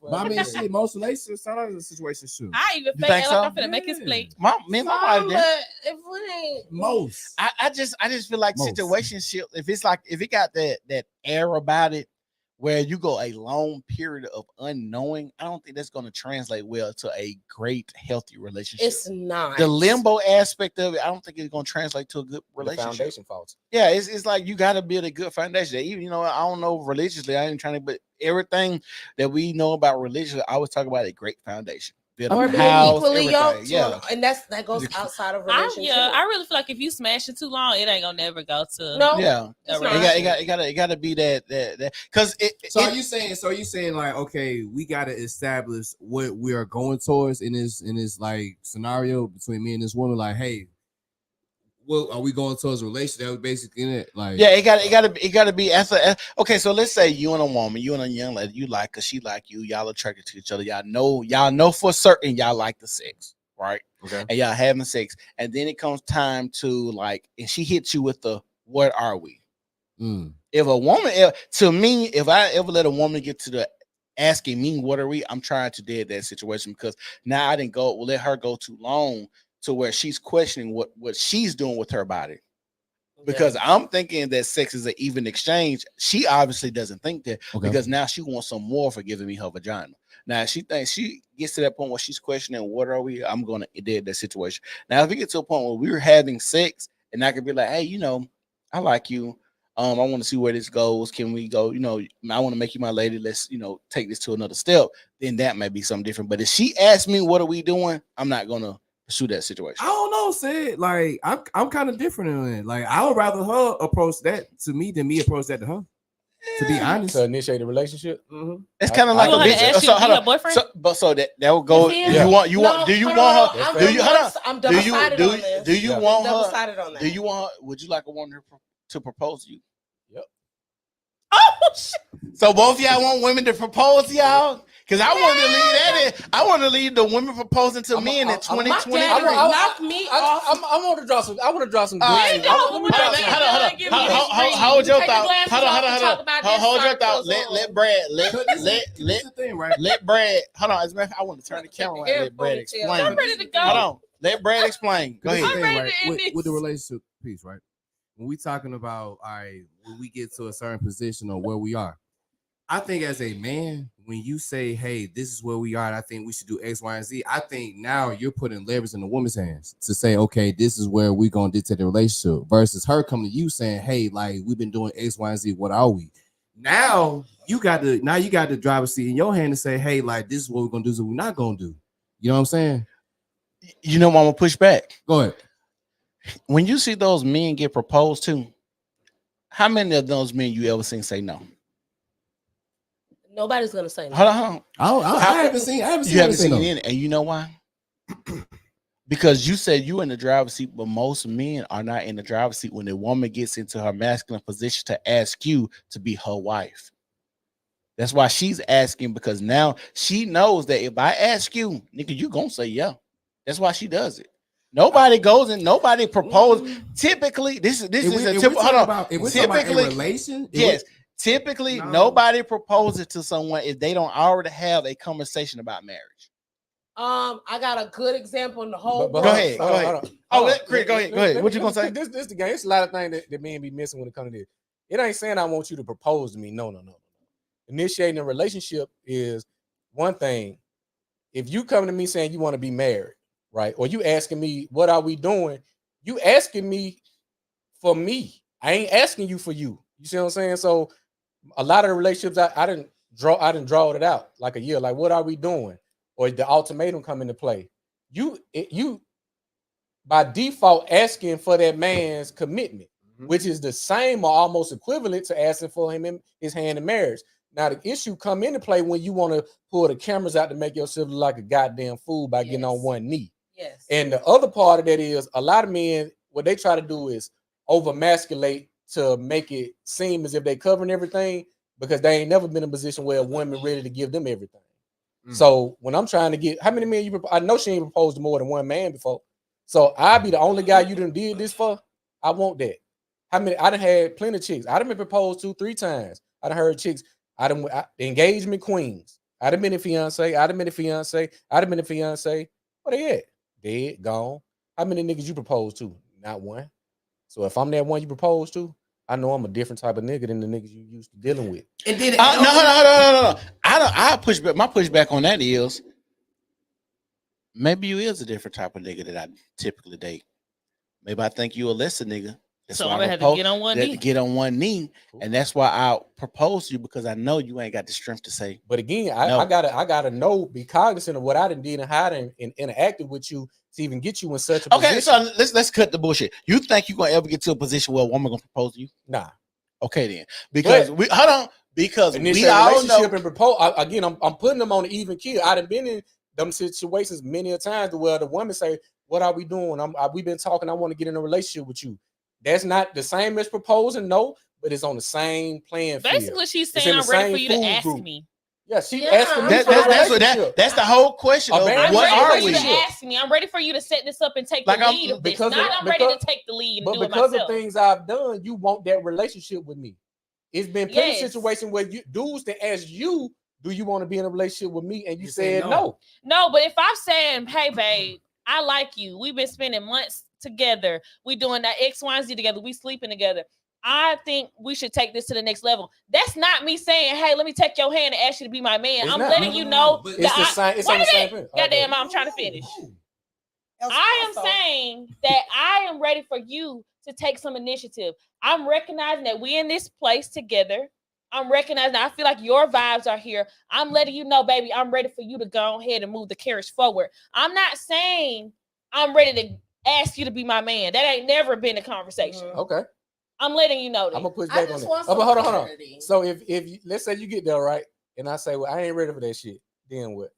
But I mean, shit, most relationships sound like a situation shoot. I even You fake think it so? like I'm finna make his plate. My wife Some, did. but if we ain't Most. I just feel like Most. situationship. If it got that air about it, where you go a long period of unknowing, I don't think that's going to translate well to a great healthy relationship. it's not The limbo aspect of it, I don't think it's going to translate to a good The relationship. foundation faults. Yeah, it's like you got to build a good foundation. Even I don't know religiously, I ain't trying to, but everything that we know about religion, I always talk about a great foundation. Build or a being house, equally everything. yoked. Yeah. And that goes outside of relationship. I really feel like if you smash it too long, it ain't gonna never go to No. Yeah, It's a not. it got to be that because So are you saying like, okay, we gotta establish what we are going towards in this like scenario between me and this woman? Like, hey, what are we going towards a relationship? That was basically it. Like, yeah, it got to be okay. So let's say you and a woman, you and a young lady, you like her, she like you, y'all attracted to each other, y'all know for certain y'all like the sex, right? Okay. And y'all having sex, and then it comes time to like, and she hits you with the what are we? If a woman, to me, if I ever let a woman get to the asking me what are we, I'm trying to dead that situation because now I didn't let her go too long to where she's questioning what she's doing with her body. Because I'm thinking that sex is an even exchange. She obviously doesn't think that because now she wants some more for giving me her vagina. Now she thinks she gets to that point where she's questioning what are we? I'm gonna dead that situation. Now if we get to a point where we're having sex and I could be like, hey, I like you. I want to see where this goes. Can we go? I want to make you my lady. Let's, take this to another step. Then that may be something different. But if she asks me, what are we doing? I'm not gonna pursue that situation. I don't know, Sid. Like, I'm kind of different in it. Like, I would rather her approach that to me than me approach that to her. To be honest, To initiate a relationship. It's kind of like a bitch. So, hold on. So that will go. Yeah. You want? Do you want her? Do you? Hold on. I'm Do you? double-sided on this. Do you I'm want her? double-sided on that. Do you want her? Would you like a woman to propose to you? Yep. Oh shit. So both y'all want women to propose to y'all? Because I want to leave that in. I want to leave the women proposing to men in 2023. Knock me off. I want to draw some. I want to draw some. All right. Hold Hold your Take the thought. glasses Hold off and talk on. about this Hold your circles thought. on. Let Brad. this is the thing, right? Let Brad. Hold on. As a matter of fact, I want to turn the camera around and let Brad explain. I'm ready to go. Hold on. Let Brad explain. Go This is the ahead. thing, ready right? to end With the this. relationship piece, right? When we talking about, all right, when we get to a certain position or where we are, I think as a man, when you say, hey, this is where we are, and I think we should do X, Y, and Z, I think now you're putting leverage in the woman's hands to say, okay, this is where we're going to dictate the relationship versus her coming to you saying, hey, like, we've been doing X, Y, and Z. What are we? Now you got the driver's seat in your hand to say, hey, like, this is what we're going to do, this is what we're not going to do. You know what I'm saying? You know what I'm going to push back? Go ahead. When you see those men get proposed to, how many of those men you ever seen say no? Nobody's gonna say no. Hold on. I haven't seen. You haven't seen it, and you know why? Because you said you in the driver's seat, but most men are not in the driver's seat when the woman gets into her masculine position to ask you to be her wife. That's why she's asking, because now she knows that if I ask you, nigga, you gonna say yeah. That's why she does it. Nobody goes and nobody proposes. Typically, this is a typical. Hold on. If we're talking about a relation, yes. Typically, nobody proposes to someone if they don't already have a conversation about marriage. I got a good example in the whole. Go ahead. Oh, Chris, go ahead. What you gonna say? This the game. It's a lot of things that men be missing when it comes to this. It ain't saying I want you to propose to me. No. Initiating a relationship is one thing. If you come to me saying you want to be married, right? Or you asking me, what are we doing? You asking me for me. I ain't asking you for you. You see what I'm saying? So a lot of the relationships I didn't draw it out like a year. Like, what are we doing? Or the ultimatum come into play. You by default asking for that man's commitment, which is the same or almost equivalent to asking for his hand in marriage. Now the issue come into play when you want to pull the cameras out to make yourself look like a goddamn fool by getting on one knee. Yes. And the other part of that is a lot of men, what they try to do is over-masculate to make it seem as if they covering everything, because they ain't never been in a position where a woman ready to give them everything. So when I'm trying to get, how many men I know she ain't proposed to more than one man before. So I be the only guy you done did this for. I want that. How many? I done had plenty of chicks. I done been proposed to 3 times. I done heard chicks. Engagement queens. I done been a fiance. I done been a fiance. I done been a fiance. Where they at? Dead, gone. How many niggas you proposed to? Not one. So if I'm that one you proposed to, I know I'm a different type of nigga than the niggas you used to dealing with. And then no. I push back. My pushback on that is maybe you is a different type of nigga that I typically date. Maybe I think you a lesser nigga. That's so why I'm gonna have to get on one knee. Get on one knee, and that's why I propose to you, because I know you ain't got the strength to say. But again, I gotta know, be cognizant of what I done did and how I done interacted with you to even get you in such a position. Okay, so let's cut the bullshit. You think you gonna ever get to a position where a woman gonna propose to you? Nah. Okay then, because we all know. And propose again. I'm putting them on the even keel. I done been in them situations many a times where the woman say, "What are we doing? We've been talking. I want to get in a relationship with you." That's not the same as proposing, no, but it's on the same playing field. Basically, she's saying I'm ready for you to ask me. Yeah, she asking me. That's the whole question. I'm what ready are for we? you to ask me. I'm ready for you to set this up and take the lead of this. I'm ready to take the lead and do it myself. Because of things I've done, you want that relationship with me. It's been plenty situation where dudes that ask you, do you want to be in a relationship with me? And you said no. No, but if I'm saying, hey, babe, I like you. We've been spending months together. We doing that X, Y, and Z together. We sleeping together. I think we should take this to the next level. That's not me saying, hey, let me take your hand and ask you to be my man. I'm letting you know that it's the same. It's on the same thing. Goddamn, I'm trying to finish. I am saying that I am ready for you to take some initiative. I'm recognizing that we're in this place together. I'm recognizing I feel like your vibes are here. I'm letting you know, baby, I'm ready for you to go ahead and move the carriage forward. I'm not saying I'm ready to ask you to be my man. That ain't never been a conversation. Okay. I'm letting you know that. I'm gonna push back on it. But hold on. So if you, let's say you get there, right? And I say, well, I ain't ready for that shit. Then what?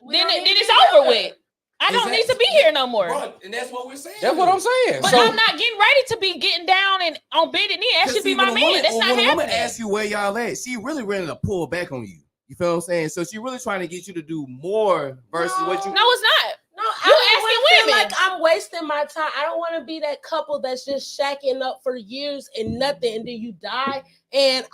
Then it's over with. I don't need to be here no more. Bro, and that's what we're saying. That's what I'm saying. But I'm not getting ready to be getting down and on bending knee. That should be my man. That's not happening. When a woman asks you where y'all at, she really ready to pull back on you. You feel what I'm saying? So she really trying to get you to do more versus what you. No, it's not. No, you I asking women. like I'm wasting my time. I don't want to be that couple that's just shacking up for years and nothing, and then you die. And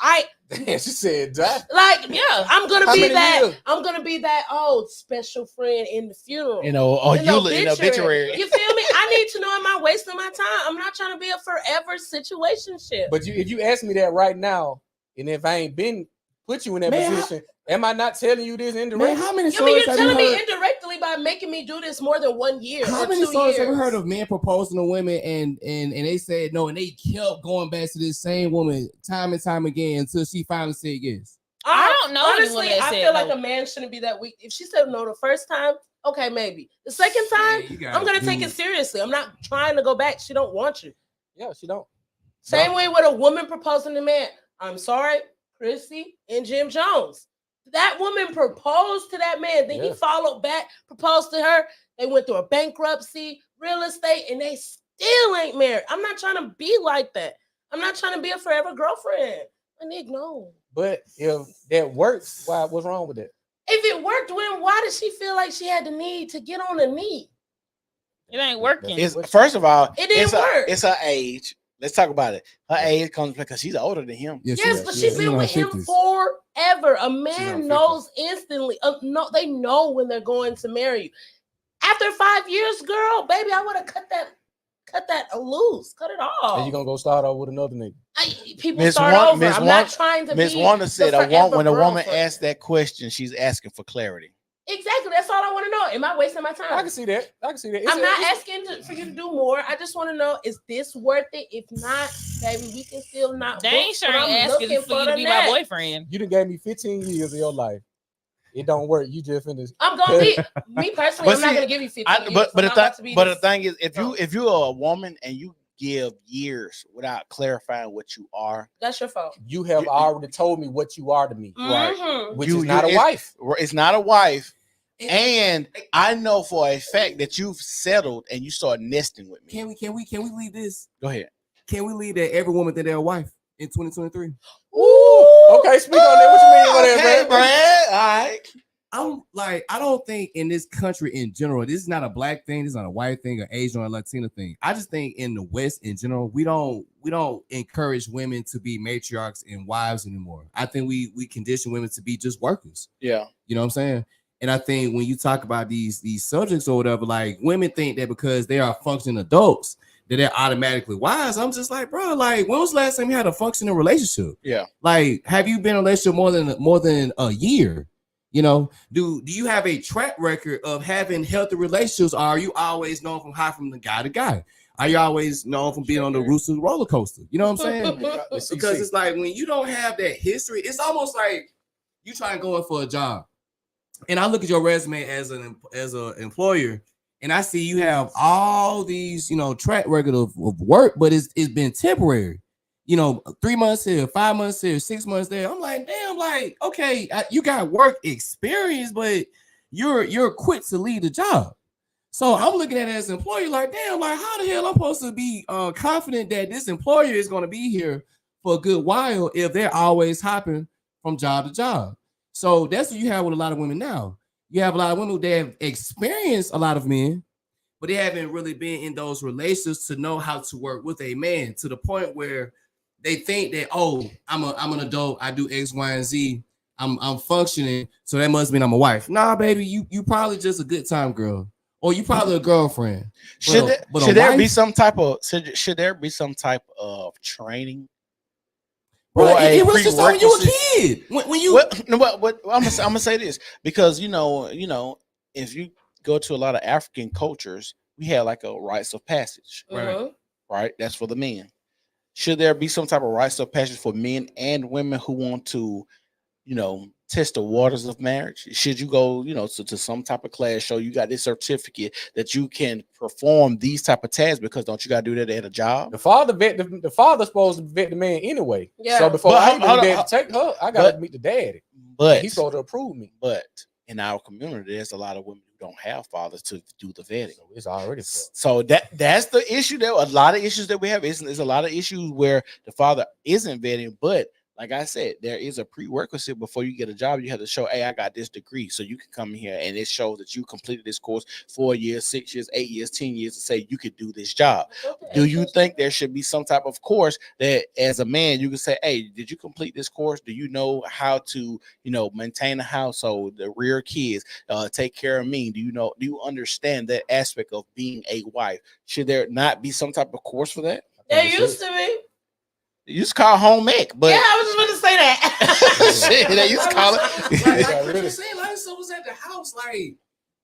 she said die. Like, yeah, I'm gonna be that. Years? I'm gonna be that special friend in the funeral. In obituary. You feel me? I need to know, am I wasting my time? I'm not trying to be a forever situationship. But if you ask me that right now, and if I ain't been put you in that position, am I not telling you this indirectly? Man, how many stories you're telling me indirectly by making me do this more than 1 year. How many stories have you heard of men proposing to women and they said no, and they kept going back to this same woman time and time again until she finally said yes? I don't know. Honestly, I feel like a man shouldn't be that weak. If she said no the first time, okay, maybe. The second time, I'm gonna take it seriously. I'm not trying to go back. She don't want you. Yeah, she don't. Same way with a woman proposing to man. I'm sorry, Chrissy and Jim Jones. That woman proposed to that man. Then he followed back, proposed to her. They went through a bankruptcy, real estate, and they still ain't married. I'm not trying to be like that. I'm not trying to be a forever girlfriend. A nigga, no. But if that works, what's wrong with that? If it worked, then why did she feel like she had the need to get on a knee? It ain't working. First of all, It didn't work. It's her age. Let's talk about it. Her age comes because she's older than him. Yes, but she's been with him forever. A man knows instantly. No, they know when they're going to marry you. After 5 years, girl, baby, I would have cut that loose, cut it off. And you gonna go start over with another nigga? People start over. I'm not trying to. Miss be Wanda said, when a woman girlfriend. asks that question, she's asking for clarity. Exactly. That's all I want to know. Am I wasting my time? I can see that. I'm not asking for you to do more. I just want to know, is this worth it? If not, baby, we can still not. They ain't sure asking for you to be my boyfriend. You done gave me 15 years of your life. It don't work. You just finished. I'm gonna be me personally. I'm not gonna give you 15 years. But the thing is, if you're a woman and you give years without clarifying what you are, that's your fault. You have already told me what you are to me, right? Which is not a wife. It's not a wife. And I know for a fact that you've settled and you start nesting with me. Can we leave this? Go ahead. Can we leave that every woman think they're a wife in 2023? Ooh, okay, speak on that. What you mean by that, Brad? All right. I'm like, I don't think in this country in general, this is not a black thing, this is not a white thing, or Asian or Latino thing. I just think in the West in general, we don't encourage women to be matriarchs and wives anymore. I think we condition women to be just workers. Yeah. You know what I'm saying? And I think when you talk about these subjects or whatever, like women think that because they are functioning adults, that they're automatically wise. I'm just like, bro, like when was the last time you had a functioning relationship? Yeah. Like, have you been in a relationship more than a year? You know, do you have a track record of having healthy relationships? Or are you always known from high from the guy to guy? Are you always known from being on the Rooster roller coaster? You know what I'm saying? Because it's like when you don't have that history, it's almost like you try and go in for a job. And I look at your resume as an employer, and I see you have all these, track record of work, but it's been temporary. 3 months here, 5 months here, 6 months there. I'm like, damn, like, okay, you got work experience, but you're quick to leave the job. So I'm looking at it as an employer, like, damn, like, how the hell I'm supposed to be confident that this employer is going to be here for a good while if they're always hopping from job to job? So that's what you have with a lot of women now. You have a lot of women that have experienced a lot of men, but they haven't really been in those relationships to know how to work with a man to the point where they think that, oh, I'm an adult, I do X, Y, and Z, I'm functioning, so that must mean I'm a wife. Nah, baby, you probably just a good time girl, or you probably a girlfriend. Should there be some type of training? Bro, it was just when you were a kid. When you I'm gonna say this because if you go to a lot of African cultures, we have like a rites of passage, right? That's for the men. Should there be some type of rites of passage for men and women who want to, test the waters of marriage? Should you go, to some type of class, show you got this certificate that you can perform these type of tasks? Because don't you got to do that at a job? The father's supposed to vet the man anyway. Yeah. So before I even take her, I got to meet the daddy. But he's supposed to approve me. But in our community, there's a lot of women who don't have fathers to do the vetting. So it's already so that's the issue. There are a lot of issues that we have. There's a lot of issues where the father isn't vetting, but like I said, there is a prerequisite before you get a job. You have to show, hey, I got this degree. So you can come here and it shows that you completed this course 4 years, 6 years, 8 years, 10 years to say you could do this job. Okay. Do you think there should be some type of course that as a man, you can say, hey, did you complete this course? Do you know how to, maintain a household, the rear kids, take care of me? Do you understand that aspect of being a wife? Should there not be some type of course for that? There used to be. You just call home ec, but yeah, I was just going to say that. Shit, they used to call it. Like you're saying, like so was at the house, like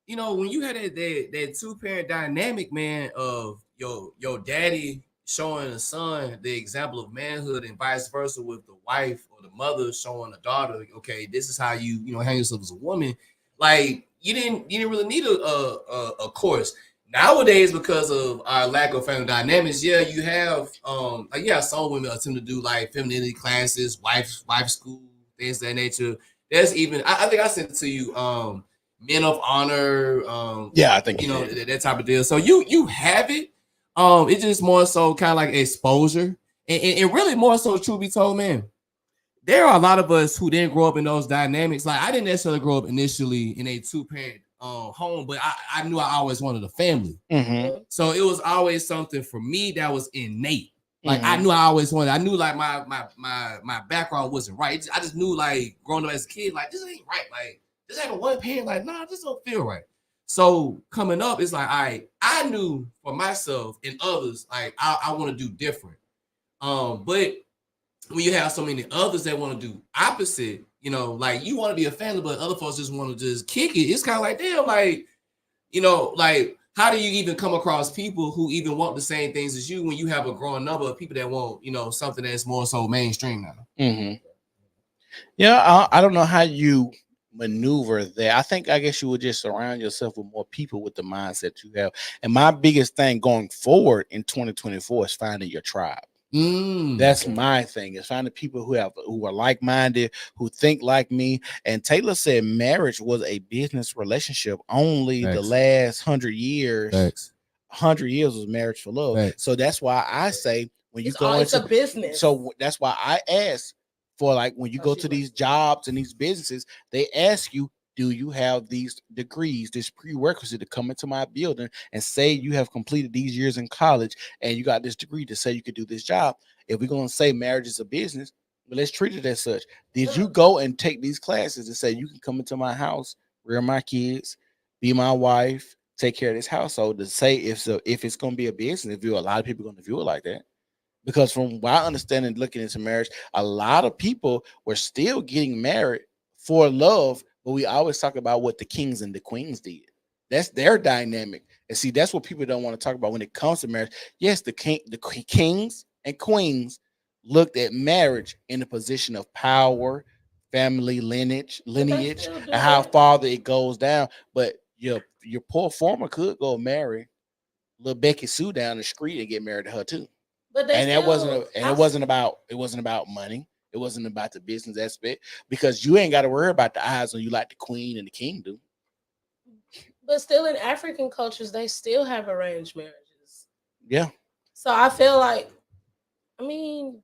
when you had that 2-parent dynamic, man, of your daddy showing the son the example of manhood and vice versa with the wife or the mother showing the daughter, okay, this is how you handle yourself as a woman. Like you didn't really need a course. Nowadays, because of our lack of family dynamics, you have some women attempt to do like femininity classes, wife school, things of that nature. There's even I think I sent it to you, Men of Honor. I think that type of deal. So you have it. It's just more so kind of like exposure, and really more so, truth be told, man. there are a lot of us who didn't grow up in those dynamics. Like I didn't necessarily grow up initially in a 2-parent home, but I knew I always wanted a family. Mm-hmm. So it was always something for me that was innate. Like Mm-hmm. I knew I always wanted. I knew like my background wasn't right. I just knew like growing up as a kid, like this ain't right. Like this ain't a one parent. Like nah, this don't feel right. So coming up, it's like I knew for myself and others, like I want to do different. But when you have so many others that want to do opposite, you know, like you want to be a family, but other folks just want to just kick it. It's kind of like damn, like you know, like. How do you even come across people who even want the same things as you when you have a growing number of people that want, you know, something that's more so mainstream now? Mm-hmm. Yeah, I don't know how you maneuver there. I guess you would just surround yourself with more people with the mindset you have. And my biggest thing going forward in 2024 is finding your tribe. That's my thing, is finding people who are like-minded, who think like me. And Taylor said marriage was a business relationship. Only the last 100 years, 100 years was marriage for love. So that's why I say when you go into a business. So that's why I ask for, like, when you go to these jobs and these businesses, they ask you, do you have these degrees, this prerequisite to come into my building and say you have completed these years in college and you got this degree to say you could do this job? If we're going to say marriage is a business, well, let's treat it as such. Did you go and take these classes and say you can come into my house, rear my kids, be my wife, take care of this household? To say if it's going to be a business view, a lot of people are going to view it like that. Because from what I understand and looking into marriage, a lot of people were still getting married for love. But we always talk about what the kings and the queens did. That's their dynamic. And see, that's what people don't want to talk about when it comes to marriage. Yes, the kings and queens looked at marriage in a position of power, family lineage, and how far it goes down. But your poor former could go marry little Becky Sue down the street and get married to her too. But it wasn't about money. It wasn't about the business aspect, because you ain't got to worry about the eyes on you like the queen and the king do. But still, in African cultures, they still have arranged marriages. Yeah. So I feel like, I mean,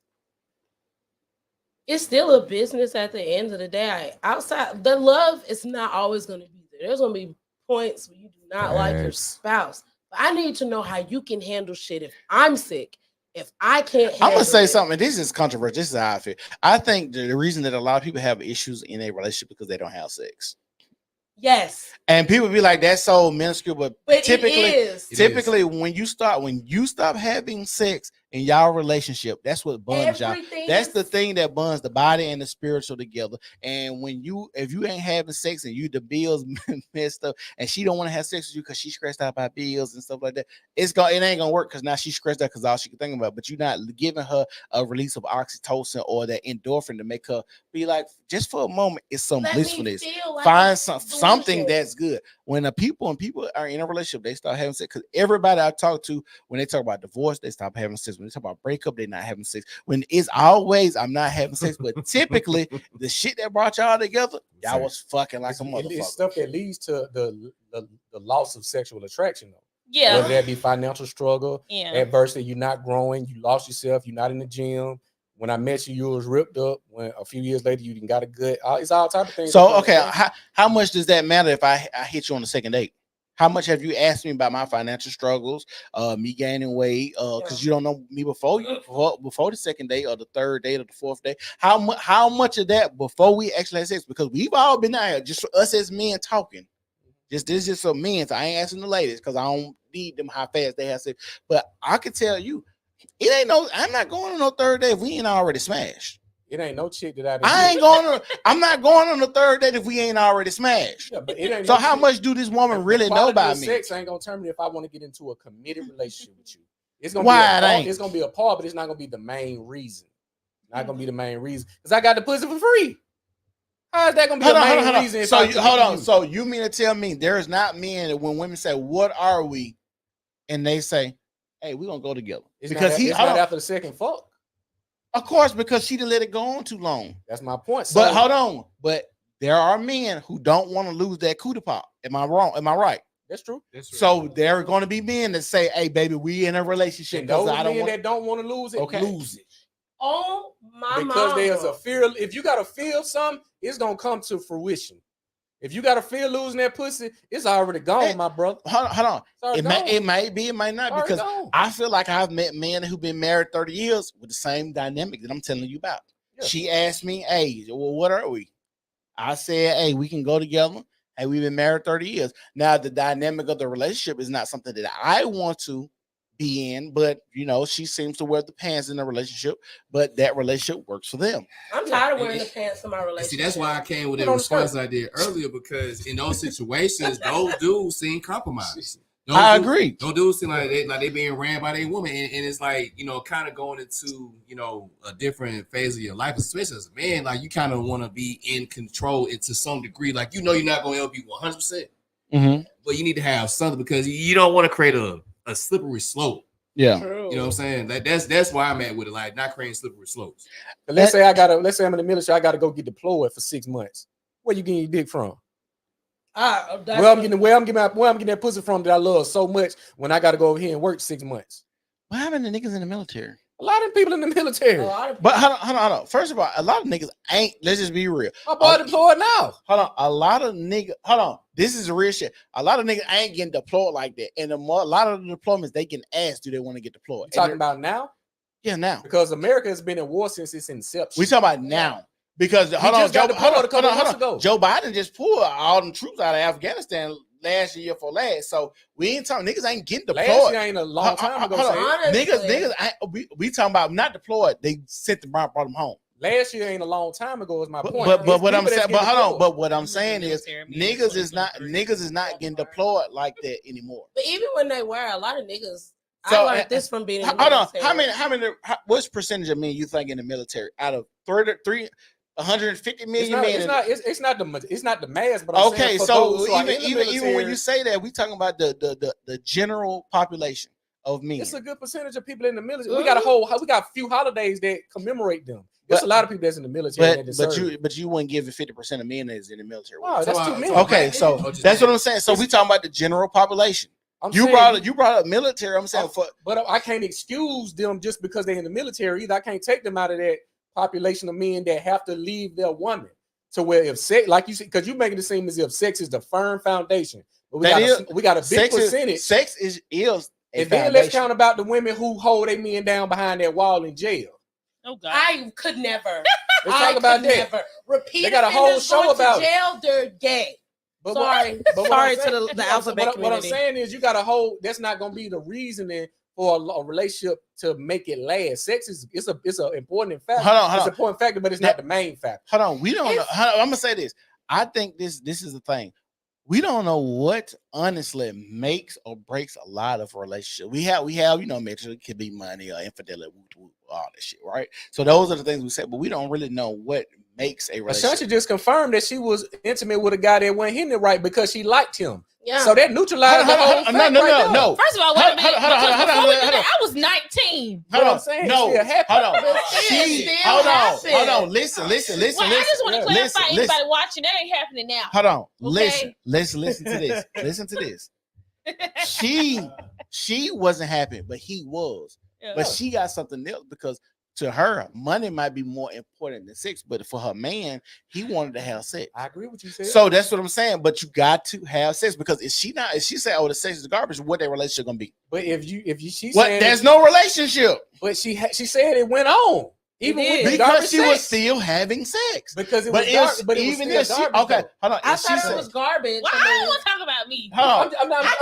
it's still a business at the end of the day. Outside, the love is not always going to be there. There's going to be points where you do not like your spouse. But I need to know how you can handle shit if I'm sick. If I can't, I'm gonna say something. This is controversial. This is how I feel. I think the reason that a lot of people have issues in a relationship because they don't have sex. Yes. And people be like, that's so minuscule, but typically when you stop having sex in y'all relationship, that's what bonds y'all. That's the thing that bonds the body and the spiritual together. And if you ain't having sex and the bills messed up and she don't want to have sex with you because she's stressed out by bills and stuff like that, it ain't gonna work, because now she's stressed out because all she can think about. But you're not giving her a release of oxytocin or that endorphin to make her be like, just for a moment, it's some blissfulness. Like find something that's good. When people are in a relationship, they start having sex. Because everybody I talk to, when they talk about divorce, they stop having sex. When they talk about breakup, they're not having sex. When it's always, I'm not having sex. But typically, the shit that brought y'all together, y'all was fucking like a motherfucker. It's stuff that leads to the loss of sexual attraction, though. Yeah. Whether that be financial struggle, adversity, you're not growing, you lost yourself, you're not in the gym. When I met you, you was ripped up. When a few years later, you got a good. It's all type of things. So okay, how much does that matter if I hit you on the second date? How much have you asked me about my financial struggles, me gaining weight, because you don't know me before the second date or the third date or the fourth date? How much of that before we actually had sex? Because we've all been out here, just for us as men talking. This is just for men. So I ain't asking the ladies because I don't need them how fast they have sex. But I can tell you, it ain't no. I'm not going on no third date if we ain't already smashed. It ain't no chick that I'm not going on the third date if we ain't already smashed. Yeah, but it ain't so how much do this woman really know about me? Sex ain't gonna determine if I want to get into a committed relationship with you. It's gonna it's gonna be a part, but it's not gonna be the main reason. Not gonna be the main reason because I got the pussy for free. How is that gonna be the main reason? So hold on. So you mean to tell me there is not men that when women say, "What are we?" and they say, "Hey, we're gonna go together," because it's not after the second fuck. Of course, because she didn't let it go on too long. That's my point. So, but hold on. But there are men who don't want to lose that cootie pop. Am I wrong? Am I right? That's true. So there are going to be men that say, "Hey, baby, we in a relationship." Those men that don't want to lose it, lose it. Oh my Because there's a mama. fear. If you got a fear of something, it's gonna come to fruition. If you got a fear of losing that pussy, it's already gone, Hey, my brother. Hold on. Sorry, It might be, it might not, Sorry, because gone. I feel like I've met men who've been married 30 years with the same dynamic that I'm telling you about. Yeah. She asked me, hey, well, what are we? I said, hey, we can go together. Hey, we've been married 30 years. Now, the dynamic of the relationship is not something that I want to be in, but you know, she seems to wear the pants in the relationship, but that relationship works for them. I'm tired of wearing the pants in my relationship. See, that's why I came with Put that on the response shirt. I did earlier, because in those situations, those dudes seem compromised. I agree. Those dudes seem like they being ran by their woman, and it's like, you know, kind of going into, you know, a different phase of your life, especially as a man. Like, you kind of want to be in control to some degree. Like, you know, you're not going to ever be 100%, but you need to have something, because you don't want to create a slippery slope. Yeah. True. You know what I'm saying? That's where I'm at with it. Like, not creating slippery slopes. But let's say I'm in the military. I gotta go get deployed for 6 months. Where you getting your dick from? Where I'm getting that pussy from that I love so much when I gotta go over here and work 6 months. What happened to niggas in the military? A lot of people in the military. But hold on. First of all, a lot of niggas ain't. Let's just be real. My boy deployed now. Hold on. A lot of niggas. Hold on. This is real shit. A lot of niggas ain't getting deployed like that. And a lot of the deployments, they getting asked, do they want to get deployed? You talking about now? Yeah, now. Because America has been in war since its inception. We talking about now. Because hold on, Joe Biden just pulled all them troops out of Afghanistan last year for last. So we ain't talking, niggas ain't getting deployed. Last year ain't a long time ago. Niggas we talking about not deployed. They sent them, brought them home. Last year ain't a long time ago, is my point. But what I'm saying, what I'm saying is niggas is not getting deployed like that anymore. But even when they were, a lot of niggas. So, I learned this from being in the hold on. military. What's percentage of men you think in the military out of 150 million men? It's not the mass, but okay, so even when you say that, we talking about the general population of men. It's a good percentage of people in the military. We got a few holidays that commemorate them. There's a lot of people that's in the military. But you wouldn't give it 50% of men that's in the military. Wow, that's too many. Okay, so that's what I'm saying. So we talking about the general population. You brought up military. I'm saying but I can't excuse them just because they're in the military either. I can't take them out of that population of men that have to leave their woman. To where if sex, like you said, because you're making it seem as if sex is the firm foundation. But we got a big percentage. Sex is and then let's count about the women who hold their men down behind that wall in jail. Oh God, I could never. Let's talk about that. Never. Repeat. They got a whole show about jail. They're gay. But sorry to the alphabet community. What I'm saying is, you got a whole. That's not going to be the reasoning for a relationship to make it last. Sex is it's an important factor. Hold on. It's an important factor, but it's not the main factor. Hold on, we don't know. I'm gonna say this. I think this is the thing. We don't know what honestly makes or breaks a lot of relationships. We have, you know, it could be money or infidelity, all that shit, right? So those are the things we say, but we don't really know what makes a relationship. Ashanti just confirmed that she was intimate with a guy that wasn't hitting it right because she liked him. Yeah. So that neutralized the whole fact. No. First of all, wait a minute. I was 19. Hold on. Hold on. Listen. I just want to clarify anybody watching, that ain't happening now. Hold on. Okay? Listen to this. Listen to this. She wasn't happy, but he was. Yeah. But she got something else because to her, money might be more important than sex, but for her man, he wanted to have sex. I agree with you. Said. So that's what I'm saying. But you got to have sex because if she say, "Oh, the sex is garbage," what that relationship gonna be? But there's no relationship. But she said it went on. Even with because she was still having sex. Because it was okay, hold on. I thought it was garbage. Well, I don't want to talk about me. I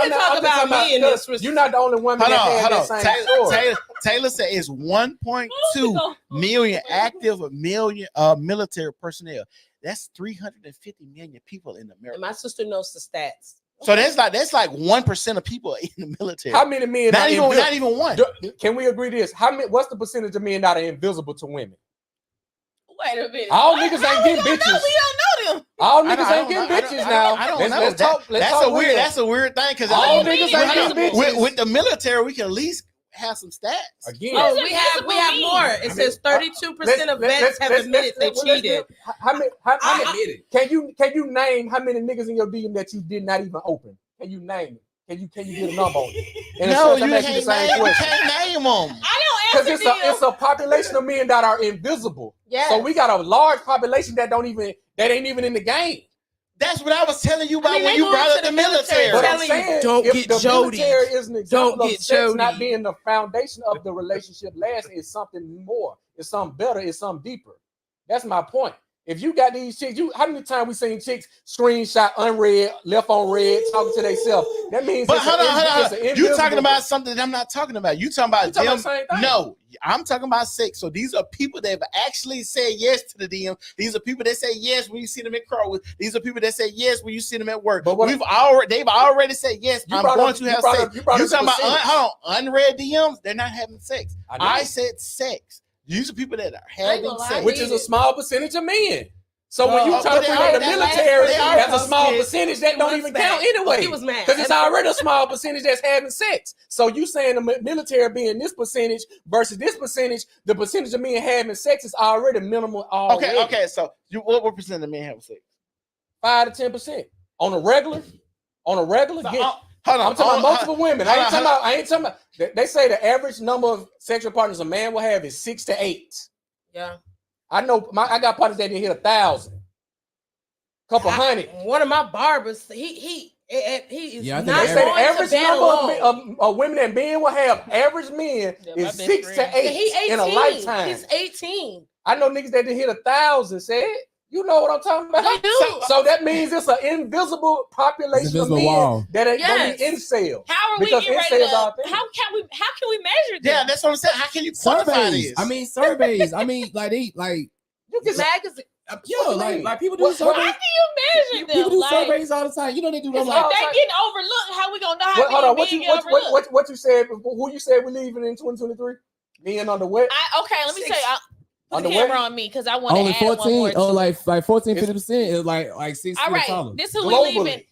can talk about me in this. You're not the only woman that had that same story. Taylor said it's 1.2 million active military personnel. That's 350 million people in America. And my sister knows the stats. So that's like 1% of people in the military. How many men? Not even one. Can we agree this? What's the percentage of men that are invisible to women? Wait a minute. All niggas ain't getting bitches. We don't know them. All niggas ain't getting bitches now. I don't know. That's a weird thing because all niggas ain't getting bitches. With the military, we can at least have some stats. Again, we have more. It says 32% of vets have admitted they cheated. How many? Can you name how many niggas in your DM that you did not even open? Can you name it? Can you get a number on it? No, you can't name them. I don't because it's a population of men that are invisible. Yes. So we got a large population that ain't even in the game. That's what I was telling you about I mean, when they you going brought to up the the military. military. But I'm Telling saying, don't if get the jodied. military is an example Don't of get sex jodied. not being the foundation of the relationship lasting, it's something more. It's something better. It's something deeper. That's my point. If you got these chicks, how many times we seen chicks screenshot unread, left on red, talking to themselves? That means. But it's hold on. You invisible- talking about something that I'm not talking about. You talking about You talking them? about the same thing. No, I'm talking about sex. So these are people that have actually said yes to the DM. These are people that say yes when you see them at Kroger. These are people that say yes when you see them at work. But they've already said yes. You I'm brought going up- to you have brought sex. up- you brought You up talking the about percentage. hold on, unread DMs? They're not having sex. I know. I said sex. These are people that are I ain't having gonna lie, sex. which is a small percentage of men. So when you But try to they put are- the they military, are that's a small posted percentage that don't even count anyway. He was mad. Because it's already a small percentage that's having sex. So you saying the military being this percentage versus this percentage, the percentage of men having sex is already minimal. Already. Okay. So what percent of men have sex? 5 to 10% on a regular. On a regular, So, get, hold on. I'm talking about multiple women. I hold ain't talking about. They say the average number of sexual partners a man will have is 6 to 8. Yeah. I know. I got partners that didn't hit 1,000, couple hundred. One of my barbers, he is Yeah, I think not They say the going to average bed alone. number of women that men will have, average men Yeah, my is best 6 to friend. 8 And he 18. in a lifetime. He's 18. I know niggas that didn't hit 1,000. Said, you know what I'm talking about? They do. So that means it's an invisible population Invisible of men wall. that ain't Yes. gonna be incel. How are we Because getting ready incels to? are things. How can we measure this? Yeah, that's what I'm saying. How can you quantify Surveys. this? I mean, surveys. I mean, like they like You can Magazine. yo, like people do What- How surveys. can you measure them? People do Like, surveys all the time. You know they do them if like they getting overlooked, how we gonna know how Hold on, many men get overlooked? what you said? Who you said we leaving in 2023? Men under what? Okay, let me Six. tell you. Put Under the what? camera on me because I want to only add one 14. more. Oh, to it. like 14, 50%. It's like 6 All feet right, taller. this who we Globally. leaving.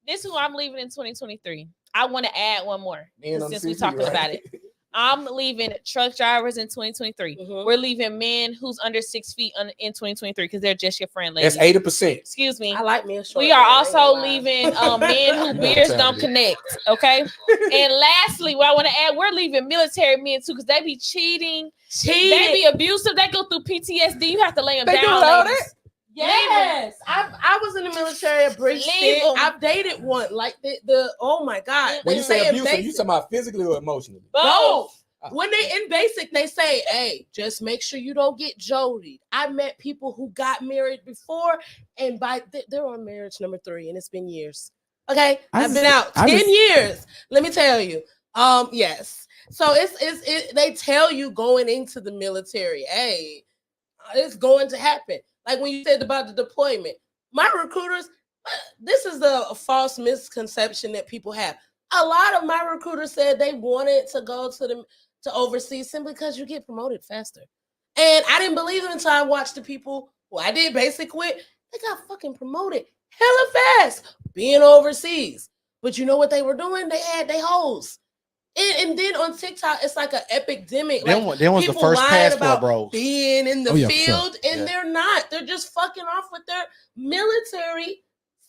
This who I'm leaving in 2023. I want to add one more Men on since the we CC, talking right? about it. I'm leaving truck drivers in 2023. Mhm. We're leaving men who's under 6 feet in 2023 because they're just your friend, That's ladies. 80%. Excuse me. I like men short. We are men, I ain't also gonna lie. leaving men who beards don't connect. Okay. And lastly, what I want to add, we're leaving military men too because they be cheating, they be abusive, they go through PTSD. You have to lay them They down. doing all ladies. that? Yes, I was in the military at Bridge Leave 'em. I've dated one like the oh my god. When They you say in abusive, you basic- talking about physically or emotionally? both. When they in basic, they say, "Hey, just make sure you don't get jodied." I met people who got married before, and they're on marriage number 3, and it's been years. Okay, I've been out 10 years. Let me tell you. Yes. So they tell you going into the military, hey, it's going to happen. Like when you said about the deployment, my recruiters, this is the false misconception that people have. A lot of my recruiters said they wanted to go to overseas simply because you get promoted faster. And I didn't believe it until I watched the people who I did basic with. They got fucking promoted hella fast being overseas. But you know what they were doing? They had they hoes. And then on TikTok, it's like an epidemic. Them Like, was the people first lying passport, about bro. being in the Oh, yeah, for field, and they're not. They're just fucking off with their military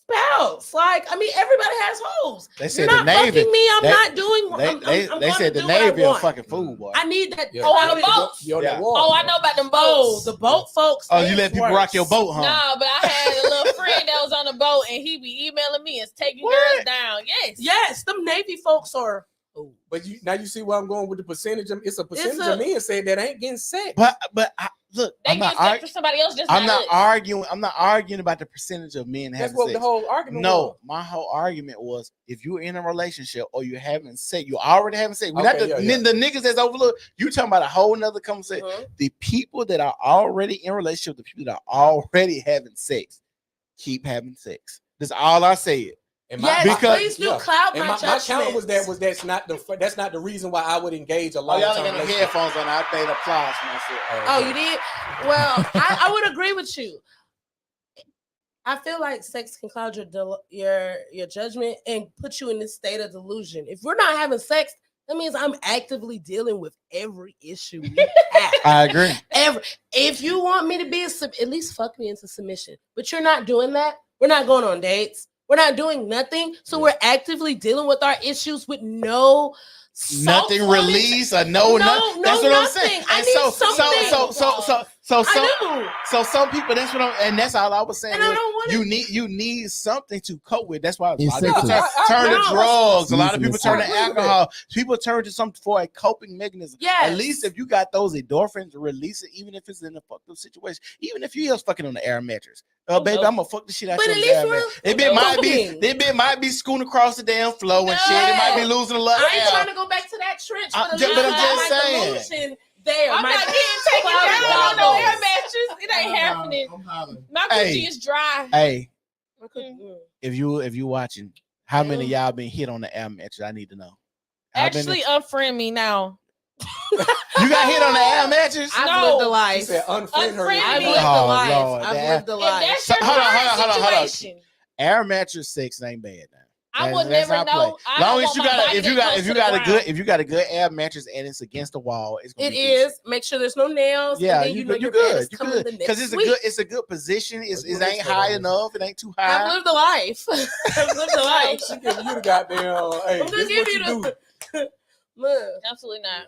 spouse. Like, I mean, everybody has hoes. They You're said not the Navy. fucking me. I'm they- not doing. They I'm said the gonna do what I Navy a want. fucking fool, boy. I need that. Yeah. Oh, on the quality. boats. You on Yeah. that wall. Oh, I know about them Oh, boats. the boat folks. Oh, you they let people worse. rock your boat, huh? No, but I had a little friend that was on the boat and he be emailing me and taking What? girls down. Yes. Yes, them Navy folks are. But now you see where I'm going with the percentage. It's a percentage a- of men saying that ain't getting sex. But look, They I'm get not, sex for somebody else, just I'm not us. arguing. I'm not arguing about the percentage of men That's having what sex. the whole argument No, was. my whole argument was if you're in a relationship or you're having sex, you're already having sex. We're Okay, not yeah. the niggas that's overlooked. You talking about a whole nother conversation. Mhm. The people that are already in a relationship, the people that are already having sex, keep having sex. That's all I said. And Yes, because- please do cloud And my my counter was judgments. that's not the reason why I would engage a Oh, long y'all term ain't got no relationship. headphones on. I think applause for myself. Oh, you did? Well, I would agree with you. I feel like sex can cloud your judgment and put you in this state of delusion. If we're not having sex, that means I'm actively dealing with every issue we have. I agree. If you want me to be at least fuck me into submission. But you're not doing that. We're not going on dates. We're not doing nothing. So we're actively dealing with our issues with no nothing released or no, nothing. That's what I'm saying. I And need so some people. That's what I'm, and that's all I was saying. And I don't want you need something to cope with. That's why a lot of Incentives. people turn to drugs. A lot of Using people turn to incentives. alcohol. People turn to something for a coping mechanism. Yes. At least if you got those endorphins, release it. Even if it's in a fucked up situation. Even if you is fucking on the air mattress. Baby, I'm gonna fuck the shit out But you. at on the least air we're mattress. It bit might be. coping. It bit might be scooting across the damn floor and shit. It might be losing a lot of I ain't air. trying to go back to that trench, But but I'm just saying. saying. There, I'm my not getting taken closet down on no walls. air mattress. It ain't happening. My Hey. coochie is dry. Hey, Mm. if you watching, how many of y'all been hit on the air mattress? I need to know. Actually, unfriend me now. You got hit on the air mattress? I've lived a life. She said unfriend her. Unfriend I've me. lived a Oh, life. Lord, I've that- lived a If life. that's So- your hold on, current hold on. situation, Air mattress sex ain't bad now. I would That's never not play. know. I Long don't as want you my got body if you that got goes if you to the got a ground. good air mattress and it's against the wall, it's gonna It be is. Make sure there's no nails. Yeah, and then you know you your good. bed is You coming good the next because it's a week. good it's a good position. It ain't high enough. It ain't too high. I've lived a life. I've lived a life. She giving you the goddamn. Hey, I'm this gonna is give what you you do. Look, Absolutely not.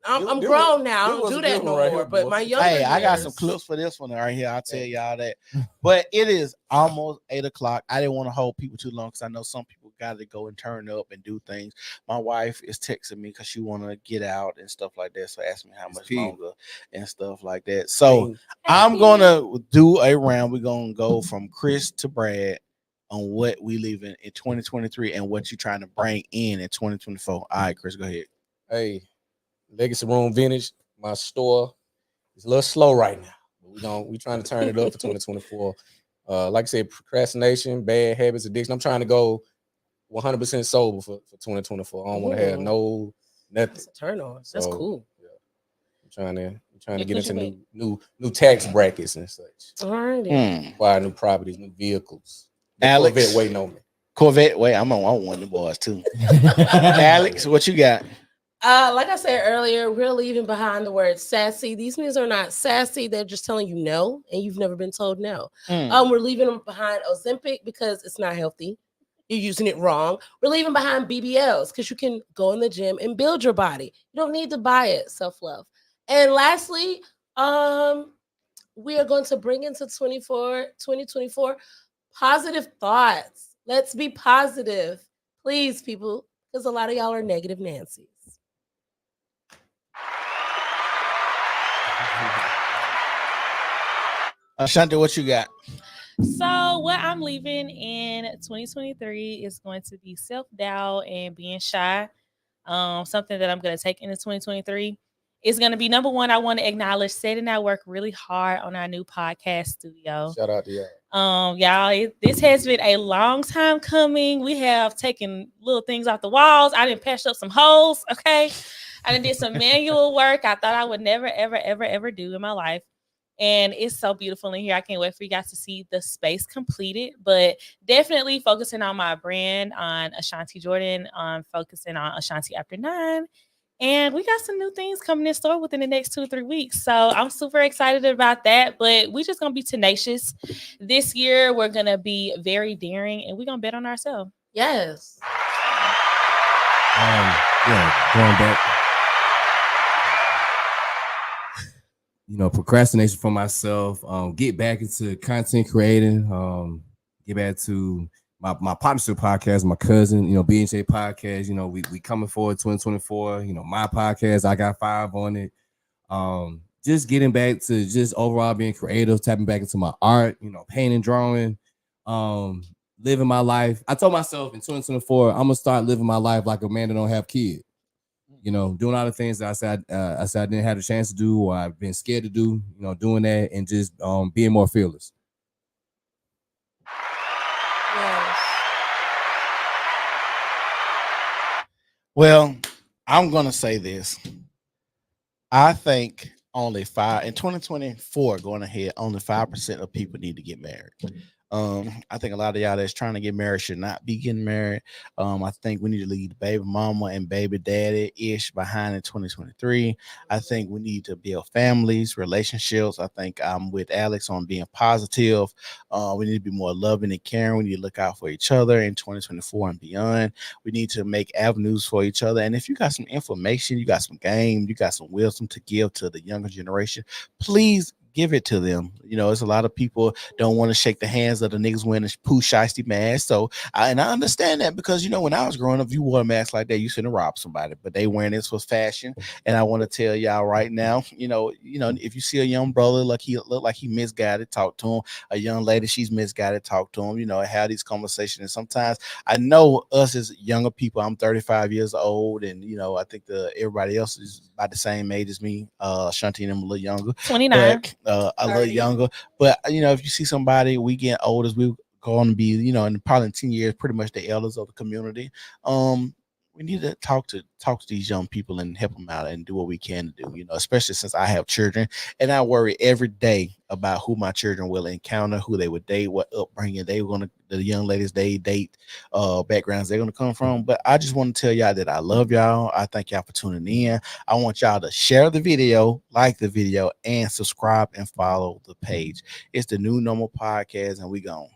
I'm This grown was- now. I this don't was do a that good no one right more. here, But boy. my younger Hey, I got some years- clips for this one right here. I'll tell y'all that. But it is almost 8:00. I didn't want to hold people too long because I know some people got to go and turn up and do things. My wife is texting me because she want to get out and stuff like that. So ask me how much longer and stuff like that. So I'm gonna do a round. We're gonna go from Chris to Brad on what we leaving in 2023 and what you're trying to bring in 2024. All right, Chris, go ahead. Hey, Legacy Room Vintage, my store is a little slow right now. But we trying to turn it up for 2024. Like I said, procrastination, bad habits, addiction. I'm trying to go 100% sober for 2024. I don't want to have Ooh. nothing. That's a turn on. That's So, cool. I'm trying to Yeah, get cause into you new tax brackets and such. Alrighty. Acquire new properties, new vehicles. The Alex. Corvette waiting on me. Corvette, wait, I want one of the boys too. Alex, what you got? Like I said earlier, we're leaving behind the word sassy. These men are not sassy. They're just telling you no, and you've never been told no. We're leaving them behind Ozempic because it's not healthy. You're using it wrong. We're leaving behind BBLs because you can go in the gym and build your body. You don't need to buy it. Self-love. And lastly, we are going to bring into 2024 positive thoughts. Let's be positive. Please, people, because a lot of y'all are negative Nancy's. Ashanti, what you got? So what I'm leaving in 2023 is going to be self-doubt and being shy. Something that I'm going to take into 2023 is going to be number one. I want to acknowledge Seth and I work really hard on our new podcast studio. Shout out to y'all. Y'all, this has been a long time coming. We have taken little things off the walls. I didn't patch up some holes. Okay. I done did some manual work I thought I would never, ever, ever, ever do in my life. And it's so beautiful in here. I can't wait for you guys to see the space completed, but definitely focusing on my brand, on Ashanti Jordan, on focusing on Ashanti After 9. And we got some new things coming in store within the next 2 or 3 weeks. So I'm super excited about that, but we just going to be tenacious. This year, we're going to be very daring and we're going to bet on ourselves. Yes. Yeah, going back. Procrastination for myself, get back into content creating, get back to my partnership podcast, my cousin, BNJ podcast, we coming forward 2024, my podcast, I got 5 on it. Just getting back to just overall being creative, tapping back into my art, painting, drawing, living my life. I told myself in 2024, I'm gonna start living my life like a man that don't have kids. Doing all the things that I said I didn't have the chance to do, or I've been scared to do, doing that and just being more fearless. Yes. Well, I'm gonna say this. I think only 5 in 2024 going ahead, only 5% of people need to get married. I think a lot of y'all that's trying to get married should not be getting married. I think we need to leave baby mama and baby daddy ish behind in 2023. I think we need to build families, relationships. I think I'm with Alex on being positive. We need to be more loving and caring. We need to look out for each other in 2024 and beyond. We need to make avenues for each other. And if you got some information, you got some game, you got some wisdom to give to the younger generation, please give it to them. You know, it's a lot of people don't want to shake the hands of the niggas wearing a poo shiesty mask. So I understand that, because you know, when I was growing up, if you wore a mask like that, you shouldn't rob somebody. But they wearing this for fashion. And I want to tell y'all right now, you know, if you see a young brother look like he misguided, talk to him. A young lady, she's misguided, talk to him. You know, have these conversations. And sometimes I know us as younger people, I'm 35 years old, and you know, I think everybody else is about the same age as me. Shanti and I'm a little younger. 29. A little younger, but you know, if you see somebody, we get old as we going to be, you know, in probably 10 years, pretty much the elders of the community. We need to talk to these young people and help them out and do what we can to do, you know, especially since I have children and I worry every day about who my children will encounter, who they would date, what upbringing the young ladies they date, backgrounds they're going to come from. But I just want to tell y'all that I love y'all. I thank y'all for tuning in. I want y'all to share the video, like the video, and subscribe and follow the page. It's the New Normal Podcast, and we gone.